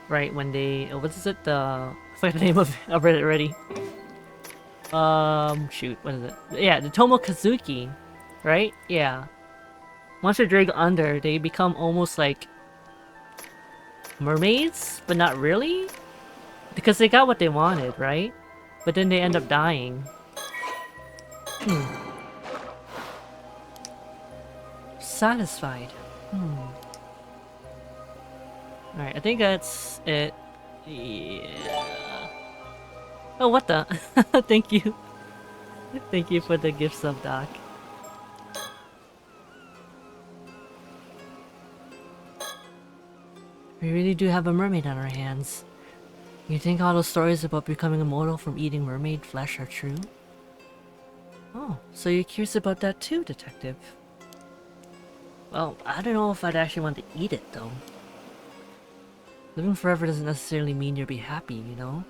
Right, when they... what is it? I forgot the name of it. I've read it already. Shoot, what is it? Yeah, the Tomokazuki, right? Yeah. Once they're dragged under, they become almost like mermaids, but not really? Because they got what they wanted, right? But then they end up dying. Satisfied. Alright, I think that's it. Yeah. Oh, what the? Thank you. Thank you for the gift sub, Doc. We really do have a mermaid on our hands. You think all those stories about becoming immortal from eating mermaid flesh are true? Oh, so you're curious about that too, Detective? Well, I don't know if I'd actually want to eat it, though. Living forever doesn't necessarily mean you'll be happy, you know?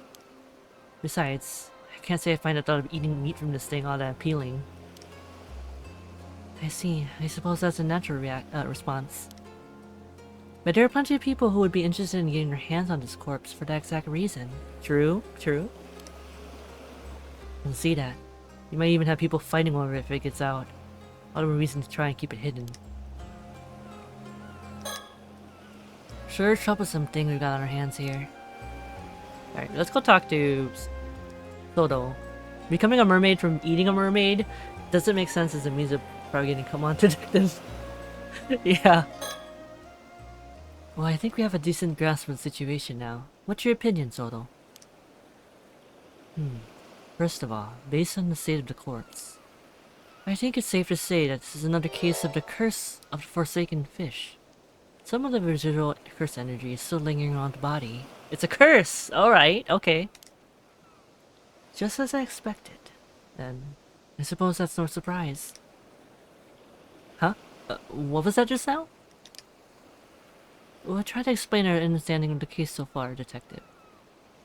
Besides, I can't say I find the thought of eating meat from this thing all that appealing. I see. I suppose that's a natural response. But there are plenty of people who would be interested in getting their hands on this corpse for that exact reason. True, true. I can see that. You might even have people fighting over it if it gets out. All the more reason to try and keep it hidden. Sure troublesome thing we got on our hands here. Alright, let's go talk to Soto. Becoming a mermaid from eating a mermaid doesn't make sense as a means of probably getting come on detectives. Yeah. Well, I think we have a decent grasp of the situation now. What's your opinion, Soto? First of all, based on the state of the corpse, I think it's safe to say that this is another case of the curse of the forsaken fish. Some of the residual curse energy is still lingering around the body. It's a curse! Alright, okay. Just as I expected. Then, I suppose that's no surprise. Huh? What was that just now? Well, try to explain our understanding of the case so far, Detective.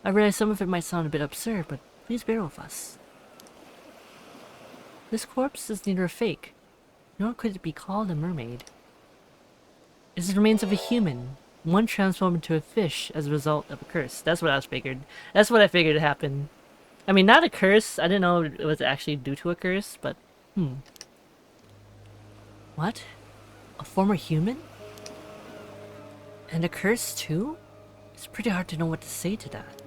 I realize some of it might sound a bit absurd, but please bear with us. This corpse is neither a fake, nor could it be called a mermaid. It is the remains of a human, one transformed into a fish as a result of a curse. That's what I figured. That's what I figured would happen. I mean, not a curse. I didn't know it was actually due to a curse, but... What? A former human? And a curse too? It's pretty hard to know what to say to that.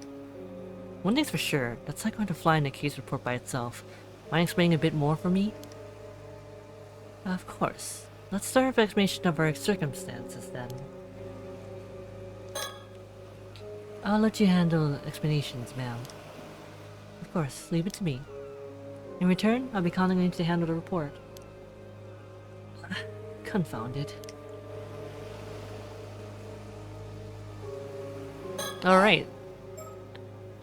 One thing's for sure, that's not going to fly in a case report by itself. Mind explaining a bit more for me? Of course. Let's start with explanation of our circumstances then. I'll let you handle explanations, ma'am. Of course, leave it to me. In return, I'll be calling on you to handle the report. Confound it. Alright.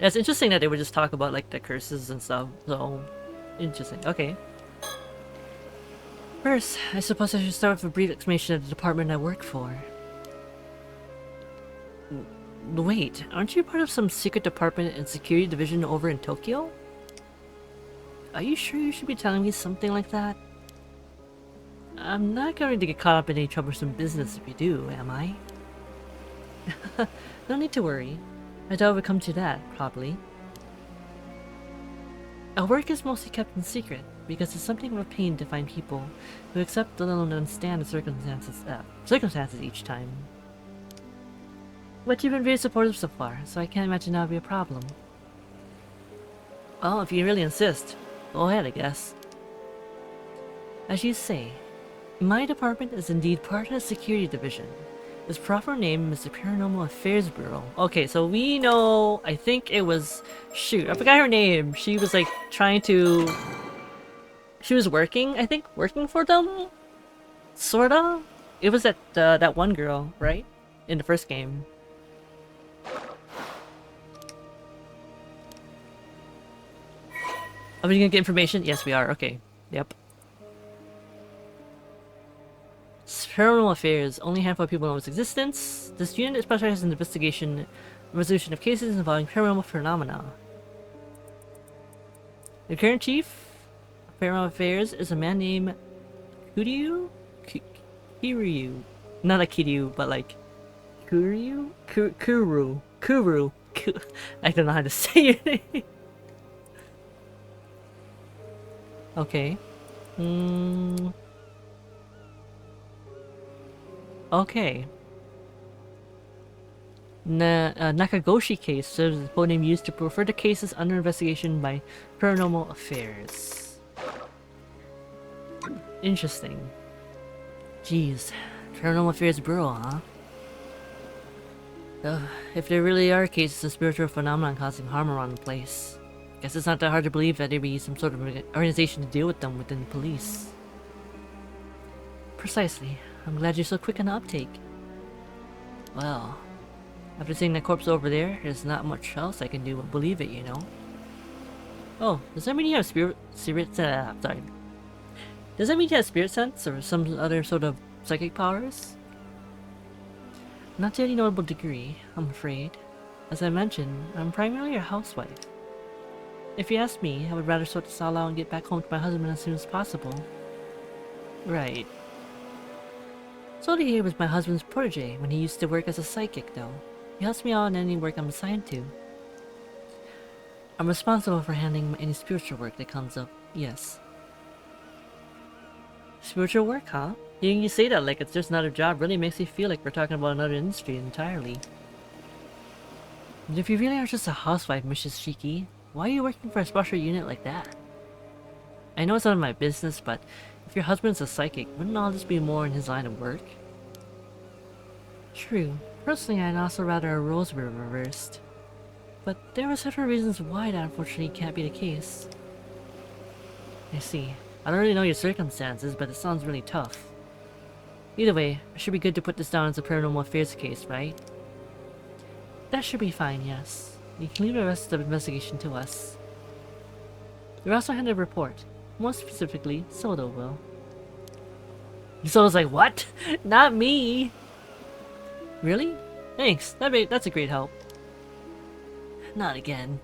It's interesting that they would just talk about like the curses and stuff, so interesting. Okay. First, I suppose I should start with a brief explanation of the department I work for. Wait, aren't you part of some secret department and security division over in Tokyo? Are you sure you should be telling me something like that? I'm not going to get caught up in any troublesome business if you do, am I? No need to worry. I doubt it would come to that, probably. Our work is mostly kept in secret, because it's something of a pain to find people who accept, let alone understand the circumstances each time. But you've been very supportive so far, so I can't imagine that would be a problem. Well, if you really insist, go ahead, I guess. As you say, my department is indeed part of the security division. Its proper name is the Paranormal Affairs Bureau. Okay, so we know, I think it was, shoot, I forgot her name. She was like trying to, she was working, I think, working for them? Sorta? It was that one girl, right? In the first game. Are we gonna get information? Yes, we are. Okay. Yep. Paranormal Affairs. Only a handful of people know its existence. This unit specializes in the investigation and resolution of cases involving paranormal phenomena. The current chief of Paranormal Affairs is a man named Kuryu? Kiryu. Not like Kiryu, but like Kuryu? Kuru. I don't know how to say your name. Okay. Okay. Nakagoshi case serves as the code name used to refer to cases under investigation by Paranormal Affairs. Interesting. Jeez. Paranormal Affairs Bureau, huh? If there really are cases of spiritual phenomenon causing harm around the place, guess it's not that hard to believe that there'd be some sort of organization to deal with them within the police. Precisely. I'm glad you're so quick on the uptake. Well, after seeing that corpse over there, there's not much else I can do but believe it, you know? Oh, does that mean you have sorry. Does that mean you have spirit sense or some other sort of psychic powers? Not to any notable degree, I'm afraid. As I mentioned, I'm primarily a housewife. If you ask me, I would rather sort this all out and get back home to my husband as soon as possible. Right. Soli here was my husband's protege when he used to work as a psychic, though. He helps me out in any work I'm assigned to. I'm responsible for handling any spiritual work that comes up, yes. Spiritual work, huh? Hearing you say that like it's just another job really makes me feel like we're talking about another industry entirely. And if you really are just a housewife, Mrs. Shiki, why are you working for a special unit like that? I know it's none of my business, but if your husband's a psychic, wouldn't all this be more in his line of work? True. Personally, I'd also rather our roles were reversed. But there are several reasons why that unfortunately can't be the case. I see. I don't really know your circumstances, but it sounds really tough. Either way, it should be good to put this down as a paranormal affairs case, right? That should be fine, yes. You can leave the rest of the investigation to us. You're also handed a report. More specifically, Soto will. Soto's like, what? Not me! Really? Thanks, that's a great help. Not again.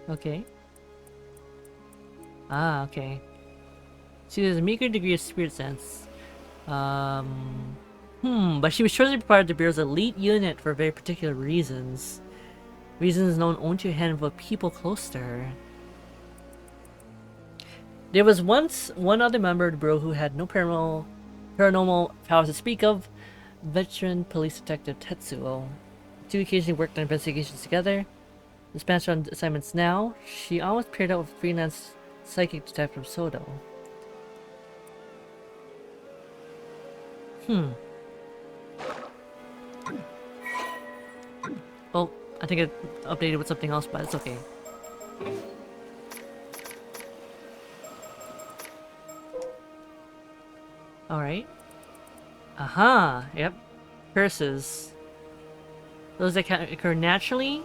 Okay. Ah, okay. See, there's a meager degree of spirit sense. But she was chosen to be part of the Bureau's elite unit for very particular reasons. Reasons known only to a handful of people close to her. There was once one other member of the Bureau who had no paranormal powers to speak of, veteran police detective Tetsuo. two occasionally worked on investigations together. Dispatched on assignments now, she always paired up with freelance psychic detective Soto. Well, I think it updated with something else, but it's okay. Alright. Aha! Yep. Curses. Those that can occur naturally.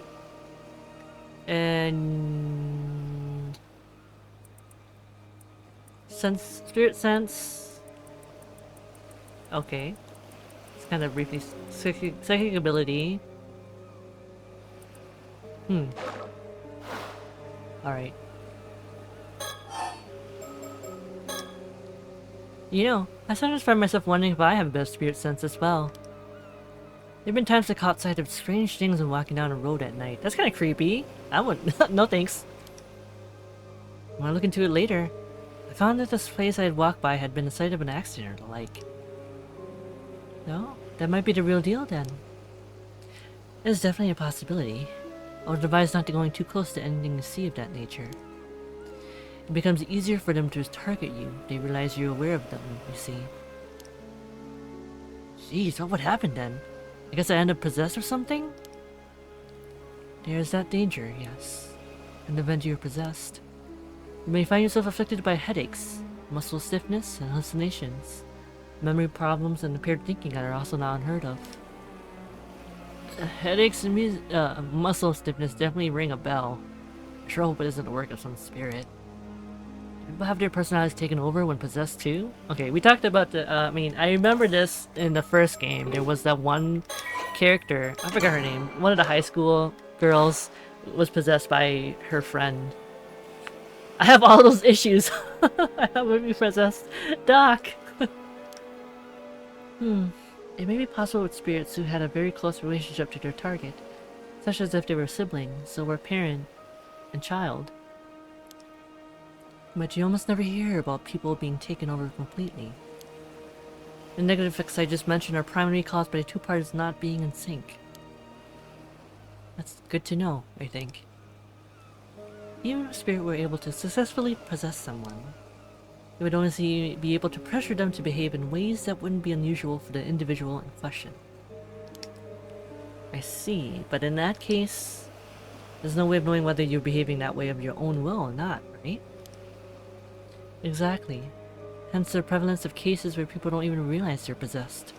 And... Spirit sense. Okay. It's kind of briefly... Psychic ability. Alright. You know, I sometimes find myself wondering if I have a best spirit sense as well. There have been times I caught sight of strange things when walking down a road at night. That's kind of creepy. I wouldn't. No thanks. When I look into it later, I found that this place I had walked by had been the site of an accident or the like. No, that might be the real deal then. It is definitely a possibility. I would advise not to going too close to anything you see of that nature. It becomes easier for them to target you. They realize you're aware of them, you see. Jeez, what would happen then? I guess I end up possessed or something? There's that danger, yes. In the event you're possessed. You may find yourself afflicted by headaches, muscle stiffness, and hallucinations. Memory problems and impaired thinking that are also not unheard of. Headaches and muscle stiffness definitely ring a bell. I sure hope it isn't the work of some spirit. People have their personalities taken over when possessed too? Okay, we talked about the, I remember this in the first game. There was that one character, I forgot her name, one of the high school girls was possessed by her friend. I have all those issues. I have to be possessed. Doc! It may be possible with spirits who had a very close relationship to their target, such as if they were siblings, so were parent and child. But you almost never hear about people being taken over completely. The negative effects I just mentioned are primarily caused by the two parties not being in sync. That's good to know, I think. Even if a spirit were able to successfully possess someone, it would only be able to pressure them to behave in ways that wouldn't be unusual for the individual in question. I see, but in that case, there's no way of knowing whether you're behaving that way of your own will or not, right? Exactly. Hence the prevalence of cases where people don't even realize they're possessed.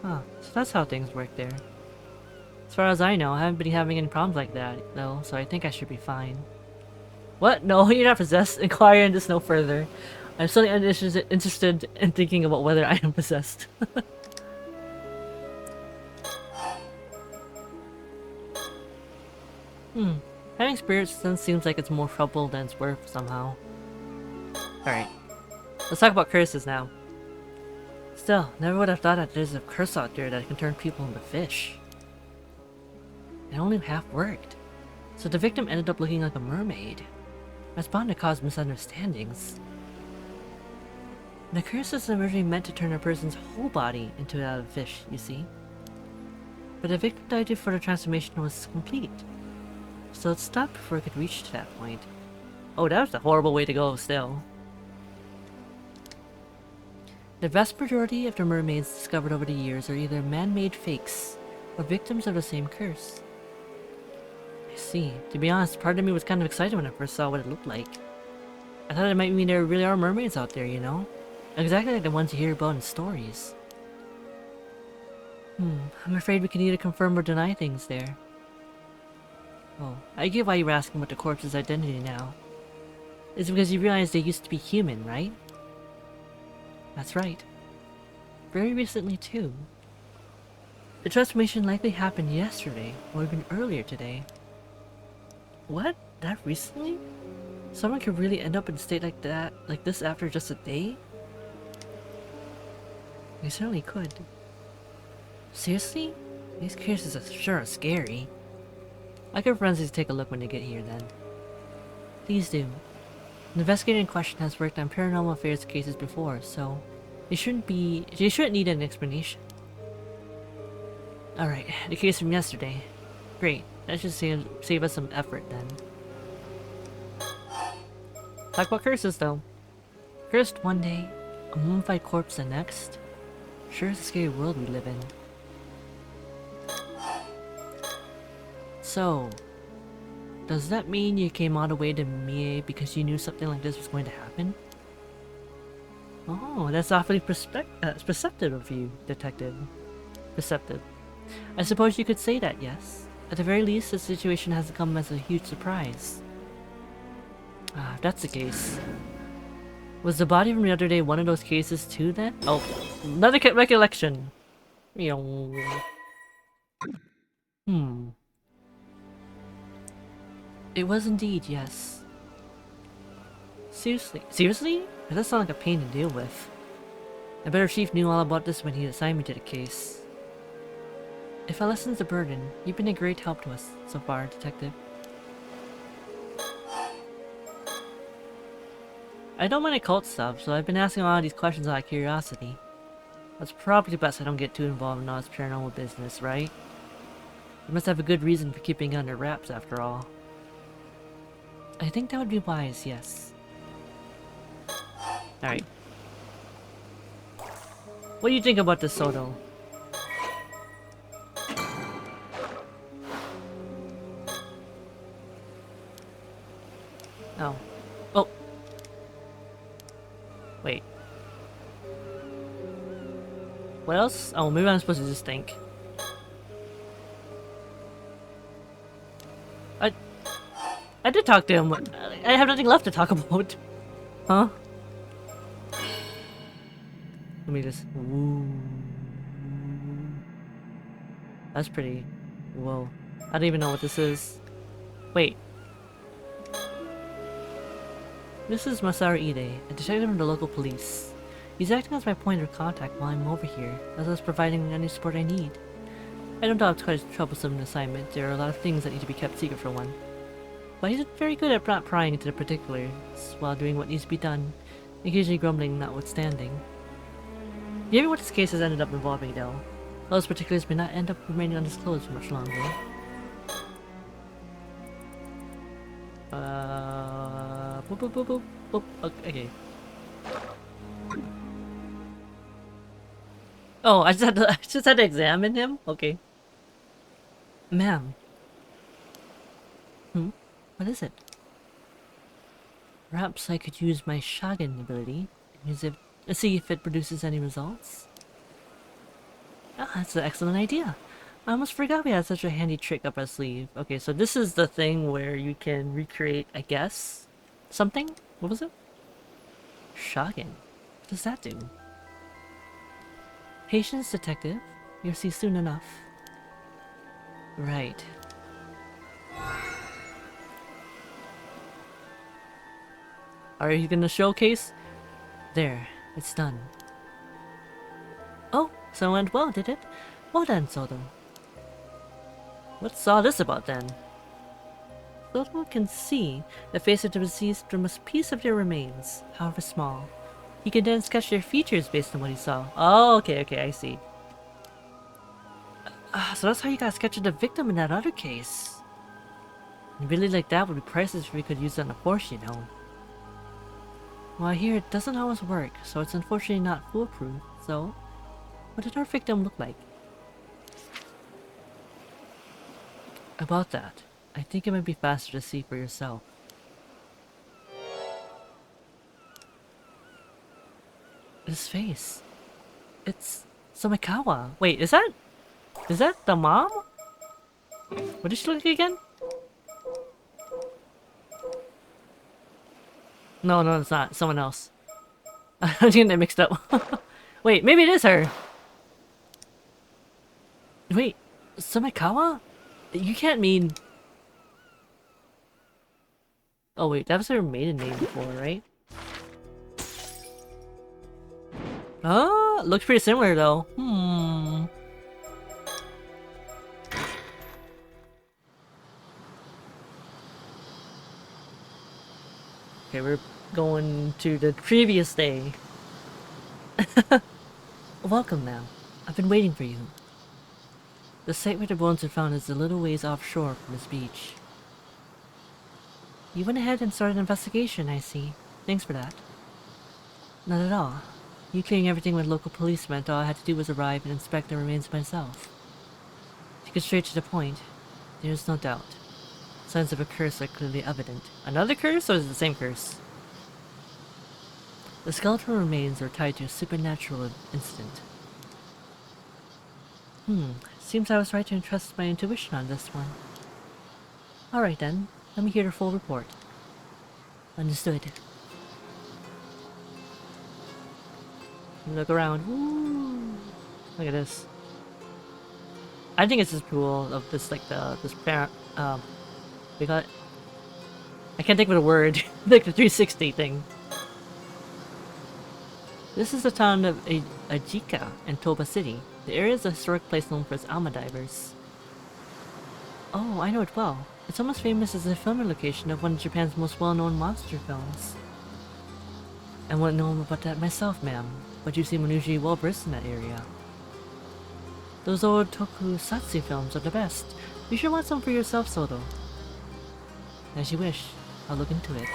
Huh, so that's how things work there. As far as I know, I haven't been having any problems like that, though, so I think I should be fine. What? No, you're not possessed. Inquire into this no further. I'm suddenly interested in thinking about whether I am possessed. Having spirit sense seems like it's more trouble than it's worth somehow. Alright. Let's talk about curses now. Still, never would have thought that there's a curse out there that can turn people into fish. It only half worked. So the victim ended up looking like a mermaid. That's bound to cause misunderstandings. The curse is originally meant to turn a person's whole body into that of a fish, you see. But the victim died before the transformation was complete. So it stopped before it could reach to that point. Oh, that was a horrible way to go still. The vast majority of the mermaids discovered over the years are either man-made fakes or victims of the same curse. I see. To be honest, part of me was kind of excited when I first saw what it looked like. I thought it might mean there really are mermaids out there, you know? Exactly like the ones you hear about in stories. I'm afraid we can either confirm or deny things there. Oh, I get why you're asking about the corpse's identity now. It's because you realize they used to be human, right? That's right. Very recently, too. The transformation likely happened yesterday, or even earlier today. What? That recently? Someone could really end up in a state like that, like this after just a day? They certainly could. Seriously? These cases are sure scary. I can forensics take a look when they get here then. Please do. The investigator in question has worked on paranormal affairs cases before, so they shouldn't need an explanation. Alright, the case from yesterday. Great. That should save us some effort then. Talk about curses though. Cursed one day, a mummified corpse the next. Sure is a scary world we live in. So, does that mean you came all the way to Mie because you knew something like this was going to happen? Oh, that's awfully perceptive of you, Detective. Perceptive. I suppose you could say that, yes. At the very least, the situation hasn't come as a huge surprise. Ah, if that's the case. Was the body from the other day one of those cases too, then? Oh, another recollection. Hmm. It was indeed, yes. Seriously? Seriously? That does sound like a pain to deal with. I bet our chief knew all about this when he assigned me to the case. If I lessen the burden, you've been a great help to us so far, Detective. I don't mind occult stuff, so I've been asking a lot of these questions out of curiosity. That's probably best I don't get too involved in all this paranormal business, right? You must have a good reason for keeping it under wraps after all. I think that would be wise, yes. Alright. What do you think about this, Soto? Oh. Oh! Wait. What else? Oh, maybe I'm supposed to just think. I did talk to him. I have nothing left to talk about. Huh? Let me just... Ooh. That's pretty... Whoa. I don't even know what this is. Wait. This is Masaru Ide, a detective from the local police. He's acting as my point of contact while I'm over here, as well as providing any support I need. I don't doubt it's quite a troublesome assignment. There are a lot of things that need to be kept secret for one. But he's very good at not prying into the particulars while doing what needs to be done, occasionally grumbling notwithstanding. Given what this case has ended up involving, though, those particulars may not end up remaining undisclosed for much longer. Boop, boop, boop, boop, boop. Okay. Oh, I just had to examine him? Okay. Ma'am. What is it? Perhaps I could use my Shagan ability to see if it produces any results. Ah, that's an excellent idea. I almost forgot we had such a handy trick up our sleeve. Okay, so this is the thing where you can recreate, I guess, something? What was it? Shagan. What does that do? Patience, Detective. You'll see soon enough. Right. Are you gonna showcase? There, it's done. Oh, so it went well, did it? Well done, Soto. What's all this about then? Soto can see the face of the deceased from a piece of their remains, however small. He can then sketch their features based on what he saw. Oh, okay, I see. So that's how you got sketched the victim in that other case. Really like that would be priceless if we could use that on a Porsche, you know. Well, I hear it doesn't always work, so it's unfortunately not foolproof. So, what did our victim look like? About that, I think it might be faster to see for yourself. His face. It's Somikawa. Wait, is that the mom? What did she look like again? No, it's not. Someone else. I'm getting that mixed up. Wait, maybe it is her. Wait, Somikawa? You can't mean... Oh wait, that was her maiden name before, right? Oh, looks pretty similar though. Okay, we're going to the previous day. Welcome, ma'am. I've been waiting for you. The site where the bones were found is a little ways offshore from this beach. You went ahead and started an investigation, I see. Thanks for that. Not at all. You clearing everything with local police meant all I had to do was arrive and inspect the remains myself. To get straight to the point, there is no doubt. Signs of a curse are clearly evident. Another curse, or is it the same curse? The skeletal remains are tied to a supernatural incident. Seems I was right to entrust my intuition on this one. Alright then, let me hear the full report. Understood. Look around. Woo! Look at this. I think it's just cool of this, like this parent, we got. I can't think of the word. Like the 360 thing. This is the town of Ajika in Toba City. The area is a historic place known for its alma divers. Oh, I know it well. It's almost famous as a filming location of one of Japan's most well-known monster films. I wouldn't know about that myself, ma'am, but you seem unusually well-versed in that area. Those old tokusatsu films are the best. You should want some for yourself, Soto. As you wish. I'll look into it.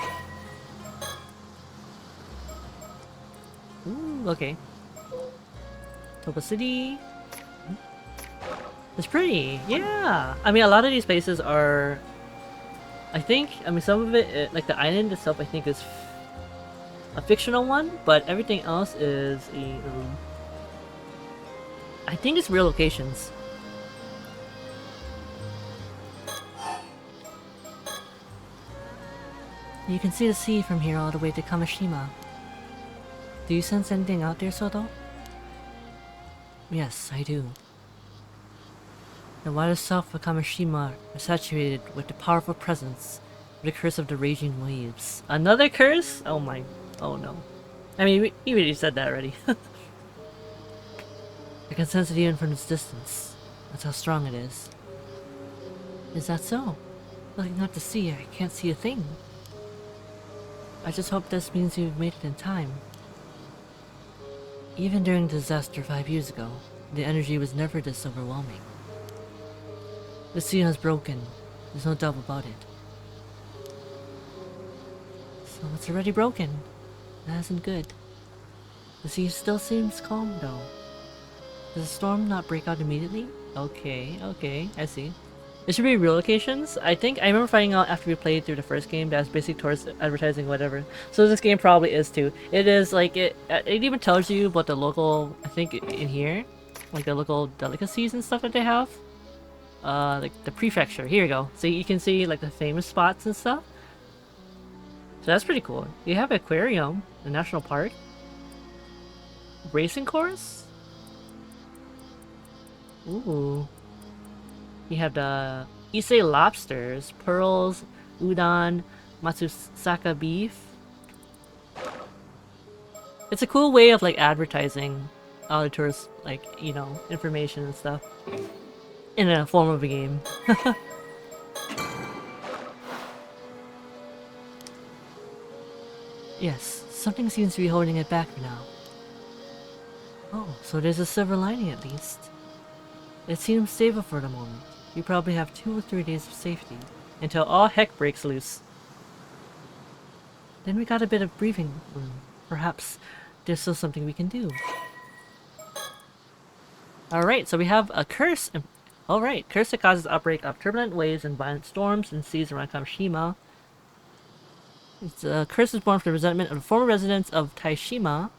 Ooh, okay. Toba City. It's pretty, yeah! I mean, a lot of these places are... I mean, some of it, like the island itself, I think is a fictional one, but everything else is I think it's real locations. You can see the sea from here all the way to Kamishima. Do you sense anything out there, Soto? Yes, I do. The waters south of Kamishima are saturated with the powerful presence of the curse of the raging waves. Another curse? Oh my... oh no. I mean, we already said that already. I can sense it even from its distance. That's how strong it is. Is that so? Looking out to sea, I can't see a thing. I just hope this means you've made it in time. Even during the disaster 5 years ago, the energy was never this overwhelming. The sea has broken. There's no doubt about it. So it's already broken. That isn't good. The sea still seems calm though. Does the storm not break out immediately? Okay, okay, I see. It should be real locations. I remember finding out after we played through the first game that's basically towards advertising whatever. So this game probably is too. It is like it even tells you about the local, I think in here, like the local delicacies and stuff that they have. Like the prefecture. Here you go. So you can see like the famous spots and stuff. So that's pretty cool. You have an aquarium, a national park, racing course. Ooh. You have the Issei lobsters, pearls, udon, Matsusaka beef. It's a cool way of like advertising all the tourist, like, you know, information and stuff in a form of a game. Yes, something seems to be holding it back for now. Oh, so there's a silver lining at least. It seems stable for the moment. You probably have 2 or 3 days of safety, until all heck breaks loose. Then we got a bit of breathing room. Perhaps there's still something we can do. Alright, so we have a curse. Alright, curse that causes outbreak of turbulent waves and violent storms in seas around Kamishima. It's a curse is born from the resentment of the former residents of Taishima,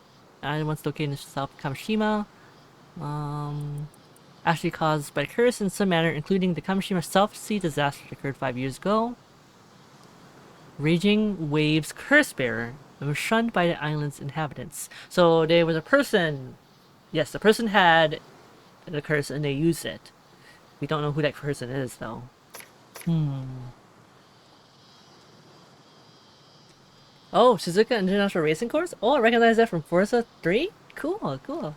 and once located in South Kamishima. Actually caused by a curse in some manner, including the Kamishima South Sea disaster that occurred 5 years ago. Raging Waves Curse Bearer, and was shunned by the island's inhabitants. So there was a person, yes, the person had the curse and they used it. We don't know who that person is though. Oh, Shizuoka International Racing Course? Oh, I recognize that from Forza 3? Cool, cool.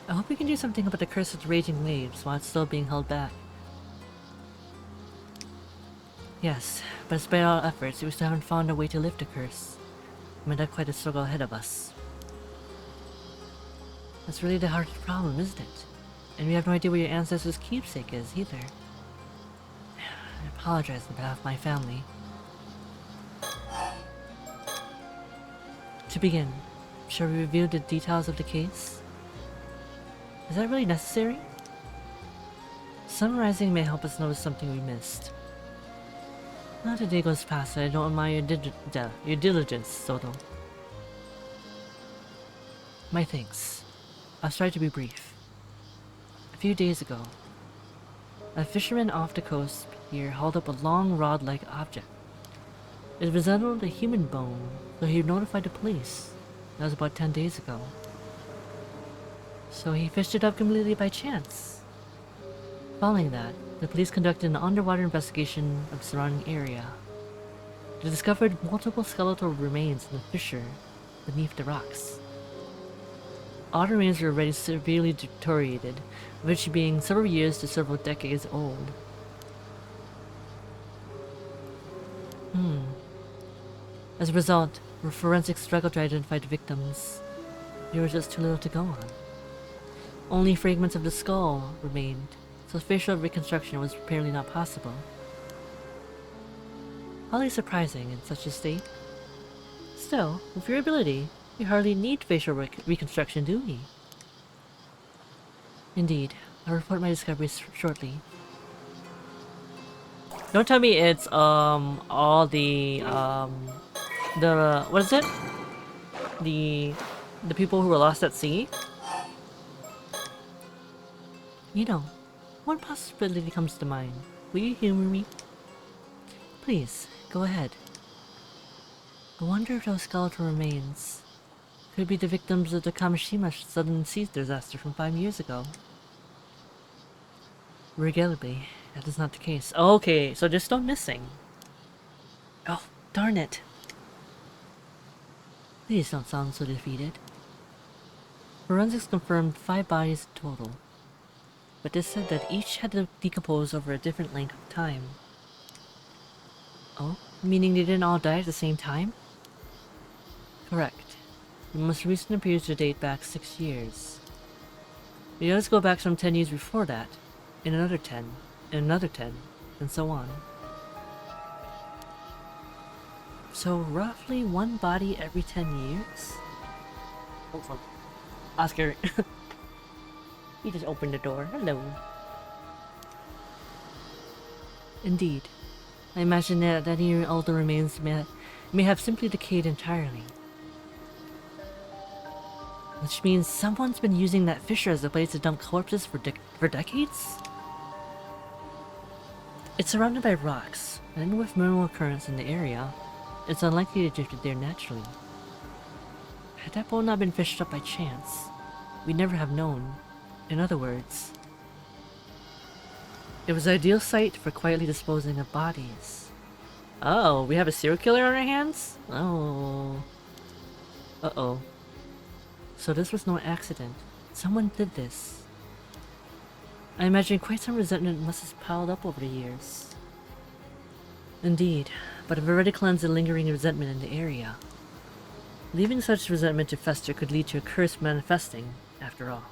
I hope we can do something about the curse of the raging waves while it's still being held back. Yes, but despite all efforts, we still haven't found a way to lift the curse. We might have quite a struggle ahead of us. That's really the hardest problem, isn't it? And we have no idea where your ancestors' keepsake is, either. I apologize on behalf of my family. To begin, shall we review the details of the case? Is that really necessary? Summarizing may help us notice something we missed. Not a day goes past that I don't admire your diligence, Soto. My thanks. I'll try to be brief. A few days ago, a fisherman off the coast here hauled up a long rod-like object. It resembled a human bone, so he notified the police. That was about 10 days ago. So he fished it up completely by chance. Following that, the police conducted an underwater investigation of the surrounding area. They discovered multiple skeletal remains in the fissure beneath the rocks. All the remains were already severely deteriorated, which being several years to several decades old. As a result, forensics struggled to identify the victims. There was just too little to go on. Only fragments of the skull remained, so facial reconstruction was apparently not possible. Highly surprising in such a state. Still, with your ability, we hardly need facial reconstruction, do we? Indeed, I'll report my discoveries shortly. Don't tell me it's all the what is it? The people who were lost at sea? You know, one possibility comes to mind. Will you humor me? Please, go ahead. I wonder if those skeletal remains could be the victims of the Kamishima sudden sea disaster from 5 years ago. Regrettably, that is not the case. Okay, so they're still missing. Oh, darn it. Please don't sound so defeated. Forensics confirmed 5 bodies total, but they said that each had to decompose over a different length of time. Oh, meaning they didn't all die at the same time? Correct. The most recent appears to date back 6 years. The others go back some 10 years before that, and another 10, and another 10, and so on. So roughly 1 body every 10 years? Hold on. Oscar. He just opened the door. Hello. Indeed. I imagine that any older remains may have simply decayed entirely. Which means someone's been using that fissure as a place to dump corpses for decades? It's surrounded by rocks, and with mineral currents in the area, it's unlikely to drift there naturally. Had that boat not been fished up by chance, we'd never have known. In other words, it was an ideal site for quietly disposing of bodies. Oh, we have a serial killer on our hands? Oh. Uh-oh. So this was no accident. Someone did this. I imagine quite some resentment must have piled up over the years. Indeed, but I've already cleansed the lingering resentment in the area. Leaving such resentment to fester could lead to a curse manifesting, after all.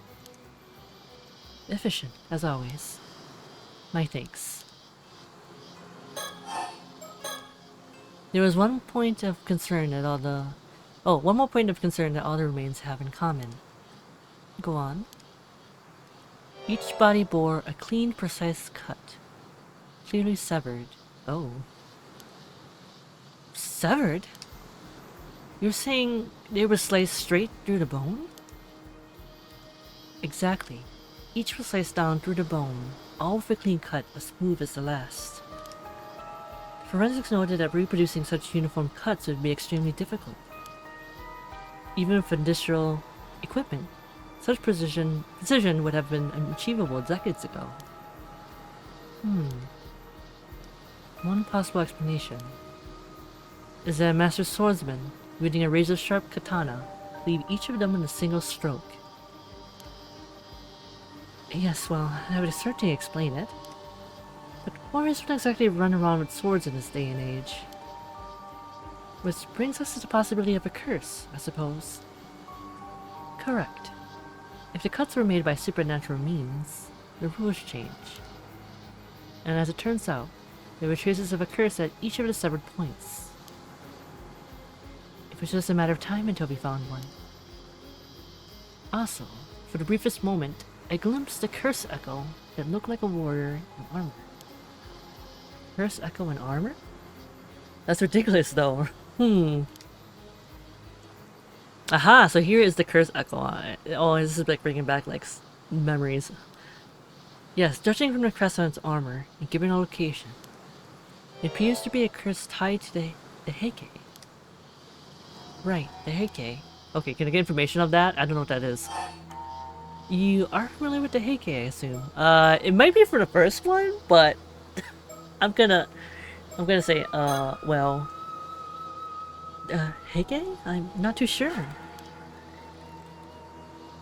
Efficient, as always. My thanks. There was one point of concern that one more point of concern that all the remains have in common. Go on. Each body bore a clean, precise cut. Clearly severed. Oh. Severed? You're saying they were sliced straight through the bone? Exactly. Each was sliced down through the bone, all with a clean cut as smooth as the last. Forensics noted that reproducing such uniform cuts would be extremely difficult. Even with industrial equipment, such precision would have been unachievable decades ago. One possible explanation is that a master swordsman, wielding a razor-sharp katana, leave each of them in a single stroke. Yes, well, that would certainly explain it. But warriors don't exactly run around with swords in this day and age. Which brings us to the possibility of a curse, I suppose. Correct. If the cuts were made by supernatural means, the rules change. And as it turns out, there were traces of a curse at each of the severed points. It was just a matter of time until we found one. Also, for the briefest moment, I glimpsed a curse echo that looked like a warrior in armor. Curse echo in armor? That's ridiculous though. Aha, so here is the curse echo. Oh, this is like bringing back like memories. Yes, judging from the crest on its armor and given a location, it appears to be a curse tied to the Heike. Right, the Heike. Okay, can I get information of that? I don't know what that is. You are familiar with the Heike, I assume. It might be for the first one, but I'm gonna say, well, Heike? I'm not too sure.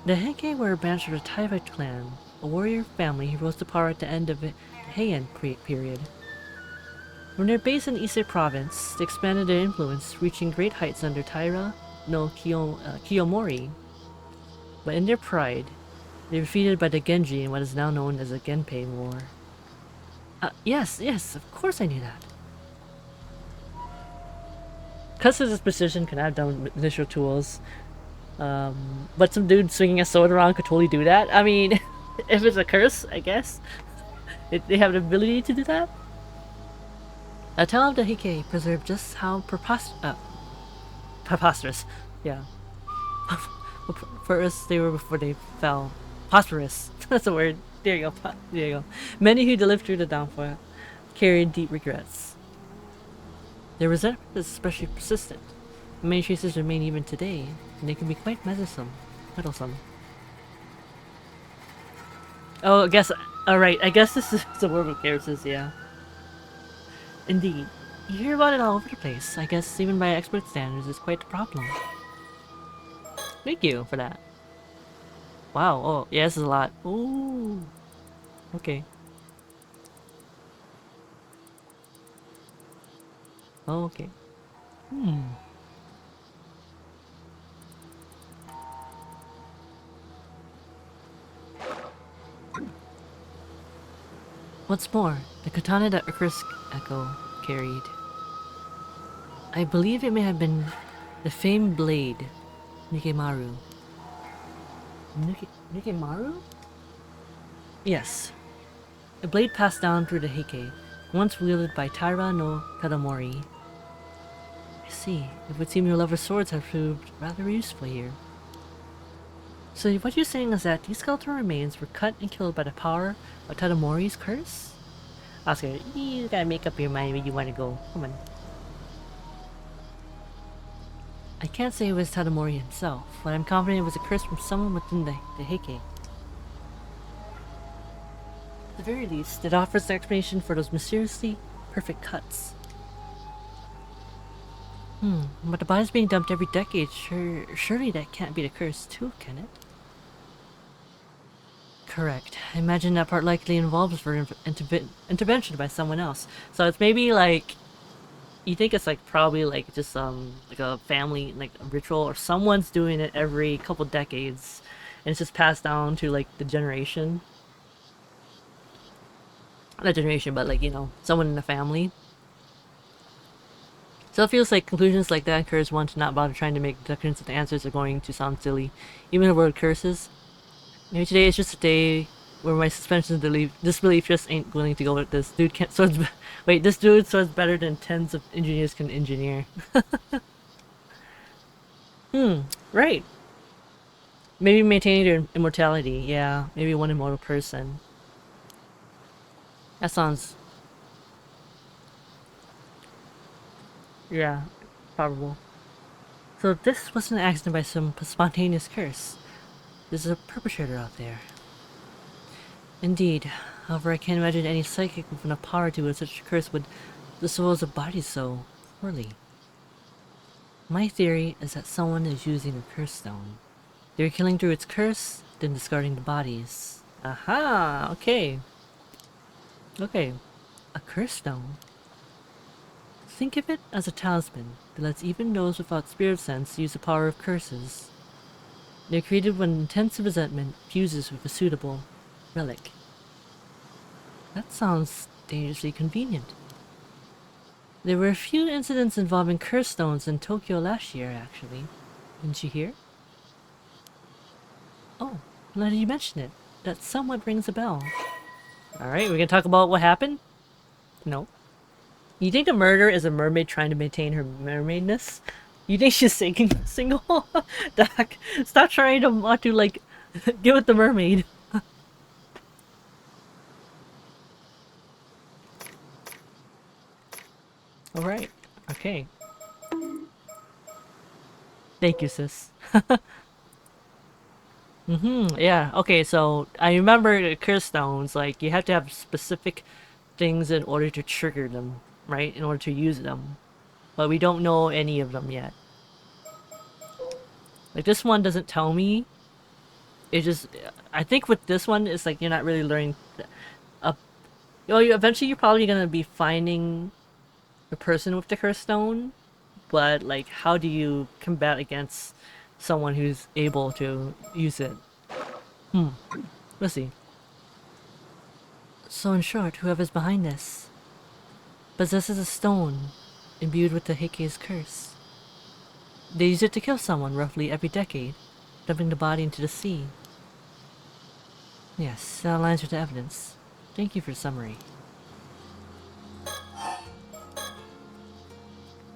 The Heike were a branch of the Taivite clan, a warrior family who rose to power at the end of the Heian period. From their base in Ise province, they expanded their influence, reaching great heights under Taira no Kiyomori. But in their pride, they were defeated by the Genji in what is now known as the Genpei War. Yes, of course I knew that. Customer's precision can have done with initial tools. But some dude swinging a sword around could totally do that. I mean, if it's a curse, I guess. They have the ability to do that. A tale of the Heike preserved just how preposterous. Yeah. First they were before they fell. Prosperous. That's a word. There you go. There you go. Many who lived through the downfall carried deep regrets. Their resentment is especially persistent. Many traces remain even today, and they can be quite meddlesome. Oh, I guess. Alright, I guess this is the word of characters, yeah. Indeed. You hear about it all over the place. I guess even by expert standards, it's quite a problem. Thank you for that. Wow, oh, yeah, this is a lot. Ooh. Okay. Oh, okay. What's more, the katana that Curse Echo carried. I believe it may have been the famed blade, Nikemaru. Nikemaru? Yes. A blade passed down through the Heike, once wielded by Taira no Kadamori. I see. It would seem your lover's swords have proved rather useful here. So what you're saying is that these skeletal remains were cut and killed by the power of Tadamori's curse? Oscar, you gotta make up your mind where you want to go. Come on. I can't say it was Tadamori himself, but I'm confident it was a curse from someone within the Heike. At the very least, it offers an explanation for those mysteriously perfect cuts. But the body's being dumped every decade. Surely that can't be the curse too, can it? Correct. I imagine that part likely involves for intervention by someone else. So it's maybe like, you think it's like probably like just like a family like a ritual, or someone's doing it every couple decades, and it's just passed down to like the generation. Not generation, but like, you know, someone in the family. So it feels like conclusions like that encourage one to not bother trying to make deductions that the answers are going to sound silly, even the word curses. Maybe today is just a day where my suspension of disbelief just ain't willing to go with this. Dude can't swords. Wait, this dude swords better than tens of engineers can engineer. Right. Maybe maintaining their immortality. Yeah, maybe one immortal person. That sounds. Yeah, probable. So this wasn't an accident by some spontaneous curse. There's a perpetrator out there. Indeed. However, I can't imagine any psychic with enough power to wield such a curse would dispose of bodies so poorly. My theory is that someone is using a curse stone. They're killing through its curse, then discarding the bodies. Aha! Okay. Okay. A curse stone. Think of it as a talisman that lets even those without spirit sense use the power of curses. They're created when intense resentment fuses with a suitable relic. That sounds dangerously convenient. There were a few incidents involving curse stones in Tokyo last year, actually. Didn't you hear? Oh, now that you mention it, that somewhat rings a bell. Alright, we're gonna talk about what happened? No. You think the murderer is a mermaid trying to maintain her mermaidness? You think she's single? Doc, stop trying to want to, like, get with the mermaid. Alright, okay. Thank you, sis. Yeah, okay, so I remember the curse stones, like, you have to have specific things in order to trigger them, right? In order to use them. But we don't know any of them yet. Like, this one doesn't tell me. It just... I think with this one, it's like you're not really learning... eventually you're probably gonna be finding the person with the curse stone, but, like, how do you combat against someone who's able to use it? Let's see. So in short, whoever's behind this possesses a stone imbued with the Heike's curse. They use it to kill someone roughly every decade, dumping the body into the sea. Yes, that aligns with the evidence. Thank you for the summary.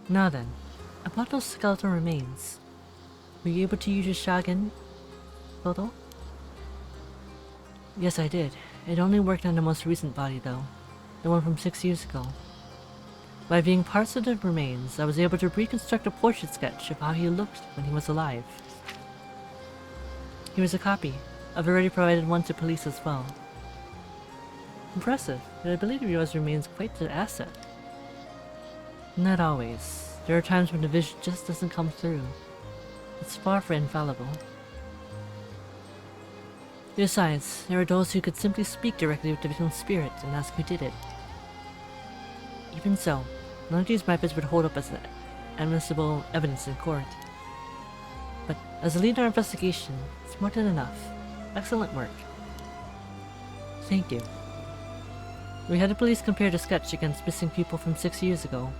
Now then, about those skeletal remains. Were you able to use your Shagan photo? Yes, I did. It only worked on the most recent body, though. The one from 6 years ago. By viewing parts of the remains, I was able to reconstruct a portrait sketch of how he looked when he was alive. Here's a copy. I've already provided one to police as well. Impressive, but I believe yours remains quite the asset. Not always. There are times when the vision just doesn't come through. It's far from infallible. Besides, there are those who could simply speak directly with the victim's spirit and ask who did it. Even so, none of these methods would hold up as admissible evidence in court. But as a lead in our investigation, it's more than enough. Excellent work. Thank you. We had the police compare the sketch against missing people from 6 years ago.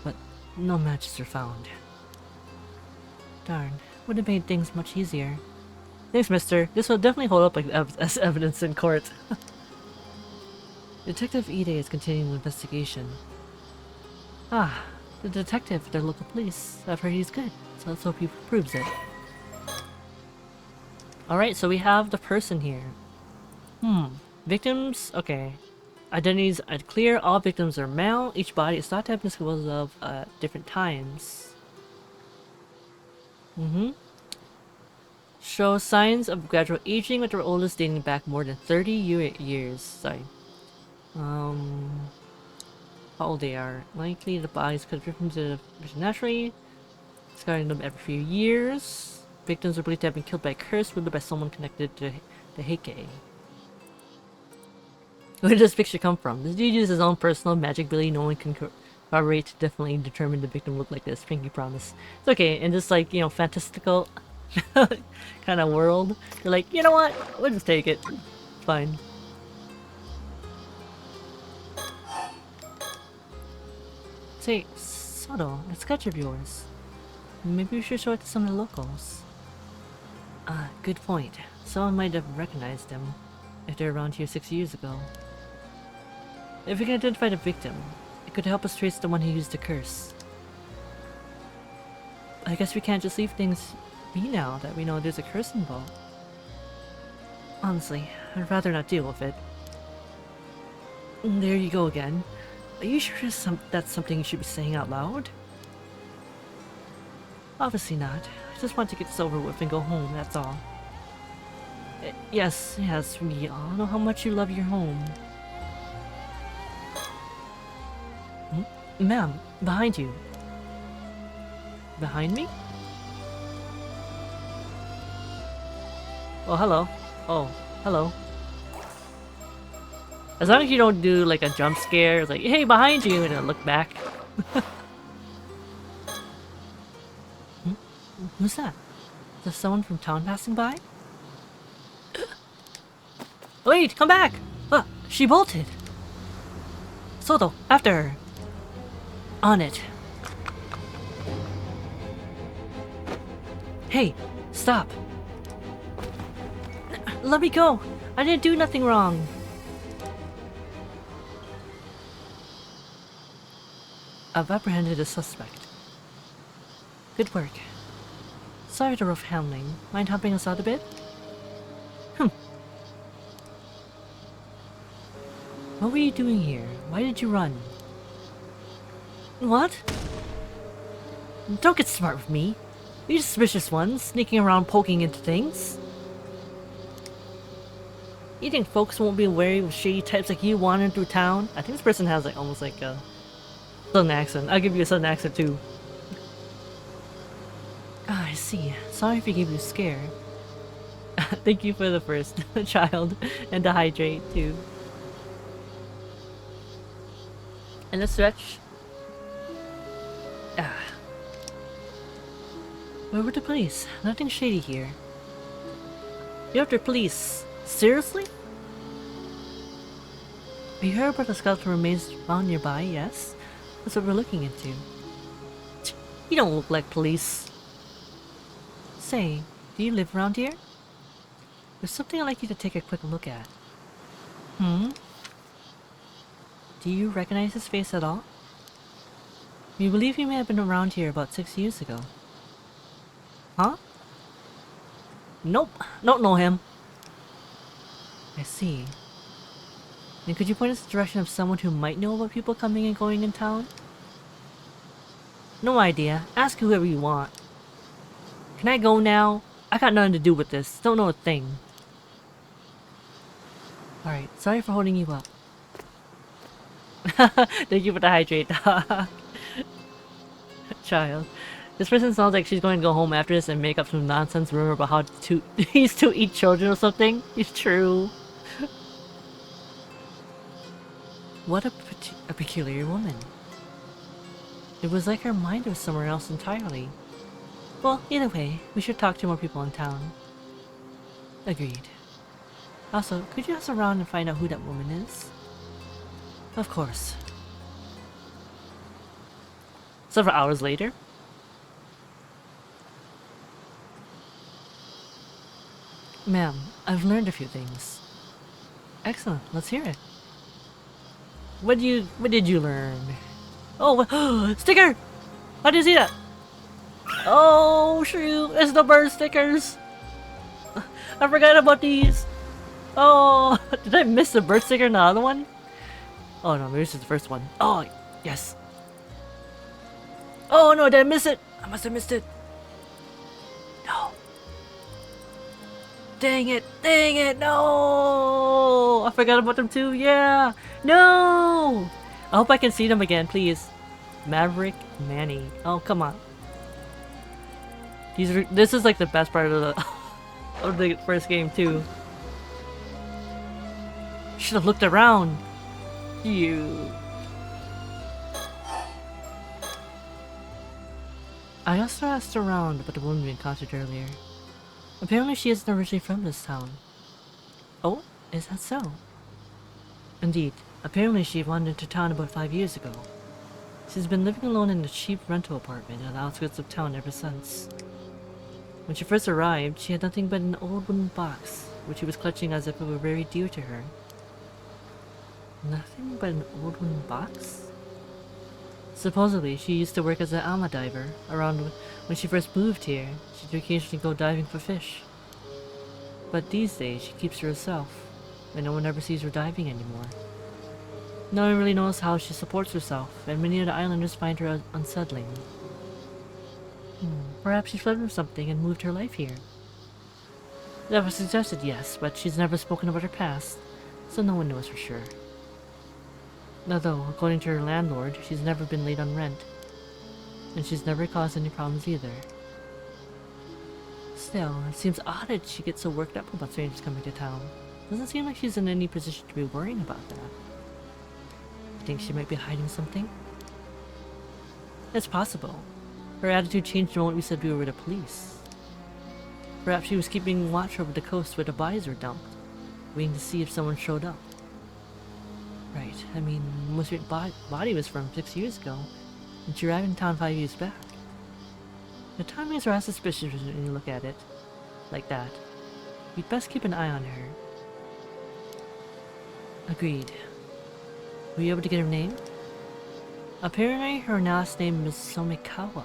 But no matches were found. Darn, would have made things much easier. Thanks, mister. This will definitely hold up like as evidence in court. Detective Ide is continuing the investigation. Ah, the detective at the local police. I've heard he's good, so let's hope he proves it. Alright, so we have the person here. Victims, okay. Identities are clear, all victims are male, each body is thought to have been disposed of at different times. Show signs of gradual aging with their oldest dating back more than 30 years. Sorry. How old they are. Likely the bodies could have drifted to the naturally, scarring them every few years. Victims are believed to have been killed by a curse wielded by someone connected to the Heike. Where did this picture come from? This dude used his own personal magic ability. No one can corroborate to definitely determine the victim looked like this. Pinky promise. It's okay. In this, like, you know, fantastical kind of world, you're like, you know what? We'll just take it. Fine. Say, Soto, that sketch of yours. Maybe we should show it to some of the locals. Good point. Someone might have recognized him if they're around here 6 years ago. If we can identify the victim, it could help us trace the one who used the curse. I guess we can't just leave things be now that we know there's a curse involved. Honestly, I'd rather not deal with it. There you go again. Are you sure that's something you should be saying out loud? Obviously not. I just want to get this over with and go home, that's all. Yes, we all know how much you love your home. Ma'am, behind you. Behind me? Oh, hello. Oh, hello. As long as you don't do like a jump scare, it's like, hey, behind you, and then look back. Hmm? Who's that? Is there someone from town passing by? Wait, come back! She bolted! Soto, after her! On it. Hey, stop! Let me go! I didn't do nothing wrong! I've apprehended a suspect. Good work. Sorry for the rough handling. Mind helping us out a bit? What were you doing here? Why did you run? What? Don't get smart with me. You suspicious ones, sneaking around poking into things. You think folks won't be wary of shady types like you wandering through town? I think this person has like almost like a southern accent. I'll give you a southern accent too. Ah, I see. Sorry if I gave you a scare. Thank you for the first child and to hydrate too. And a stretch. Ah. Where were the police? Nothing shady here. You're after police. Seriously? We heard about the skeleton remains found nearby, yes? That's what we're looking into. You don't look like police. Say, do you live around here? There's something I'd like you to take a quick look at. Do you recognize his face at all? We believe he may have been around here about 6 years ago. Huh? Nope, don't know him. I see. And could you point us in the direction of someone who might know about people coming and going in town? No idea. Ask whoever you want. Can I go now? I got nothing to do with this. Don't know a thing. Alright, sorry for holding you up. Thank you for the hydrate, dog. Child. This person sounds like she's going to go home after this and make up some nonsense rumor about how he used to eat children or something. It's true. What a peculiar woman. It was like her mind was somewhere else entirely. Well, either way, we should talk to more people in town. Agreed. Also, could you ask around and find out who that woman is? Of course. Several hours later. Ma'am, I've learned a few things. Excellent, let's hear it. What did you learn? Oh, sticker! How did you see that? Oh shoot, it's the bird stickers! I forgot about these! Oh, did I miss the bird sticker in the other one? Oh no, maybe this is the first one. Oh, yes. Oh no, did I miss it? I must have missed it. No. Dang it, no! I forgot about them too, yeah! No! I hope I can see them again, please. Maverick, Manny. Oh, come on. This is like the best part of the first game too. Should have looked around. You. I also asked around about the woman we encountered earlier. Apparently she isn't originally from this town. Oh, is that so? Indeed. Apparently she wandered into town about 5 years ago. She's been living alone in a cheap rental apartment on the outskirts of town ever since. When she first arrived, she had nothing but an old wooden box, which she was clutching as if it were very dear to her. Nothing but an old wooden box? Supposedly, she used to work as an alma diver. Around when she first moved here, she'd occasionally go diving for fish. But these days, she keeps to herself, and no one ever sees her diving anymore. No one really knows how she supports herself, and many of the islanders find her unsettling. Perhaps she fled from something and moved her life here. That was suggested, yes, but she's never spoken about her past, so no one knows for sure. Although, according to her landlord, she's never been late on rent, and she's never caused any problems either. Still, it seems odd that she gets so worked up about strangers coming to town. Doesn't seem like she's in any position to be worrying about that. Think she might be hiding something? It's possible. Her attitude changed the moment we said we were the police. Perhaps she was keeping watch over the coast where the bodies were dumped, waiting to see if someone showed up. Right, I mean, most recent body was from 6 years ago, and she arrived in town 5 years back. The timing is rather suspicious when you look at it like that. You'd best keep an eye on her. Agreed. Were you able to get her name? Apparently her last name is Somikawa,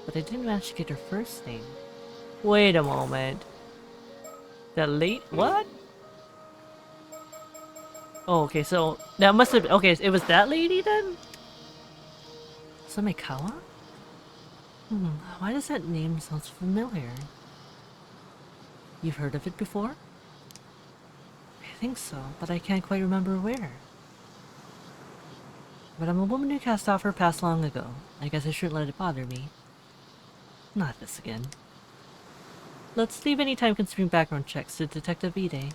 but I didn't manage to get her first name. Wait a moment. The late what? Oh, okay, so that must have okay, it was that lady then? Somikawa? Why does that name sound familiar? You've heard of it before? I think so, but I can't quite remember where. But I'm a woman who cast off her past long ago. I guess I shouldn't let it bother me. Not this again. Let's leave any time-consuming background checks to Detective Ide.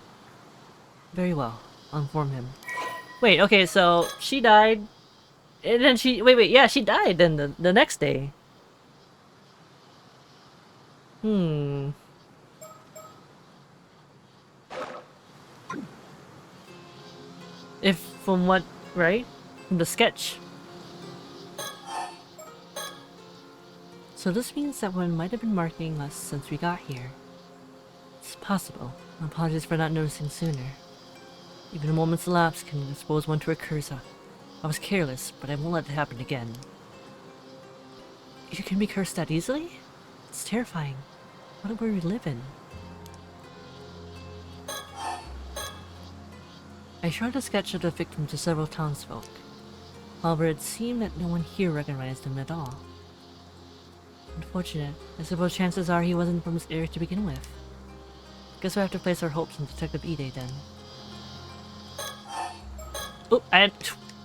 Very well. I'll inform him. Wait, okay, so she died, and then wait, yeah, she died then the next day. If from what, right? From the sketch. So this means that one might have been marking us since we got here. It's possible. Apologies for not noticing sooner. Even a moment's lapse can expose one to a curse. I was careless, but I won't let it happen again. You can be cursed that easily? It's terrifying. What a world we live in. I showed a sketch of the victim to several townsfolk. However, it seemed that no one here recognized him at all. Unfortunate. I suppose chances are he wasn't from this area to begin with. Guess we have to place our hopes in Detective Ide then. Oh, I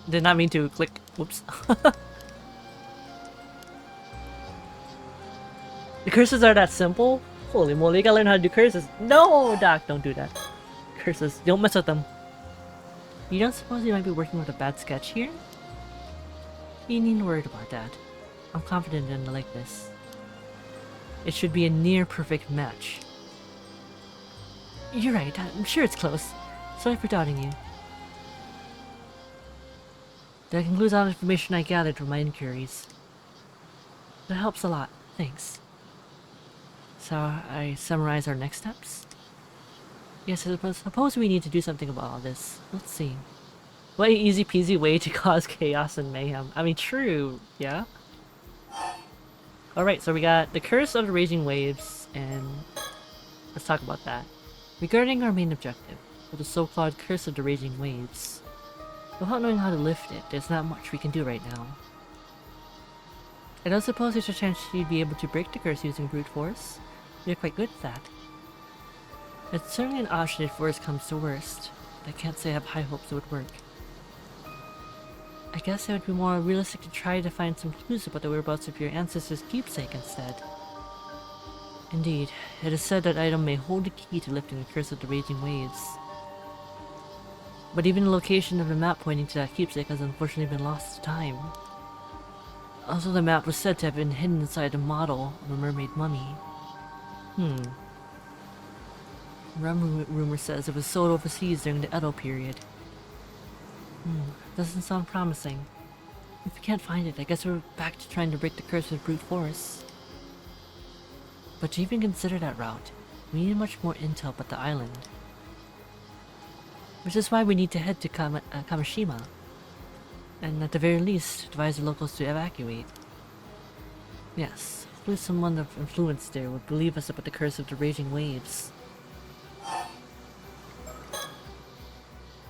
did not mean to click. Whoops. The curses are that simple? Holy moly, you gotta learn how to do curses. No, Doc, don't do that. Curses, don't mess with them. You don't suppose you might be working with a bad sketch here? You needn't worry about that. I'm confident in the likeness. It should be a near-perfect match. You're right, I'm sure it's close. Sorry for doubting you. That concludes all the information I gathered from my inquiries. That helps a lot, thanks. So, I summarize our next steps? Yes, I suppose we need to do something about all this. Let's see. What an easy peasy way to cause chaos and mayhem. I mean, true, yeah? Alright, so we got the Curse of the Raging Waves, and let's talk about that. Regarding our main objective, with the so-called Curse of the Raging Waves, without knowing how to lift it, there's not much we can do right now. I don't suppose there's a chance you'd be able to break the curse using brute force? You're quite good at that. It's certainly an option if worst comes to worst, but I can't say I have high hopes it would work. I guess it would be more realistic to try to find some clues about the whereabouts of your ancestors' keepsake instead. Indeed, it is said that item may hold the key to lifting the curse of the raging waves. But even the location of the map pointing to that keepsake has unfortunately been lost to time. Also, the map was said to have been hidden inside a model of a mermaid mummy. Rumor says it was sold overseas during the Edo period. Doesn't sound promising. If we can't find it, I guess we're back to trying to break the curse with brute force. But to even consider that route, we need much more intel about the island. Which is why we need to head to Kamishima, and at the very least, advise the locals to evacuate. Yes, hopefully someone of influence there would believe us about the curse of the raging waves.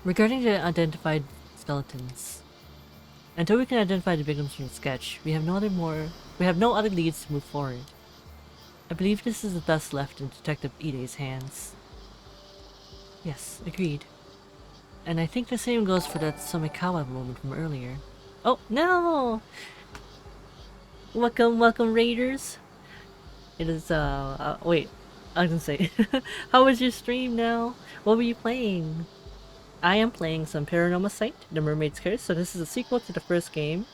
Regarding the identified skeletons, until we can identify the victims from the sketch, we have no other leads to move forward. I believe this is thus left in Detective Ide's hands. Yes, agreed. And I think the same goes for that Somikawa moment from earlier. Oh, no! Welcome, welcome, Raiders! It is, wait. I was gonna say, how was your stream now? What were you playing? I am playing some Paranormasight The Mermaid's Curse, so this is a sequel to the first game.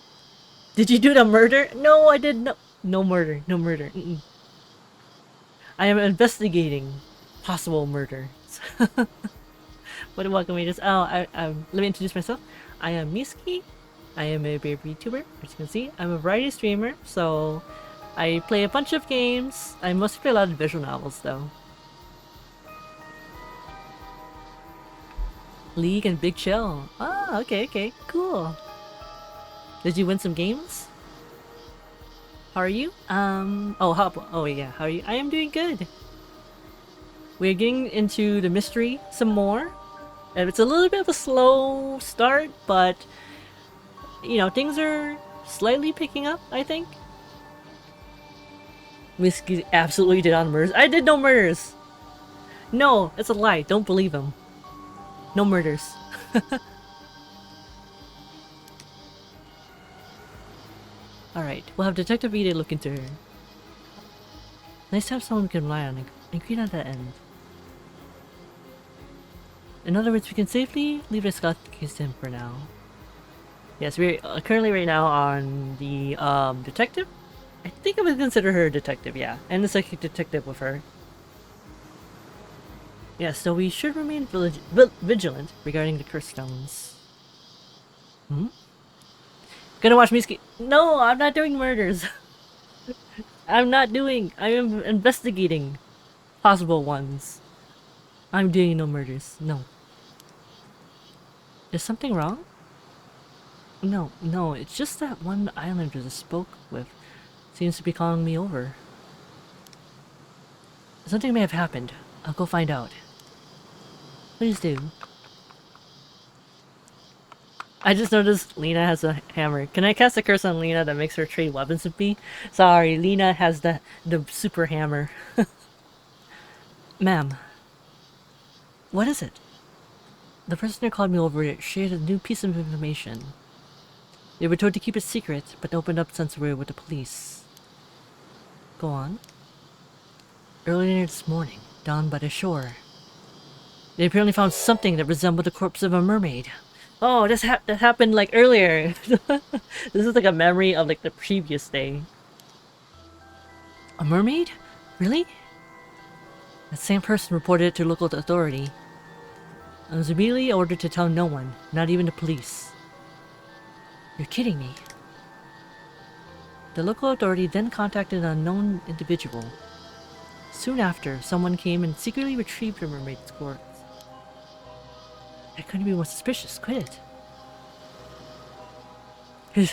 Did you do the murder? No, I did no. No murder, no murder. I am investigating possible murder. What welcome me just let me introduce myself. I am Miski. I am a brave YouTuber, as you can see. I'm a variety streamer, so I play a bunch of games. I mostly play a lot of visual novels though. League and Big Chill. Ah, okay, cool. Did you win some games? How are you? Oh yeah, how are you? I am doing good. We're getting into the mystery some more. And it's a little bit of a slow start, but you know, things are slightly picking up, I think. Whiskey absolutely did on murders. I did no murders! No, it's a lie. Don't believe him. No murders. Alright, we'll have Detective Ida look into her. Nice to have someone we can rely on and clean at that end. In other words, we can safely leave the Scott case to him for now. Yes, we're currently right now on the detective. I think I would consider her a detective, yeah. And the psychic detective with her. Yeah, so we should remain vigilant regarding the curse stones. Hmm? Gonna watch Miski. No, I'm not doing murders. I am investigating possible ones. I'm doing no murders. No. Is something wrong? No, it's just that one islander I spoke with seems to be calling me over. Something may have happened. I'll go find out. Please do. I just noticed Lena has a hammer. Can I cast a curse on Lena that makes her trade weapons with me? Sorry, Lena has the super hammer. Ma'am. What is it? The person who called me over shared a new piece of information. They were told to keep it secret, but opened up since we were with the police. Go on. Earlier this morning, down by the shore, they apparently found something that resembled the corpse of a mermaid. Oh, that happened like earlier. This is like a memory of like the previous day. A mermaid? Really? That same person reported it to local authority. I was immediately ordered to tell no one, not even the police. You're kidding me. The local authority then contacted an unknown individual. Soon after, someone came and secretly retrieved the mermaid's corpse. That couldn't be more suspicious, could it?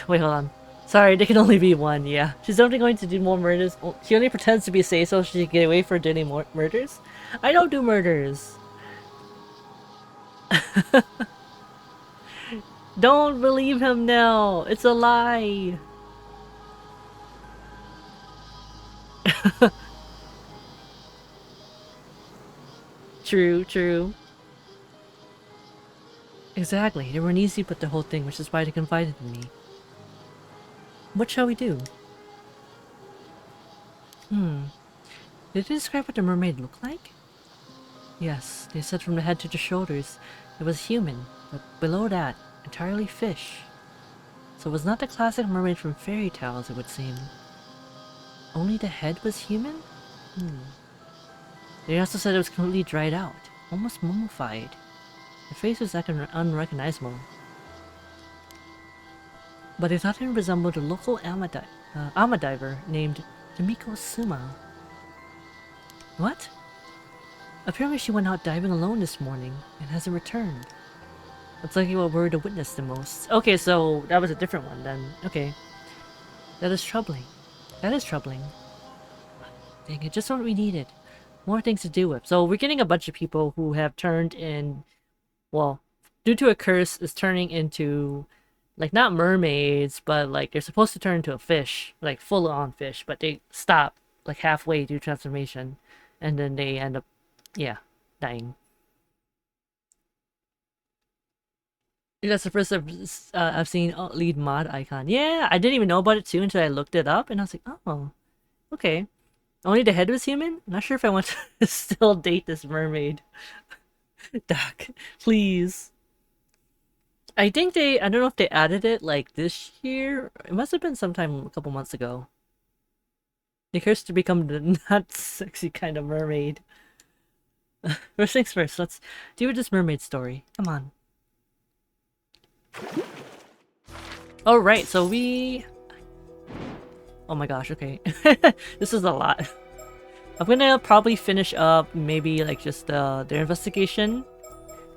Wait, hold on. Sorry, there can only be one, yeah. She's only going to do more murders. She only pretends to be safe so she can get away for doing more murders? I don't do murders. Don't believe him now. It's a lie. True. Exactly. They weren't easy but the whole thing, which is why they confided in me. What shall we do? Did they describe what the mermaid looked like? Yes, they said from the head to the shoulders it was human, but below that, entirely fish. So it was not the classic mermaid from fairy tales, it would seem. Only the head was human? They also said it was completely dried out, almost mummified. The face was like unrecognizable. But they thought it resembled a local ama diver named Tomiko Suma. What? Apparently she went out diving alone this morning and hasn't returned. That's likely what we're to witness the most. Okay, so that was a different one then. Okay. That is troubling. Dang it, just what we needed. More things to do with. So we're getting a bunch of people who have turned in, well, due to a curse, is turning into, like, not mermaids, but like they're supposed to turn into a fish, like full-on fish, but they stop like halfway due to transformation, and then they end up, yeah, dying. That's the first I've seen lead mod icon. Yeah, I didn't even know about it too until I looked it up, and I was like, oh, okay. Only the head was human? I'm not sure if I want to still date this mermaid. Doc, please. I think I don't know if they added it like this year. It must have been sometime a couple months ago. They cursed to become the not sexy kind of mermaid. First things first, let's deal with this mermaid story. Come on. Alright, so we... Oh my gosh, okay. This is a lot. I'm gonna probably finish up maybe like just their investigation.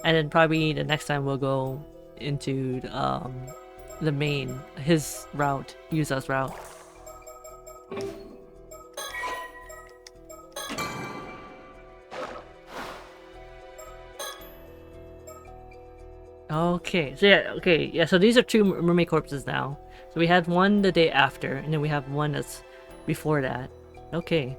And then probably the next time we'll go into the main, his route, Yuza's route. Okay, so yeah, so these are two mermaid corpses now. So we had one the day after, and then we have one that's before that. Okay.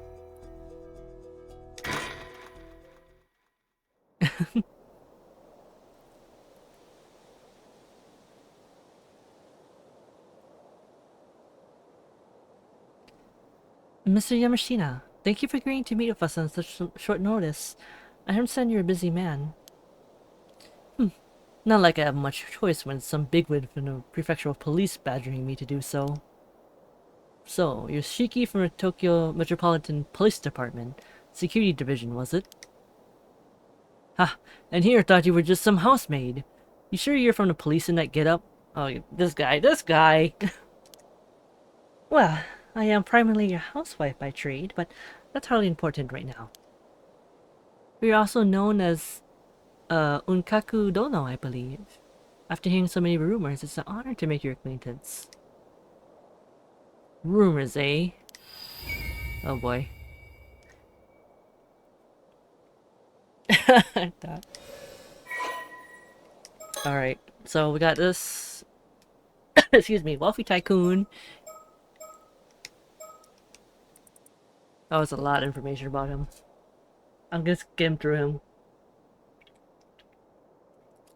Mr. Yamashina, thank you for agreeing to meet with us on such short notice. I understand you're a busy man. Not like I have much choice when some bigwig from the prefectural police badgering me to do so. So, you're Shiki from the Tokyo Metropolitan Police Department. Security Division, was it? Ha! And here thought you were just some housemaid. You sure you're from the police in that get-up? Oh, this guy! Well, I am primarily a housewife by trade, but that's hardly important right now. We're also known as Unkaku Dono, I believe. After hearing so many rumors, it's an honor to make your acquaintance. Rumors, eh? Oh boy. Alright, so we got this... Excuse me, Wealthy Tycoon. That was a lot of information about him. I'm gonna skim through him.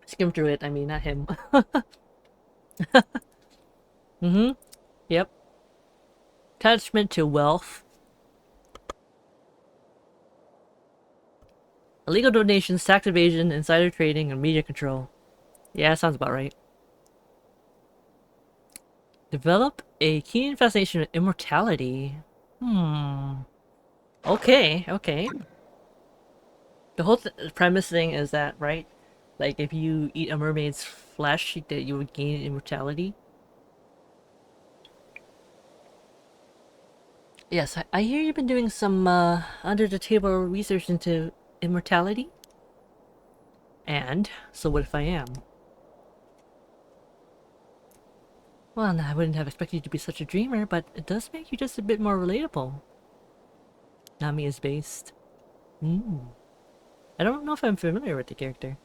Skim through it, I mean, not him. Mm-hmm. Yep. Attachment to wealth. Illegal donations, tax evasion, insider trading, and media control. Yeah, sounds about right. Develop a keen fascination with immortality. Okay, okay. The whole premise thing is that, right? Like, if you eat a mermaid's flesh, that you would gain immortality. Yes, I hear you've been doing some under-the-table research into immortality. And, so what if I am? Well, I wouldn't have expected you to be such a dreamer, but it does make you just a bit more relatable. Nami is based. I don't know if I'm familiar with the character.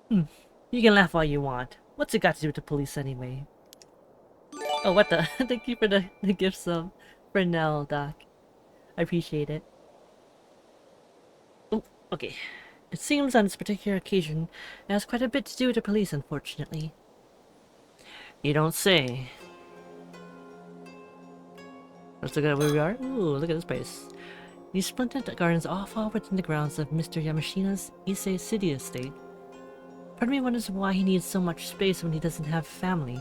You can laugh all you want. What's it got to do with the police anyway? Oh, what the? Thank you for the gifts of for now, Doc. I appreciate it. Oh, okay. It seems on this particular occasion, it has quite a bit to do with the police, unfortunately. You don't say. Let's look at where we are. Ooh, look at this place. These splendid gardens all fall within the grounds of Mr. Yamashina's Ise City estate. Part of me wonders why he needs so much space when he doesn't have family.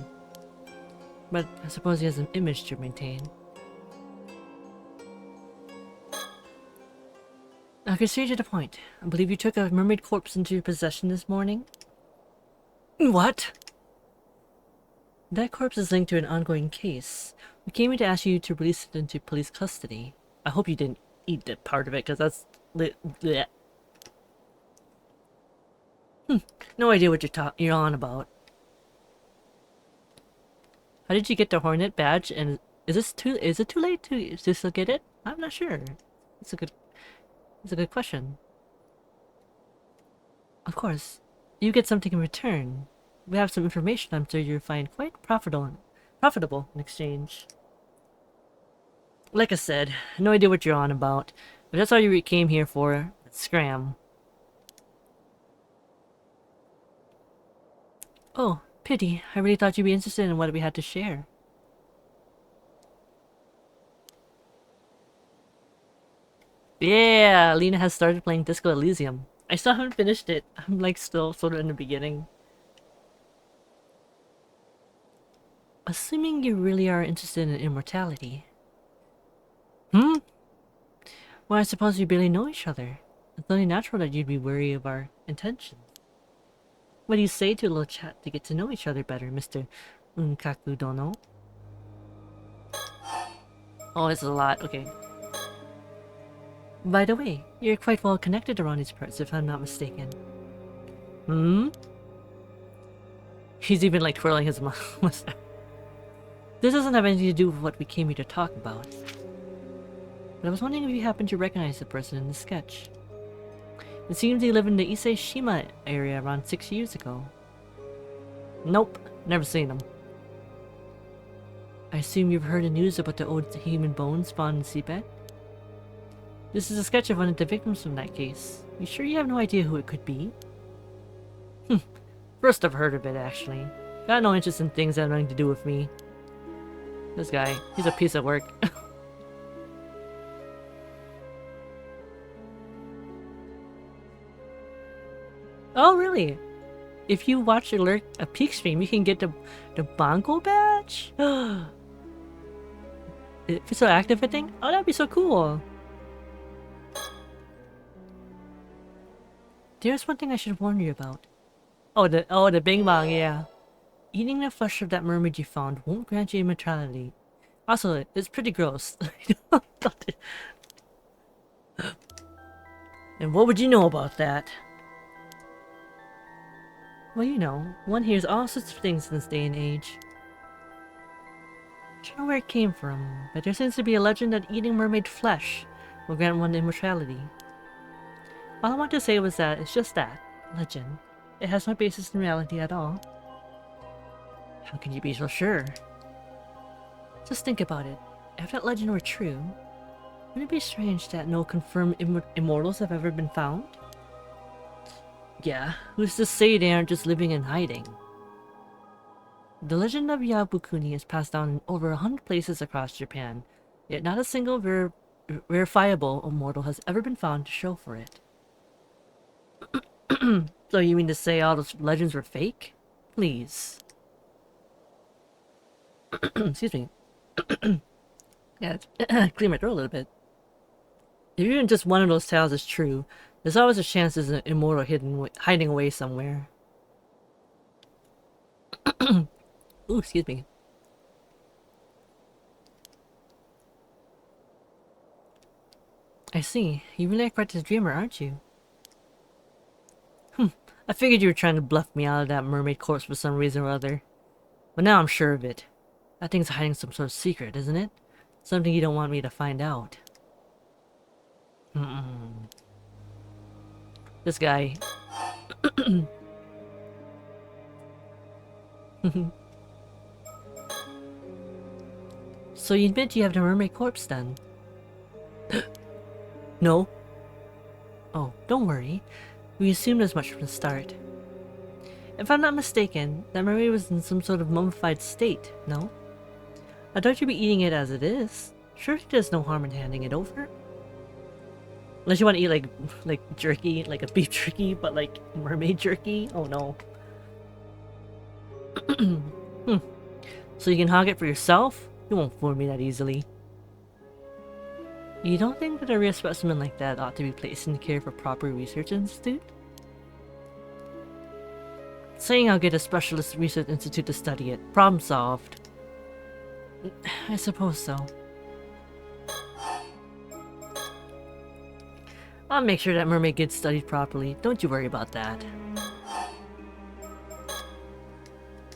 But I suppose he has an image to maintain. Okay, straight to the point. I believe you took a mermaid corpse into your possession this morning? What? That corpse is linked to an ongoing case. We came in to ask you to release it into police custody. I hope you didn't eat that part of it, because that's... bleh. No idea what you're on about. How did you get the Hornet badge? And is it too late to still get it? I'm not sure. It's a good question. Of course, you get something in return. We have some information I'm sure you'll find quite profitable in exchange. Like I said, no idea what you're on about. If that's all you came here for, scram. Oh, pity. I really thought you'd be interested in what we had to share. Yeah, Lena has started playing Disco Elysium. I still haven't finished it. I'm like still sort of in the beginning. Assuming you really are interested in immortality. Hmm? Well, I suppose we barely know each other. It's only natural that you'd be wary of our intentions. What do you say to a little chat to get to know each other better, Mr. Unkaku Dono? Oh, it's a lot. Okay. By the way, you're quite well connected around these parts, if I'm not mistaken. Hmm? He's even like twirling his mustache. This doesn't have anything to do with what we came here to talk about. But I was wondering if you happen to recognize the person in the sketch. It seems he lived in the Ise Shima area around 6 years ago. Nope, never seen him. I assume you've heard the news about the old human bones found in the seabed? This is a sketch of one of the victims from that case. You sure you have no idea who it could be? First I've heard of it, actually. Got no interest in things that have nothing to do with me. This guy, he's a piece of work. Oh, really? If you watch a peak stream, you can get the Bongo badge? If it's so active, I think? Oh, that'd be so cool. There's one thing I should warn you about. Oh, the Bing Bong, yeah. Eating the flesh of that mermaid you found won't grant you immortality. Also, it's pretty gross. And what would you know about that? Well, you know, one hears all sorts of things in this day and age. I don't know where it came from, but there seems to be a legend that eating mermaid flesh will grant one immortality. All I want to say was that it's just that, legend. It has no basis in reality at all. How can you be so sure? Just think about it. If that legend were true, wouldn't it be strange that no confirmed immortals have ever been found? Yeah, who's to say they aren't just living in hiding? The legend of Yabukuni is passed down in over 100 places across Japan, yet not a single verifiable immortal has ever been found to show for it. So you mean to say all those legends were fake? Please. Excuse me. Yeah, clear my throat a little bit. If even just one of those tales is true, there's always a chance there's an immortal hiding away somewhere. Ooh, excuse me. I see. You really are quite a dreamer, aren't you? I figured you were trying to bluff me out of that mermaid corpse for some reason or other. But now I'm sure of it. That thing's hiding some sort of secret, isn't it? Something you don't want me to find out. This guy. So you admit you have the mermaid corpse then? No. Oh, don't worry. We assumed as much from the start. If I'm not mistaken, that mermaid was in some sort of mummified state, no? I thought you'd be eating it as it is. Surely there's no harm in handing it over. Unless you want to eat like jerky, like a beef jerky, but like mermaid jerky? Oh no. So you can hog it for yourself? You won't fool me that easily. You don't think that a rare specimen like that ought to be placed in the care of a proper research institute? Saying I'll get a specialist research institute to study it. Problem solved. I suppose so. I'll make sure that mermaid gets studied properly. Don't you worry about that.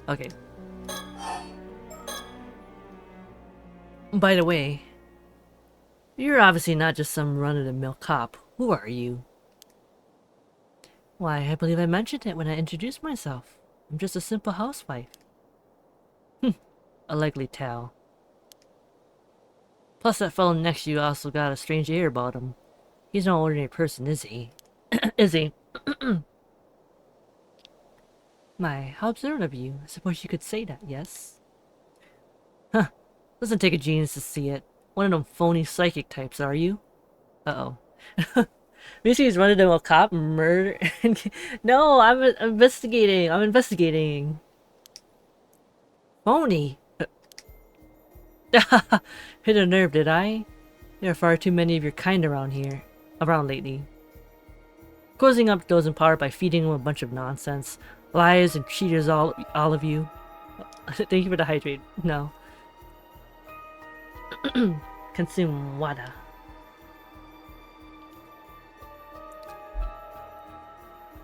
Okay. By the way, you're obviously not just some run-of-the-mill cop. Who are you? Why, I believe I mentioned it when I introduced myself. I'm just a simple housewife. A likely tale. Plus that fellow next to you also got a strange air about him. He's no ordinary person, is he? Is he? My, how observant of you. I suppose you could say that, yes? Huh. Doesn't take a genius to see it. One of them phony psychic types, are you? Uh-oh. Basically, he's running to a cop, murder. No, I'm investigating. I'm investigating. Phony. Hit a nerve, did I? There are far too many of your kind around lately. Closing up those in power by feeding them a bunch of nonsense. Liars and cheaters, all of you. Thank you for the hydrate. No. Consume water.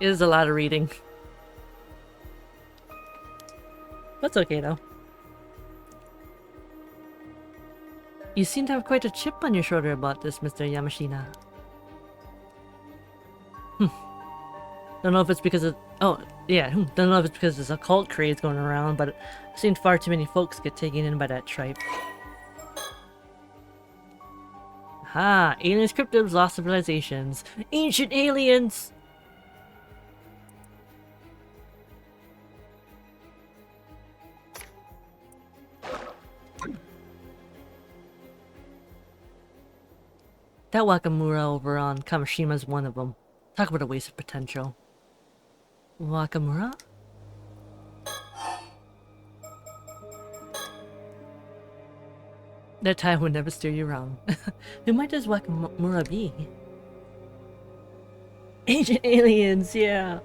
It is a lot of reading. That's okay though. You seem to have quite a chip on your shoulder about this, Mr. Yamashina. Don't know if it's because of... Oh, yeah. Don't know if it's because there's a cult craze going around, but I've seen far too many folks get taken in by that tripe. Ah, aliens, cryptids, lost civilizations. Ancient aliens! That Wakamura over on Kamishima one of them. Talk about a waste of potential. Wakamura? That time would never steer you wrong. Who might does Wakamura be? Ancient aliens, yeah!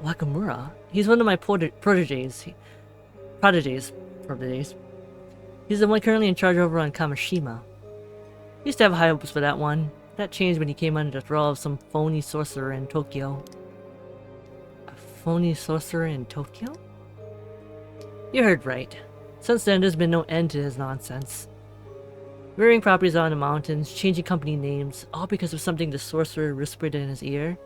Wakamura? He's one of my prodigies. Prodigies. He's the one currently in charge over on Kamishima. Used to have high hopes for that one. That changed when he came under the thrall of some phony sorcerer in Tokyo. A phony sorcerer in Tokyo? You heard right. Since then, there's been no end to his nonsense. Rearing properties on the mountains, changing company names, all because of something the sorcerer whispered in his ear.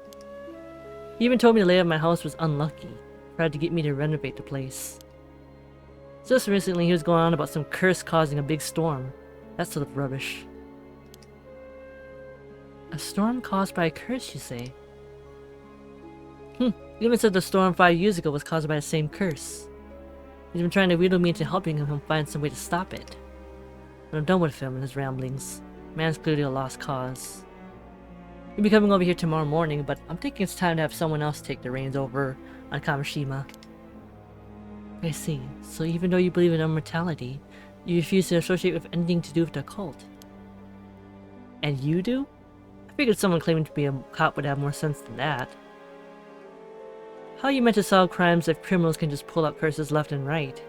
He even told me the layout of my house was unlucky. Tried to get me to renovate the place. Just recently, he was going on about some curse causing a big storm. That sort of rubbish. A storm caused by a curse, you say? Even said the storm 5 years ago was caused by the same curse. He's been trying to wheedle me into helping him find some way to stop it. But I'm done with him and his ramblings. Man's clearly a lost cause. He'll be coming over here tomorrow morning, but I'm thinking it's time to have someone else take the reins over on Kamishima. I see. So even though you believe in immortality, you refuse to associate with anything to do with the occult. And you do? I figured someone claiming to be a cop would have more sense than that. How are you meant to solve crimes if criminals can just pull out curses left and right?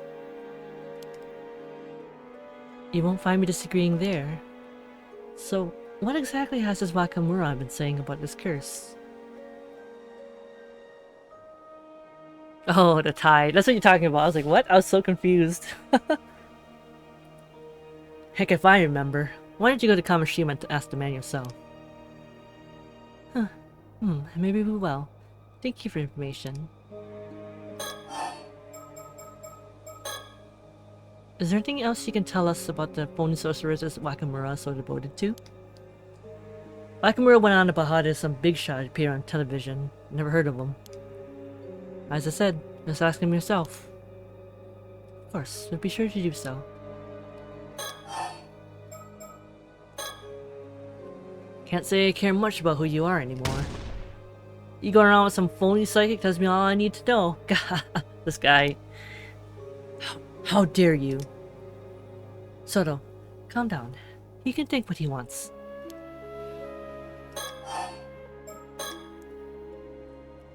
You won't find me disagreeing there. So, what exactly has this Wakamura been saying about this curse? Oh, the tide. That's what you're talking about. I was like, what? I was so confused. Heck, if I remember. Why didn't you go to Kamishima to ask the man yourself? Huh. Maybe we will. Thank you for information. Is there anything else you can tell us about the phony sorcerers Wakamura is so devoted to? Wakamura went on about how there's some big shot appear on television. Never heard of him. As I said, just ask him yourself. Of course, but be sure to do so. Can't say I care much about who you are anymore. You going around with some phony psychic tells me all I need to know. God, this guy. How dare you? Soto, calm down. He can think what he wants.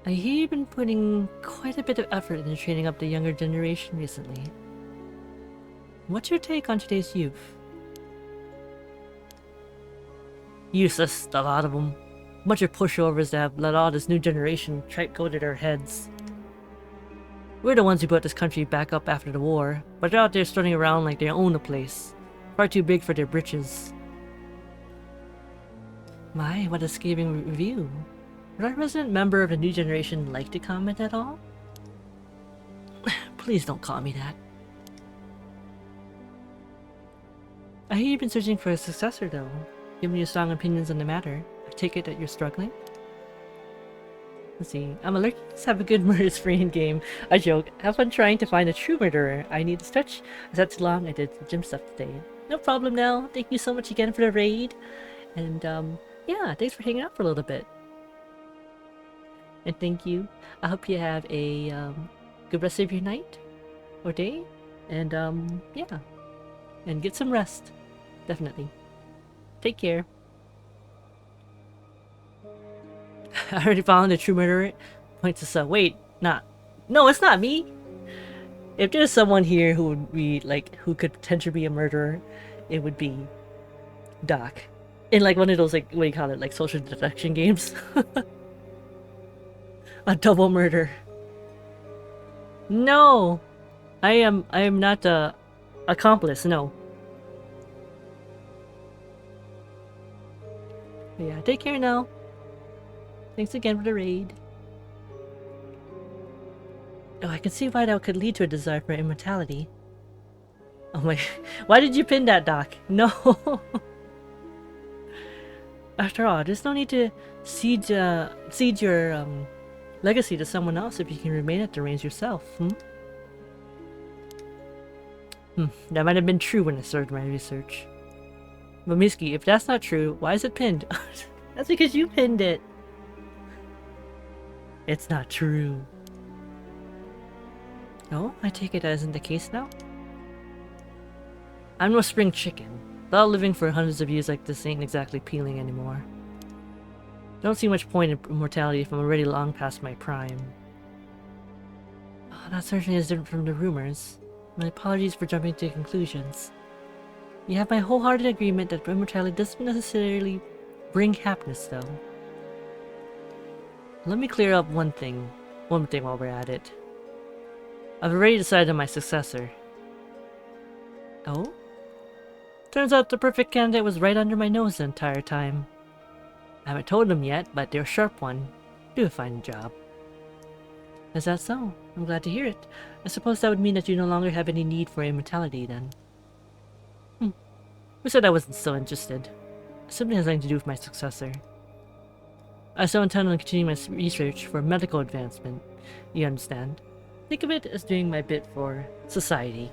I hear you've been putting quite a bit of effort into training up the younger generation recently. What's your take on today's youth? Useless, a lot of them. Bunch of pushovers that have let all this new generation go to their heads. We're the ones who put this country back up after the war, but they're out there strutting around like they own the place. Far too big for their britches. My, what a scathing review. Would our resident member of the new generation like to comment at all? Please don't call me that. I hear you've been searching for a successor though. Giving you strong opinions on the matter. I take it that you're struggling? Let's see. I'm allergic. Let's have a good murder spree in game. I joke. Have fun trying to find a true murderer. I need to stretch. I sat too long. I did some gym stuff today. No problem now. Thank you so much again for the raid. And Yeah, thanks for hanging out for a little bit. And thank you. I hope you have a good rest of your night or day. And yeah. And get some rest. Definitely. Take care. I already found the true murderer. Points us up. Wait, not. No, it's not me. If there's someone here who would be like, who could potentially be a murderer, it would be Doc. In like one of those, like, what do you call it, like social deduction games. A double murder. No, I am not a accomplice. No. But yeah, take care now. Thanks again for the raid. Oh, I can see why that could lead to a desire for immortality. Oh my... Why did you pin that, Doc? No! After all, there's no need to cede your legacy to someone else if you can remain at the reins yourself, That might have been true when I started my research. But Miski, if that's not true, why is it pinned? That's because you pinned it! It's not true. Oh, I take it that isn't the case now? I'm no spring chicken. Thought living for hundreds of years like this ain't exactly appealing anymore. Don't see much point in immortality if I'm already long past my prime. Oh, that certainly is different from the rumors. My apologies for jumping to conclusions. You have my wholehearted agreement that immortality doesn't necessarily bring happiness, though. Let me clear up one thing while we're at it. I've already decided on my successor. Oh? Turns out the perfect candidate was right under my nose the entire time. I haven't told them yet, but they're a sharp one. Do a fine job. Is that so? I'm glad to hear it. I suppose that would mean that you no longer have any need for immortality, then. Who said I wasn't still interested? It simply has nothing to do with my successor. I still intend on continuing my research for medical advancement. You understand? Think of it as doing my bit for society.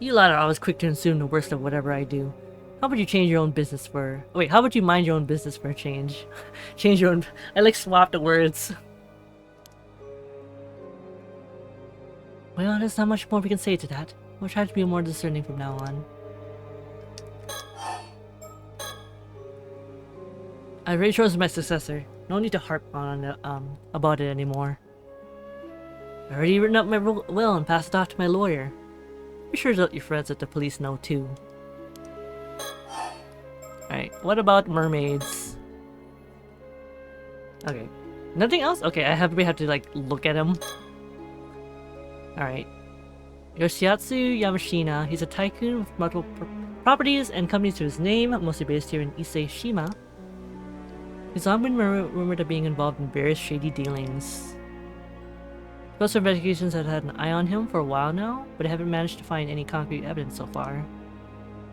You lot are always quick to assume the worst of whatever I do. How about you change your own business for... Wait, how about you mind your own business for a change? Change your own... I like swap the words. Well, there's not much more we can say to that. We'll try to be more discerning from now on. I already chosen my successor. No need to harp on about it anymore. I already written up my will and passed it off to my lawyer. Be sure to let your friends at the police know too. Alright, what about mermaids? Okay. Nothing else? Okay, we have to like look at him. Alright. Yoshiatsu Yamashina. He's a tycoon with multiple properties and companies to his name, mostly based here in Ise Shima. He's long been rumored of being involved in various shady dealings. Special investigations have had an eye on him for a while now, but haven't managed to find any concrete evidence so far.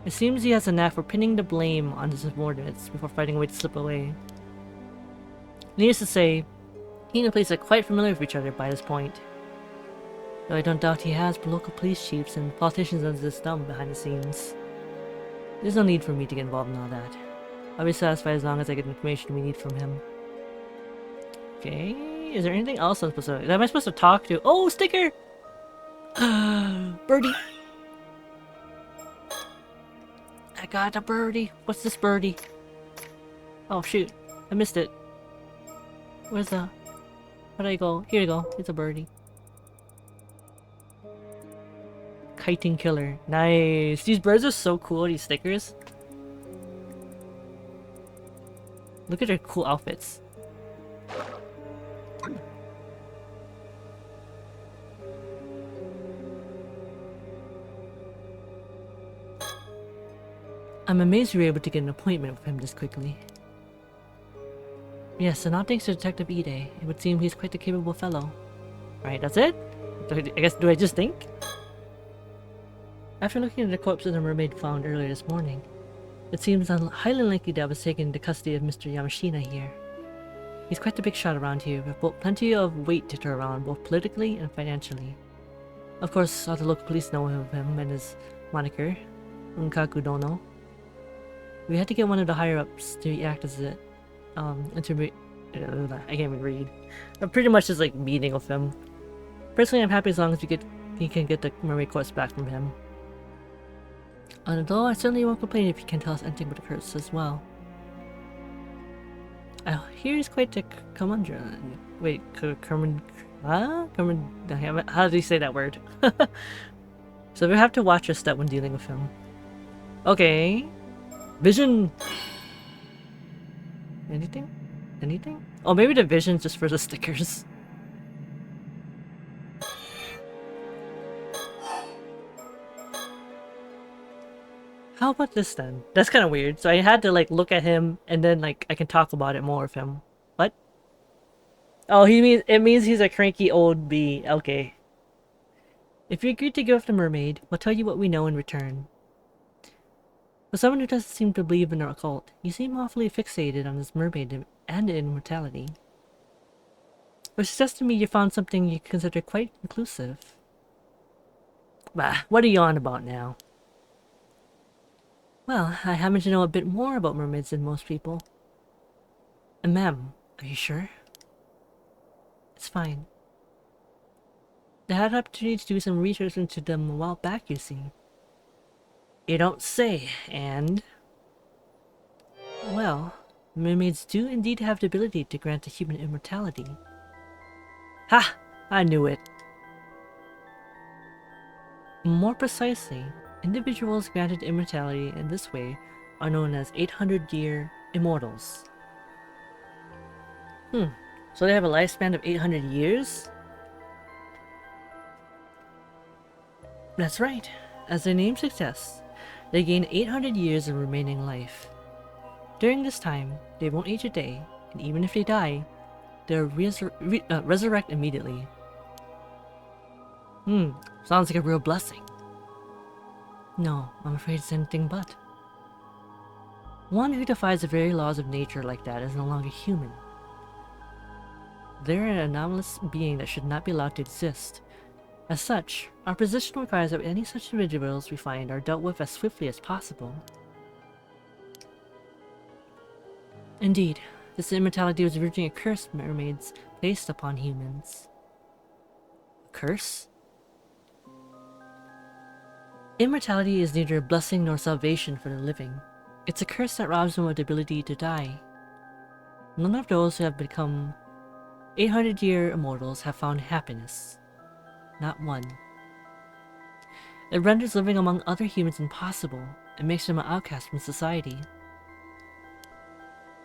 It seems he has a knack for pinning the blame on his subordinates before finding a way to slip away. Needless to say, he and the police are quite familiar with each other by this point. Though I don't doubt he has local police chiefs and politicians under his thumb behind the scenes. There's no need for me to get involved in all that. I'll be satisfied as long as I get the information we need from him. Okay, is there anything else I'm supposed to... Am I supposed to talk to? Oh, sticker! Birdie! I got a birdie. What's this birdie? Oh shoot, I missed it. Where's the... Where'd I go? Here you go, it's a birdie. Kiting killer. Nice! These birds are so cool, these stickers. Look at their cool outfits. I'm amazed we were able to get an appointment with him this quickly. Yes, and all thanks to Detective Ide. It would seem he's quite a capable fellow. Right, that's it? Do I just think? After looking at the corpse of the mermaid found earlier this morning, it seems highly unlikely that I was taken into custody of Mr. Yamashina here. He's quite a big shot around here, with plenty of weight to turn around, both politically and financially. Of course, all the local police know of him and his moniker, Unkaku Dono. We had to get one of the higher ups to act as it. Intermediate. I can't even read. But pretty much just like meeting with him. Personally, I'm happy as long as you can get the mermaid quartz back from him. Although I certainly won't complain if you can tell us anything but the curse as well. I hear he's quite the curmudgeon. Wait, curmudgeon? Huh? Curmudgeon? How do you say that word? So we have to watch our step when dealing with him. Okay. Vision. Anything? Anything? Oh, maybe the vision's just for the stickers. How about this then? That's kind of weird. So I had to like look at him and then like I can talk about it more with him. What? Oh, it means he's a cranky old bee. Okay. If you agree to give up the mermaid, we'll tell you what we know in return. For someone who doesn't seem to believe in our occult, you seem awfully fixated on this mermaid and immortality. Which suggests to me you found something you consider quite inclusive. Bah, what are you on about now? Well, I happen to know a bit more about mermaids than most people. And ma'am, are you sure? It's fine. I had an opportunity to do some research into them a while back, you see. You don't say, and... Well, mermaids do indeed have the ability to grant a human immortality. Ha! I knew it! More precisely, individuals granted immortality in this way are known as 800-year immortals. So they have a lifespan of 800 years? That's right. As their name suggests, they gain 800 years of remaining life. During this time, they won't age a day, and even if they die, they'll resurrect immediately. Sounds like a real blessing. No, I'm afraid it's anything but. One who defies the very laws of nature like that is no longer human. They're an anomalous being that should not be allowed to exist. As such, our position requires that any such individuals we find are dealt with as swiftly as possible. Indeed, this immortality was originally a curse mermaids placed upon humans. A curse? Immortality is neither a blessing nor salvation for the living. It's a curse that robs them of the ability to die. None of those who have become 800-year immortals have found happiness. Not one. It renders living among other humans impossible and makes them an outcast from society.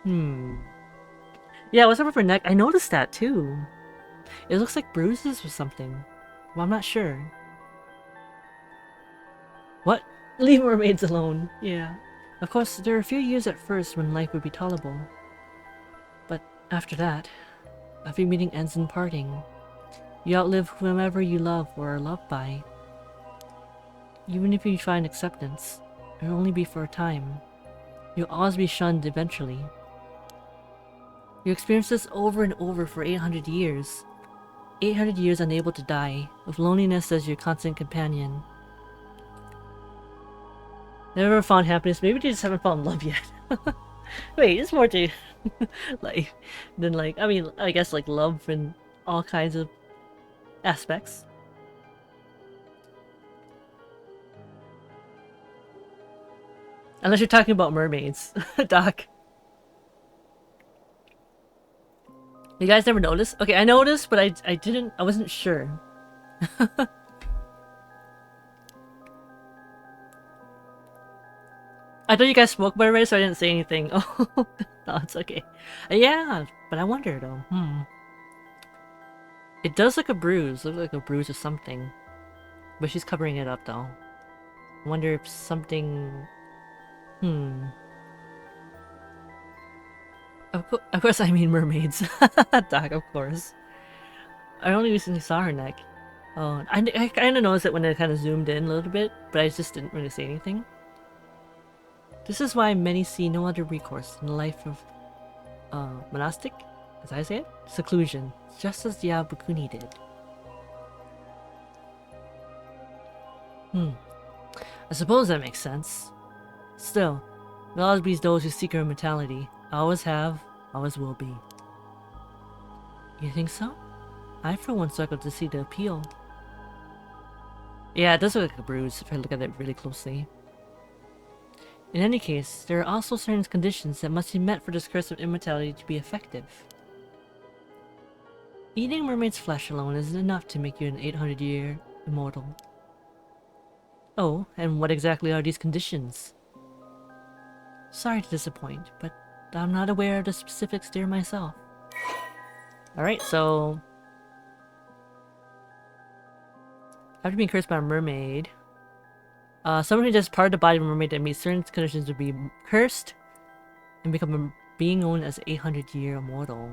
Yeah, what's up with her neck? I noticed that too. It looks like bruises or something. Well, I'm not sure. What? Leave mermaids alone. Yeah. Of course, there are a few years at first when life would be tolerable. But after that, every meeting ends in parting. You outlive whomever you love or are loved by. Even if you find acceptance, it'll only be for a time. You'll always be shunned eventually. You experience this over and over for 800 years. 800 years unable to die, with loneliness as your constant companion. Never found happiness. Maybe they just haven't found love yet. Wait, there's more to life than like, I mean, I guess like love and all kinds of aspects. Unless you're talking about mermaids, Doc. You guys never noticed? Okay, I noticed, but I wasn't sure. I thought you guys spoke about it already, so I didn't say anything. Oh, no, it's okay. Yeah, but I wonder though. It does look a bruise. Look like a bruise or something. But she's covering it up though. I wonder if something... Of course I mean mermaids. Doc, of course. I only recently saw her neck. Oh, I kind of noticed it when it kind of zoomed in a little bit, but I just didn't really say anything. This is why many see no other recourse in the life of monastic, as I say it, seclusion, just as Yabukuni did. I suppose that makes sense. Still, Will always be those who seek her immortality. Always have, always will be. You think so? I for one struggled to see the appeal. Yeah, it does look like a bruise if I look at it really closely. In any case, there are also certain conditions that must be met for this curse of immortality to be effective. Eating mermaid's flesh alone isn't enough to make you an 800-year immortal. Oh, and what exactly are these conditions? Sorry to disappoint, but I'm not aware of the specifics there myself. Alright, so... after being cursed by a mermaid... someone who just part of the body of a mermaid that meets certain conditions would be cursed and become a being known as 800-year immortal.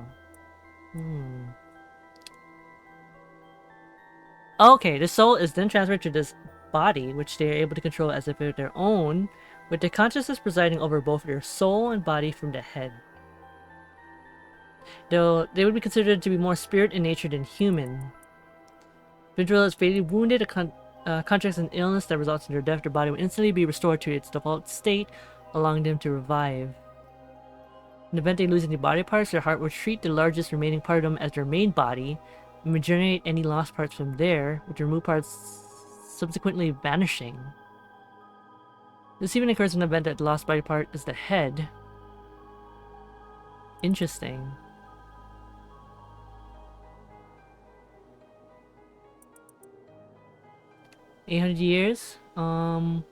Okay, the soul is then transferred to this body, which they are able to control as if it were their own, with the consciousness presiding over both their soul and body from the head. Though they would be considered to be more spirit in nature than human. If individual is fatally wounded, contracts an illness that results in their death, their body will instantly be restored to its default state, allowing them to revive. In the event they lose any body parts, their heart will treat the largest remaining part of them as their main body, and regenerate any lost parts from there, with the removed parts subsequently vanishing. This even occurs in the event that the lost body part is the head. Interesting. $800 years? Not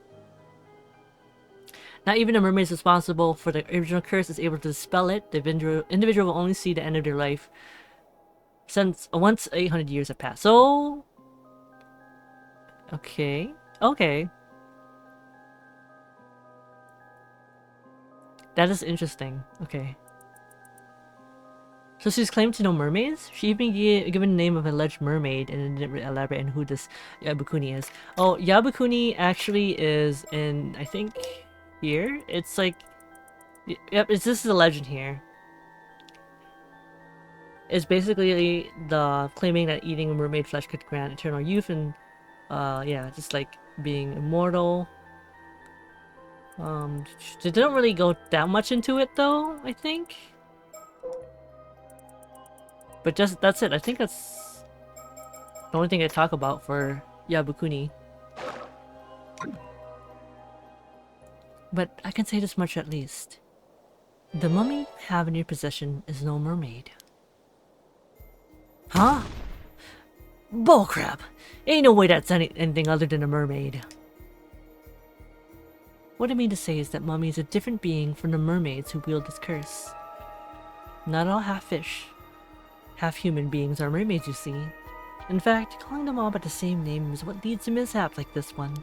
even a mermaid is responsible for the original curse is able to dispel it. The individual will only see the end of their life once 800 years have passed. So... okay. Okay. That is interesting. Okay. So she's claimed to know mermaids? She even given the name of an alleged mermaid and didn't elaborate on who this Yabukuni is. Oh, Yabukuni actually is in, I think, here? It's like... yep, this is a legend here. It's basically the claiming that eating mermaid flesh could grant eternal youth and, yeah, just like being immortal. They don't really go that much into it though, I think. But just, that's it. I think that's the only thing I talk about for Yabukuni. But I can say this much at least. The mummy you have in your possession is no mermaid. Huh? Bullcrap! Ain't no way that's anything other than a mermaid. What I mean to say is that mummy is a different being from the mermaids who wield this curse. Not all half-fish, half-human beings are mermaids, you see. In fact, calling them all by the same name is what leads to mishaps like this one.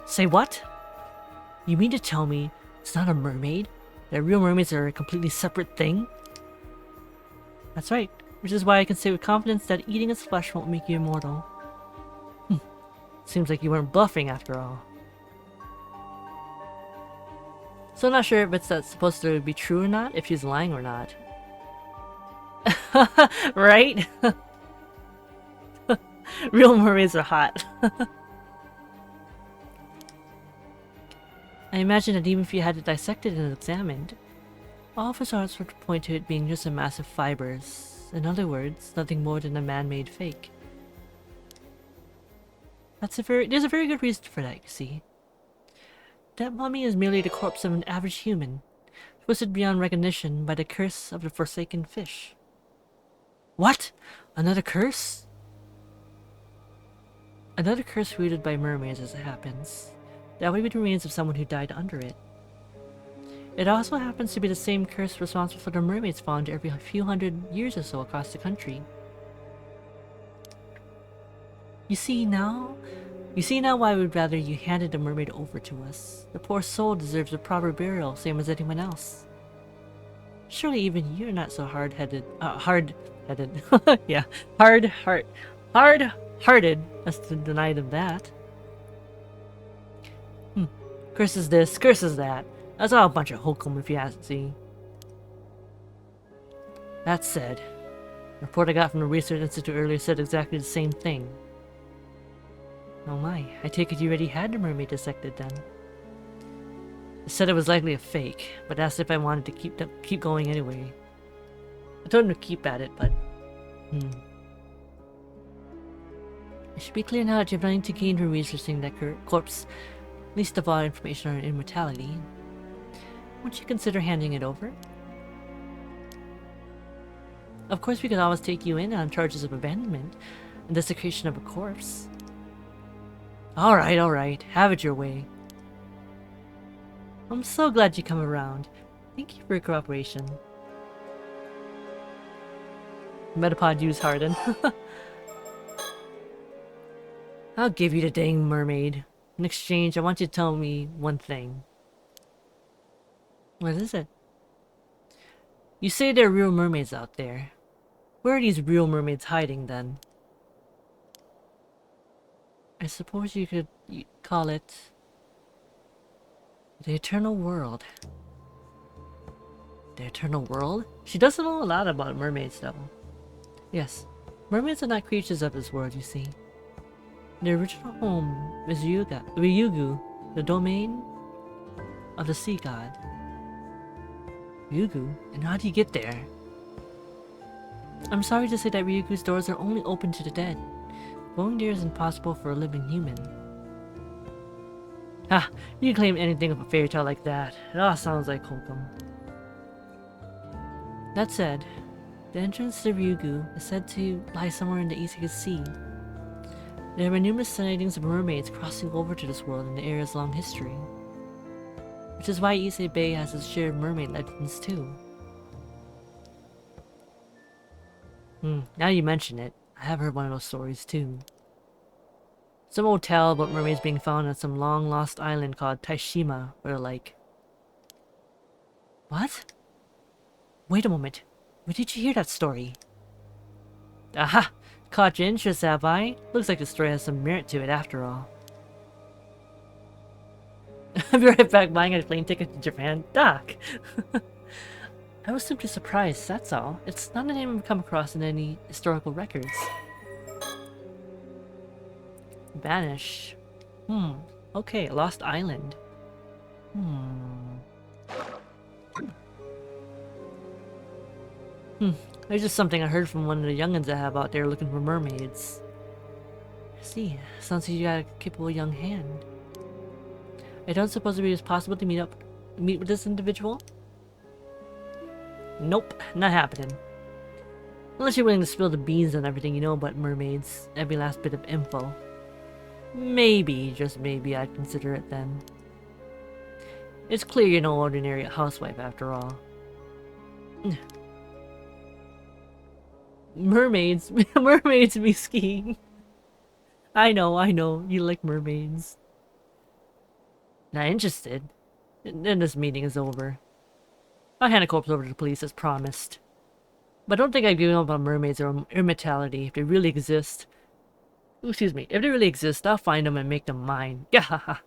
Say what? You mean to tell me it's not a mermaid? That real mermaids are a completely separate thing? That's right, which is why I can say with confidence that eating its flesh won't make you immortal. Seems like you weren't bluffing after all. So I'm not sure if it's supposed to be true or not, if she's lying or not. Right? Real mermaids are hot. I imagine that even if you had it dissected and examined, all results would point to it being just a mass of fibers. In other words, nothing more than a man-made fake. There's a very good reason for that, you see. That mummy is merely the corpse of an average human, twisted beyond recognition by the curse of the forsaken fish. What? Another curse? Another curse wielded by mermaids as it happens. That would be the remains of someone who died under it. It also happens to be the same curse responsible for the mermaids found every few hundred years or so across the country. You see now why we'd rather you handed the mermaid over to us. The poor soul deserves a proper burial, same as anyone else. Surely even you're not so hard-headed, yeah, hard-hearted as to deny them that. Curses this, curses that. That's all a bunch of hokum if you ask me. That said, the report I got from the Research Institute earlier said exactly the same thing. Oh my, I take it you already had the mermaid dissected then. It said it was likely a fake, but asked if I wanted to keep going anyway. I told him to keep at it, but... It should be clear now that you have nothing to gain from researching that corpse, least of all information on immortality. Won't you consider handing it over? Of course we could always take you in on charges of abandonment and desecration of a corpse. Alright, have it your way. I'm so glad you come around. Thank you for your cooperation. Metapod use Harden. I'll give you the dang mermaid. In exchange, I want you to tell me one thing. What is it? You say there are real mermaids out there. Where are these real mermaids hiding then? I suppose you could call it the eternal world. The eternal world? She doesn't know a lot about mermaids though. Yes, mermaids are not creatures of this world, you see. Their original home is Ryugu, the domain of the sea god. Ryugu? And how do you get there? I'm sorry to say that Ryugu's doors are only open to the dead. Going there is impossible for a living human. Ah, you can claim anything of a fairy tale like that. It all sounds like hokum. That said, the entrance to Ryugu is said to lie somewhere in the Isekai Sea. There have been numerous sightings of mermaids crossing over to this world in the area's long history. Which is why Ise Bay has its share of mermaid legends too. Now you mention it, I have heard one of those stories too. Some old tale about mermaids being found on some long lost island called Taishima, or like... What? Wait a moment, where did you hear that story? Aha! Caught your interest, have I? Looks like the story has some merit to it after all. I'll be right back buying a plane ticket to Japan. Doc! I was simply surprised, that's all. It's not a name I've come across in any historical records. Vanish. Okay, a lost island. There's just something I heard from one of the youngins I have out there looking for mermaids. I see, sounds like you got a capable young hand. I don't suppose it is possible to meet with this individual? Nope, not happening. Unless you're willing to spill the beans on everything you know about mermaids, every last bit of info. Maybe, just maybe, I'd consider it then. It's clear you're no ordinary housewife after all. Mermaids, mermaids be skiing. I know, you like mermaids. Not interested? Then this meeting is over. I'll hand the corpse over to the police as promised. But I don't think I've given up on mermaids or immortality if they really exist. Excuse me, if they really exist, I'll find them and make them mine. Gahaha.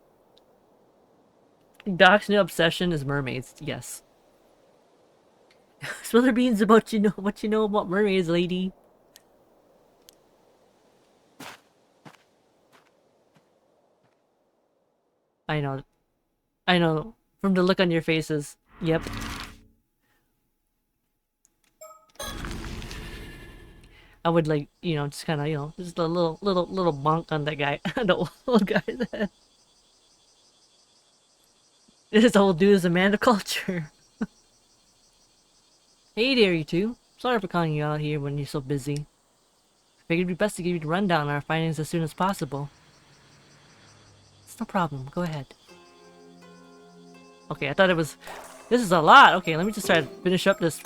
Doc's new obsession is mermaids, yes. Spill the beans about what you know about mermaids, lady. I know. From the look on your faces. Yep. I would like, just kind of, just a little bonk on that guy, the old guy's head. This old dude is a man of culture. Hey there, you two. Sorry for calling you out here when you're so busy. I figured it'd be best to give you the rundown on our findings as soon as possible. It's no problem. Go ahead. Okay, I thought it was... This is a lot! Okay, let me just try to finish up this...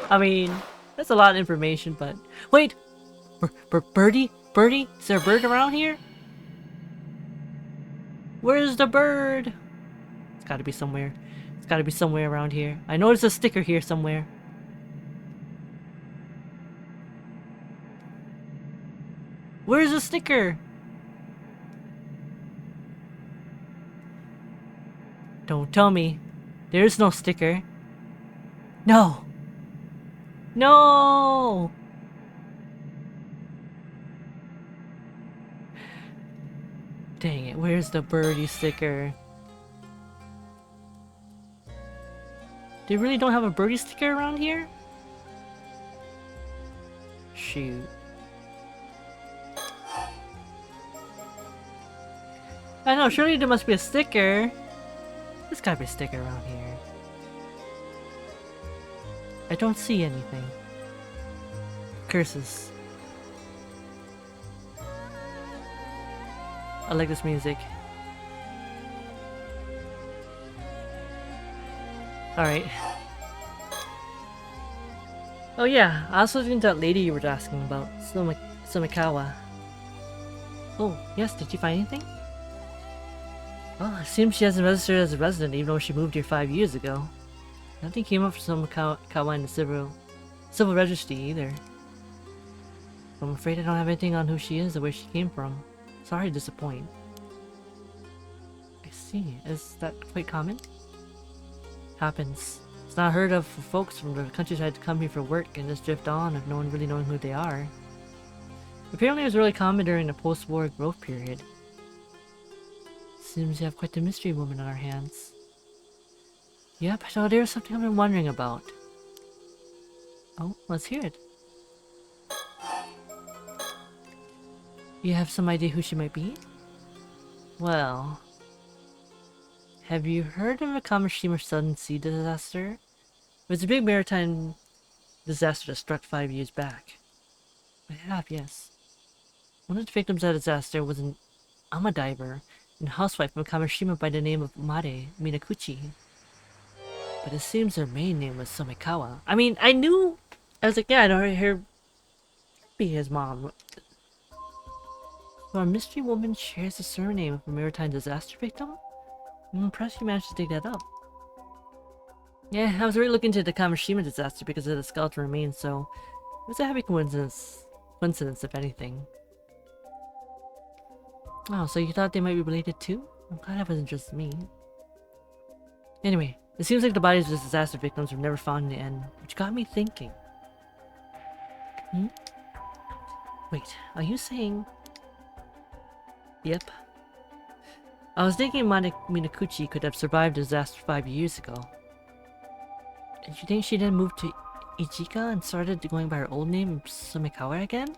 I mean, that's a lot of information, but... Wait! Birdie? Birdie? Is there a bird around here? Where's the bird? It's gotta be somewhere. It's gotta be somewhere around here. I know there's a sticker here somewhere. Where's the sticker? Don't tell me. There's no sticker. No! No! Dang it, where's the birdie sticker? They really don't have a birdie sticker around here? Shoot. I know, surely there must be a sticker. There's gotta be a sticker around here. I don't see anything. Curses. I like this music. Alright. Oh yeah, I also think that lady you were asking about, Somikawa. Oh, yes, did you find anything? Well, it seems she hasn't registered as a resident even though she moved here 5 years ago. Nothing came up for Somikawa in the civil registry either. I'm afraid I don't have anything on who she is or where she came from. Sorry to disappoint. I see. Is that quite common? Happens. It's not heard of for folks from the countryside to come here for work and just drift on if no one really knowing who they are. Apparently it was really common during the post-war growth period. Seems we have quite the mystery woman on our hands. Yep, so there's something I've been wondering about. Oh, let's hear it. You have some idea who she might be? Well... Have you heard of the Kamishima Sudden Sea disaster? It was a big maritime disaster that struck 5 years back. I have, yes. One of the victims of the disaster was an diver and housewife from Kamishima by the name of Mare Minakuchi. But it seems her main name was Somikawa. I mean, I was like, yeah, I know her be his mom. So our mystery woman shares the surname of a maritime disaster victim? I'm impressed you managed to dig that up. Yeah, I was really looking into the Kamishima disaster because of the skeleton remains, so it was a happy coincidence if anything. Oh, so you thought they might be related too? I'm glad it wasn't just me. Anyway, it seems like the bodies of the disaster victims were never found in the end, which got me thinking. Wait, are you saying... Yep. I was thinking Minakuchi could have survived the disaster 5 years ago. Did you think she then moved to Ichika and started going by her old name, Sumikawa, again?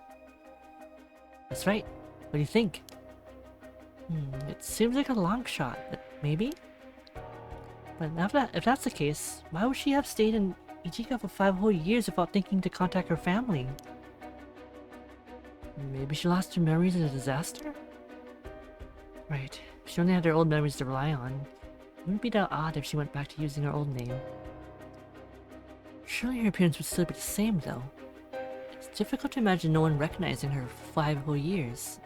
That's right. What do you think? It seems like a long shot, but maybe? But if that's the case, why would she have stayed in Ichika for 5 whole years without thinking to contact her family? Maybe she lost her memories of the disaster? Right. If she only had her old memories to rely on, it wouldn't be that odd if she went back to using her old name. Surely her appearance would still be the same, though. It's difficult to imagine no one recognizing her for 5 whole years.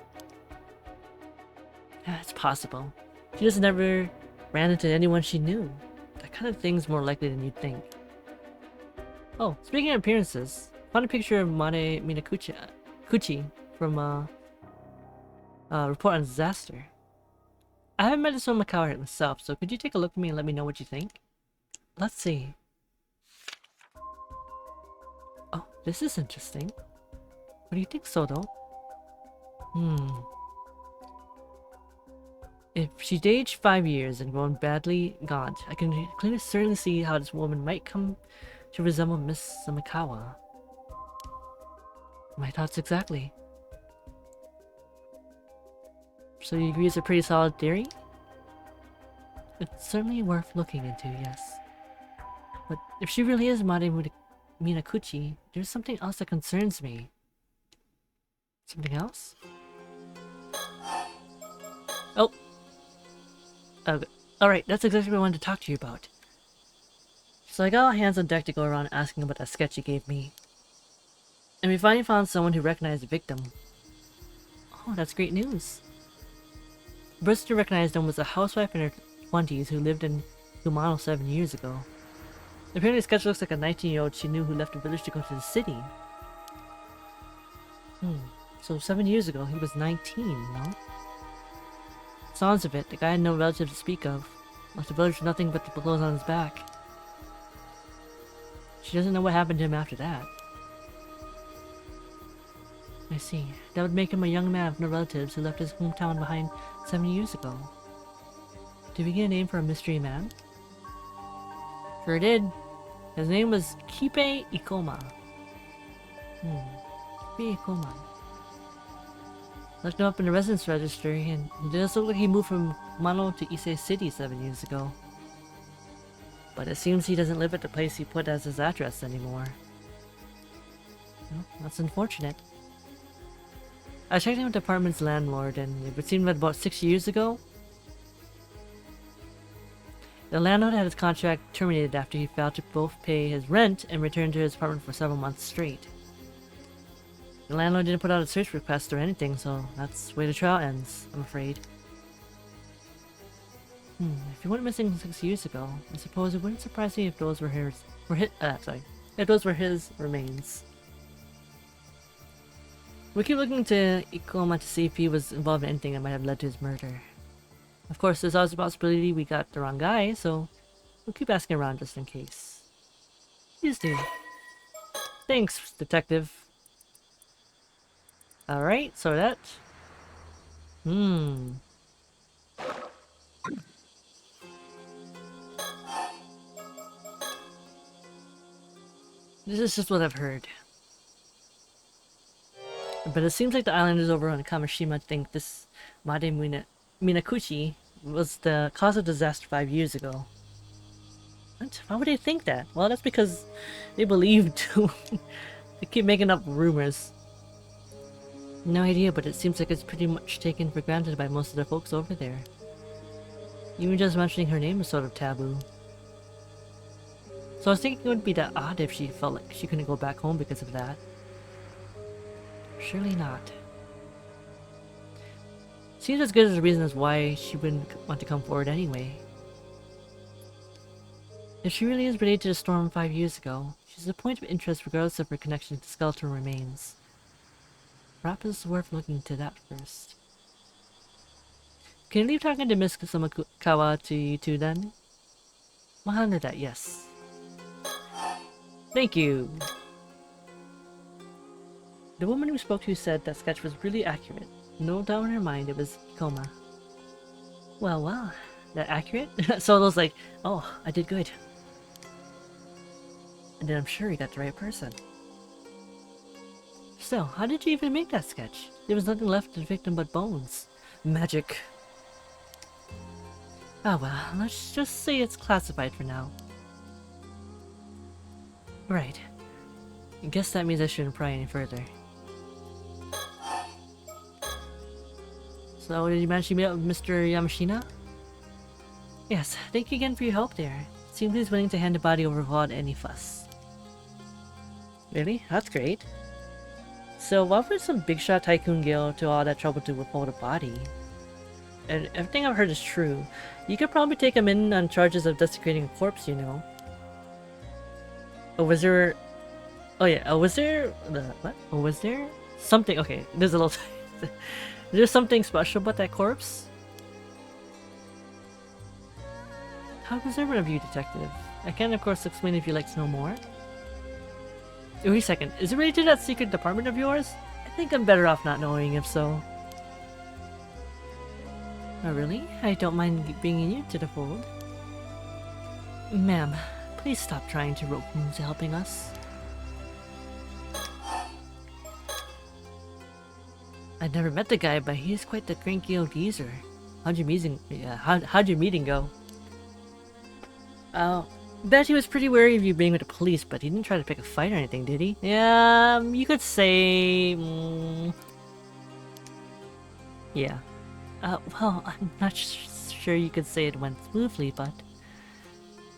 Yeah, it's possible. She just never ran into anyone she knew. That kind of thing's more likely than you'd think. Oh, speaking of appearances, I found a picture of Mare Minakuchi from Report on Disaster. I haven't met this Somikawa myself, so could you take a look at me and let me know what you think? Let's see. Oh, this is interesting. What do you think, Sodo? If she'd aged 5 years and grown badly gaunt, I can clearly certainly see how this woman might come to resemble Miss Somikawa. My thoughts exactly. So you agree it's a pretty solid theory? It's certainly worth looking into, yes. But if she really is Mare Minakuchi, there's something else that concerns me. Something else? Oh! Alright, that's exactly what I wanted to talk to you about. So I got all hands on deck to go around asking about that sketch you gave me. And we finally found someone who recognized the victim. Oh, that's great news. The person who recognized him was a housewife in her 20s who lived in Kumano 7 years ago. Apparently the sketch looks like a 19-year-old she knew who left the village to go to the city. So 7 years ago, he was 19, no? Sounds of it, the guy had no relatives to speak of. Left the village with nothing but the clothes on his back. She doesn't know what happened to him after that. I see. That would make him a young man with no relatives who left his hometown behind 7 years ago. Did we get a name for a mystery man? Sure did. His name was Kipe Ikoma. Kipe Ikoma. Looked him up in the residence registry, and it does look like he moved from Mano to Ise City 7 years ago. But it seems he doesn't live at the place he put as his address anymore. Well, that's unfortunate. I checked in with the apartment's landlord, and it would seem that about 6 years ago, the landlord had his contract terminated after he failed to both pay his rent and return to his apartment for several months straight. The landlord didn't put out a search request or anything, so that's where the trial ends, I'm afraid. If he went missing 6 years ago, I suppose it wouldn't surprise me if those were his remains. We keep looking to Ikoma to see if he was involved in anything that might have led to his murder. Of course, there's always a possibility we got the wrong guy, so we'll keep asking around just in case. Please do. Thanks, detective. Alright, so that... This is just what I've heard. But it seems like the islanders over on Kamishima think this Made Minakuchi was the cause of disaster 5 years ago. What? Why would they think that? Well, that's because they believe too. They keep making up rumors. No idea, but it seems like it's pretty much taken for granted by most of the folks over there. Even just mentioning her name is sort of taboo. So I was thinking it would be that odd if she felt like she couldn't go back home because of that. Surely not. Seems as good as a reason as why she wouldn't want to come forward anyway. If she really is related to the storm 5 years ago, she's a point of interest regardless of her connection to skeletal remains. Perhaps it's worth looking into that first. Can you leave talking to Miss Samakawa to you two then? I'll handle that, yes. Thank you! The woman we spoke to said that sketch was really accurate. No doubt in her mind it was Ikoma. Well, that accurate? So I was like, oh, I did good. And then I'm sure you got the right person. So, how did you even make that sketch? There was nothing left of the victim but bones. Magic. Oh well, let's just say it's classified for now. Right. I guess that means I shouldn't pry any further. So, did you manage to meet up with Mr. Yamashina? Yes, thank you again for your help there. Seems he's willing to hand the body over without any fuss. Really? That's great. So, why would some big shot tycoon go to all that trouble to withhold a body? And everything I've heard is true. You could probably take him in on charges of desecrating a corpse, you know. Oh, was there... Oh yeah, was there... What? Oh, was there... Something... Okay, there's a little... There's something special about that corpse? How observant of you, detective. I can of course explain if you'd like to know more. Wait a second, is it related to that secret department of yours? I think I'm better off not knowing if so. Oh really? I don't mind bringing you to the fold. Ma'am, please stop trying to rope me into helping us. I've never met the guy, but he's quite the cranky old geezer. How'd your meeting go? Bet he was pretty wary of you being with the police, but he didn't try to pick a fight or anything, did he? Yeah, you could say... Yeah. Well, I'm not sure you could say it went smoothly, but...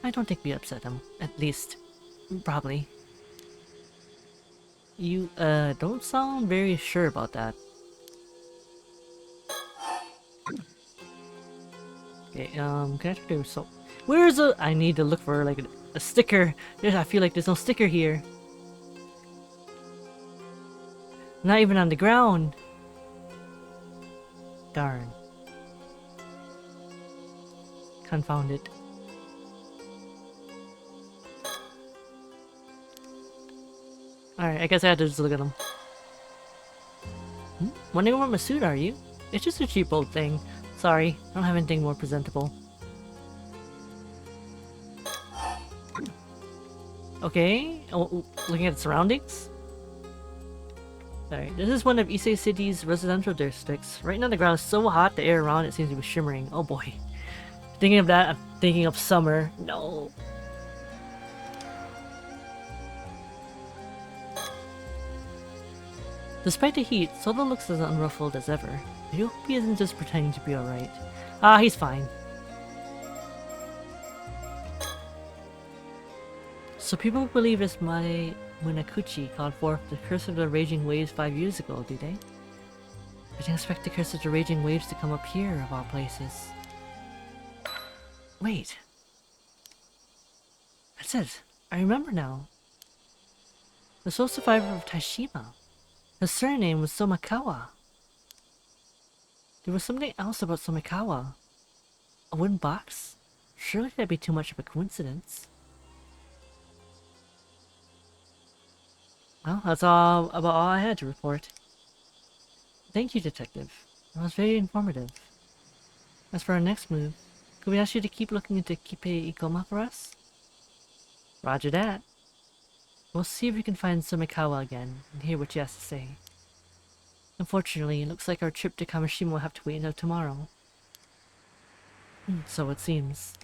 I don't think we upset him. At least, probably. You, don't sound very sure about that. Okay, can I do so? Where's a? I need to look for like a sticker. I feel like there's no sticker here. Not even on the ground. Darn. Confound it. Alright, I guess I had to just look at them. Wondering what my suit are you? It's just a cheap old thing. Sorry, I don't have anything more presentable. Okay, looking at the surroundings. Alright, this is one of Issei City's residential districts. Right now the ground is so hot, the air around it seems to be shimmering. Oh boy. Thinking of that, I'm thinking of summer. No. Despite the heat, Soto looks as unruffled as ever. I hope he isn't just pretending to be alright. Ah, he's fine. So people believe it's my Munakuchi called forth the curse of the raging waves 5 years ago, do they? I didn't expect the curse of the raging waves to come up here, of all places. Wait. That's it. I remember now. The sole survivor of Taishima. His surname was Somikawa. There was something else about Somikawa. A wooden box? Surely that'd be too much of a coincidence. Well, that's about all I had to report. Thank you, Detective. That was very informative. As for our next move, could we ask you to keep looking into Kippei Ikoma for us? Roger that. We'll see if we can find Somikawa again and hear what she has to say. Unfortunately, it looks like our trip to Kamishima will have to wait until tomorrow. So it seems.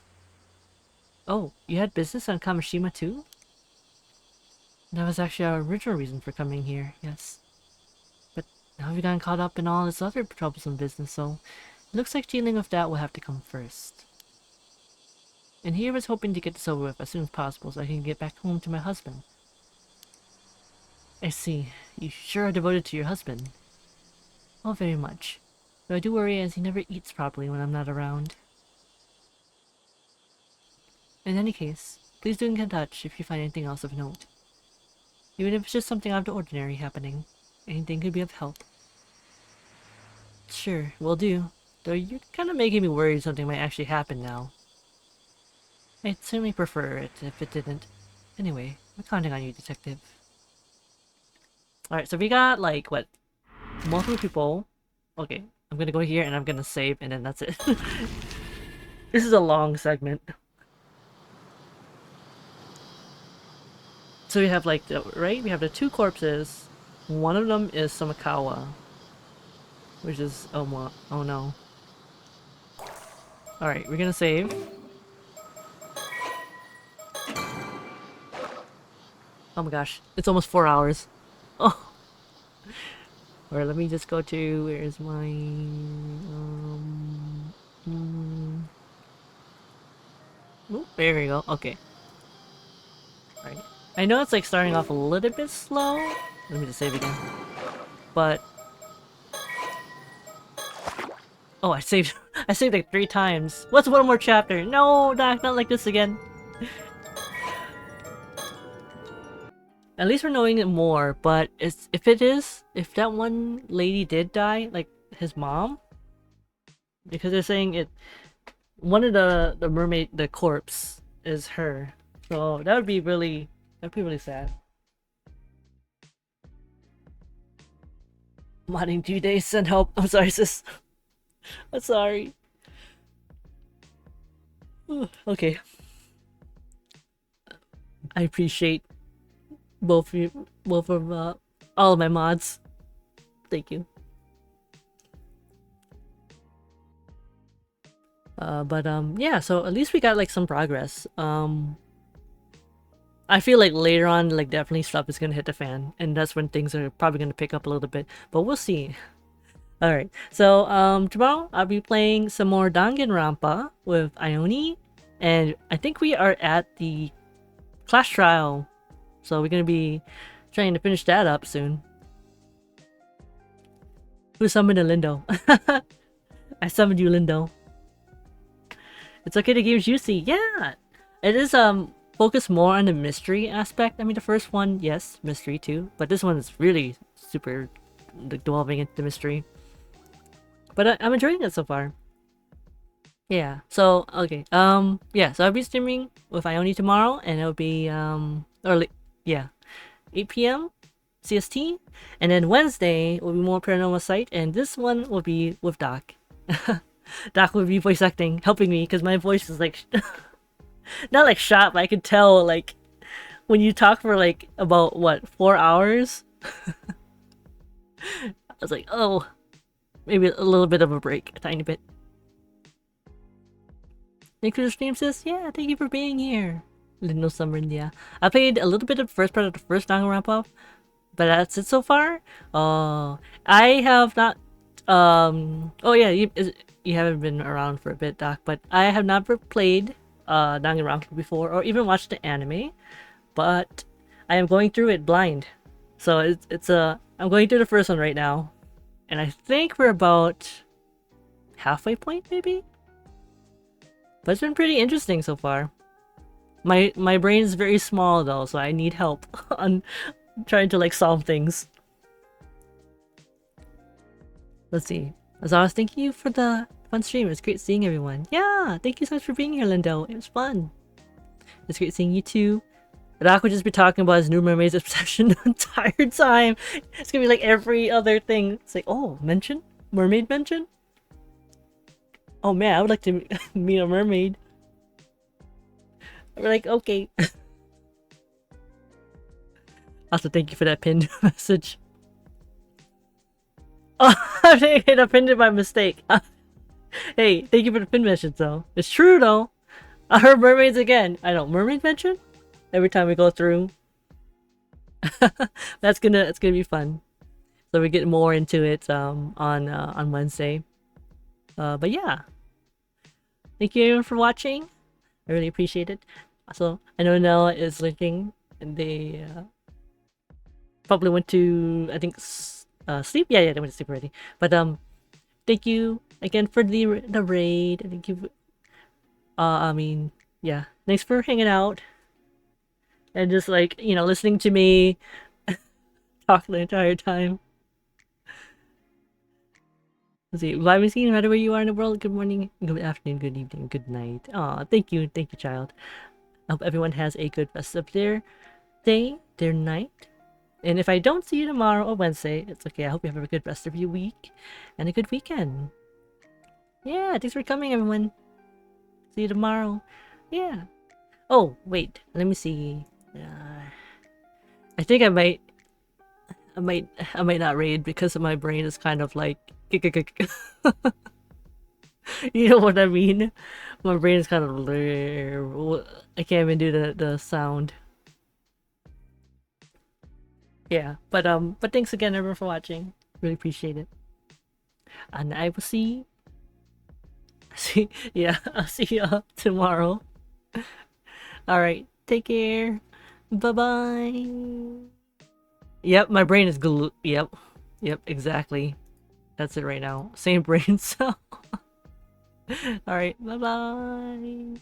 Oh, you had business on Kamishima too? That was actually our original reason for coming here, yes. But now we've gotten caught up in all this other troublesome business, so it looks like dealing with that will have to come first. And here I was hoping to get this over with as soon as possible so I can get back home to my husband. I see. You sure are devoted to your husband. Oh, very much. Though I do worry as he never eats properly when I'm not around. In any case, please do get in touch if you find anything else of note. Even if it's just something out of the ordinary happening. Anything could be of help. Sure, will do. Though you're kind of making me worried something might actually happen now. I'd certainly prefer it if it didn't. Anyway, I'm counting on you, Detective. Alright, so we got, like, what? Multiple people. Okay, I'm gonna go here and I'm gonna save and then that's it. This is a long segment. So we have, like, right? We have the 2 corpses. One of them is Somikawa. Which is... oh no. Alright, we're gonna save. Oh my gosh, it's almost 4 hours. Oh! Alright, let me just go to... where's my... Oh, there we go, okay. Alright. I know it's like starting off a little bit slow. Let me just save again. But... oh, I saved like 3 times. What's one more chapter? No, not like this again. At least we're knowing it more, but if that one lady did die, like his mom, because they're saying one of the mermaid, the corpse is her, so that'd be really sad. Modding 2 days, send help. I'm sorry, sis. I'm sorry. Okay. I appreciate both of all of my mods. Thank you. Yeah, so at least we got like some progress. I feel like later on, like definitely stuff is gonna hit the fan, and that's when things are probably gonna pick up a little bit, but we'll see. Alright, so tomorrow I'll be playing some more Danganronpa with Ione, and I think we are at the class trial, so we're gonna be trying to finish that up soon. Who summoned a Lindo? I summoned you, Lindo. It's okay, the game's juicy. Yeah! It is focused more on the mystery aspect. I mean, the first one, yes, mystery too, but this one is really super delving into mystery. But I'm enjoying it so far. Yeah, so, okay, yeah, so I'll be streaming with Ione tomorrow, and it'll be, yeah, 8 p.m. CST, and then Wednesday will be more Paranormasight, and this one will be with Doc. Doc will be voice acting, helping me, because my voice is like, not like shot, but I can tell, like, when you talk for like about what 4 hours, I was like, oh, maybe a little bit of a break, a tiny bit. Thank you for the stream, sis. Yeah, thank you for being here. Lindo Summer, yeah. I played a little bit of the first part of the first Danganronpa, but that's it so far. I have not. Oh yeah, you haven't been around for a bit, Doc. But I have never played Danganronpa before, or even watched the anime. But I am going through it blind, so I'm going through the first one right now, and I think we're about halfway point, maybe. But it's been pretty interesting so far. My brain is very small though, so I need help on trying to like solve things. Let's see. As always, thank you for the fun stream. It's great seeing everyone. Yeah, thank you so much for being here, Lindo. It was fun. It's great seeing you too. Rock would just be talking about his new mermaid's obsession the entire time. It's gonna be like every other thing. It's like, oh, mention? Mermaid mention? Oh man, I would like to meet a mermaid. We're like, okay. Also, thank you for that pinned message. Oh, I pinned it by mistake. Hey, thank you for the pin message though. It's true though. I heard mermaids again. I know, mermaid mention? Every time we go through. It's gonna be fun. So we get more into it on Wednesday. But yeah. Thank you everyone for watching. I really appreciate it. Also, I know Nella is linking, and they probably went to, I think, sleep. Yeah, they went to sleep already. But thank you again for the raid. Thank you. I mean, yeah, thanks for hanging out and just like listening to me talk the entire time. Let's see. Vibing scene, no matter where you are in the world. Good morning, good afternoon, good evening, good night. Aw, thank you, child. I hope everyone has a good rest of their day, their night. And if I don't see you tomorrow or Wednesday, it's okay. I hope you have a good rest of your week and a good weekend. Yeah, thanks for coming, everyone. See you tomorrow. Yeah. Oh, wait. Let me see. I think I might not raid because my brain is kind of like you know what I mean? My brain is kind of I can't even do the sound. Yeah, but thanks again everyone for watching. Really appreciate it. And I will yeah, I'll see you tomorrow. Alright, take care. Bye-bye. Yep, my brain is glue. Yep, exactly. That's it right now. Same brain cell. Alright, bye-bye.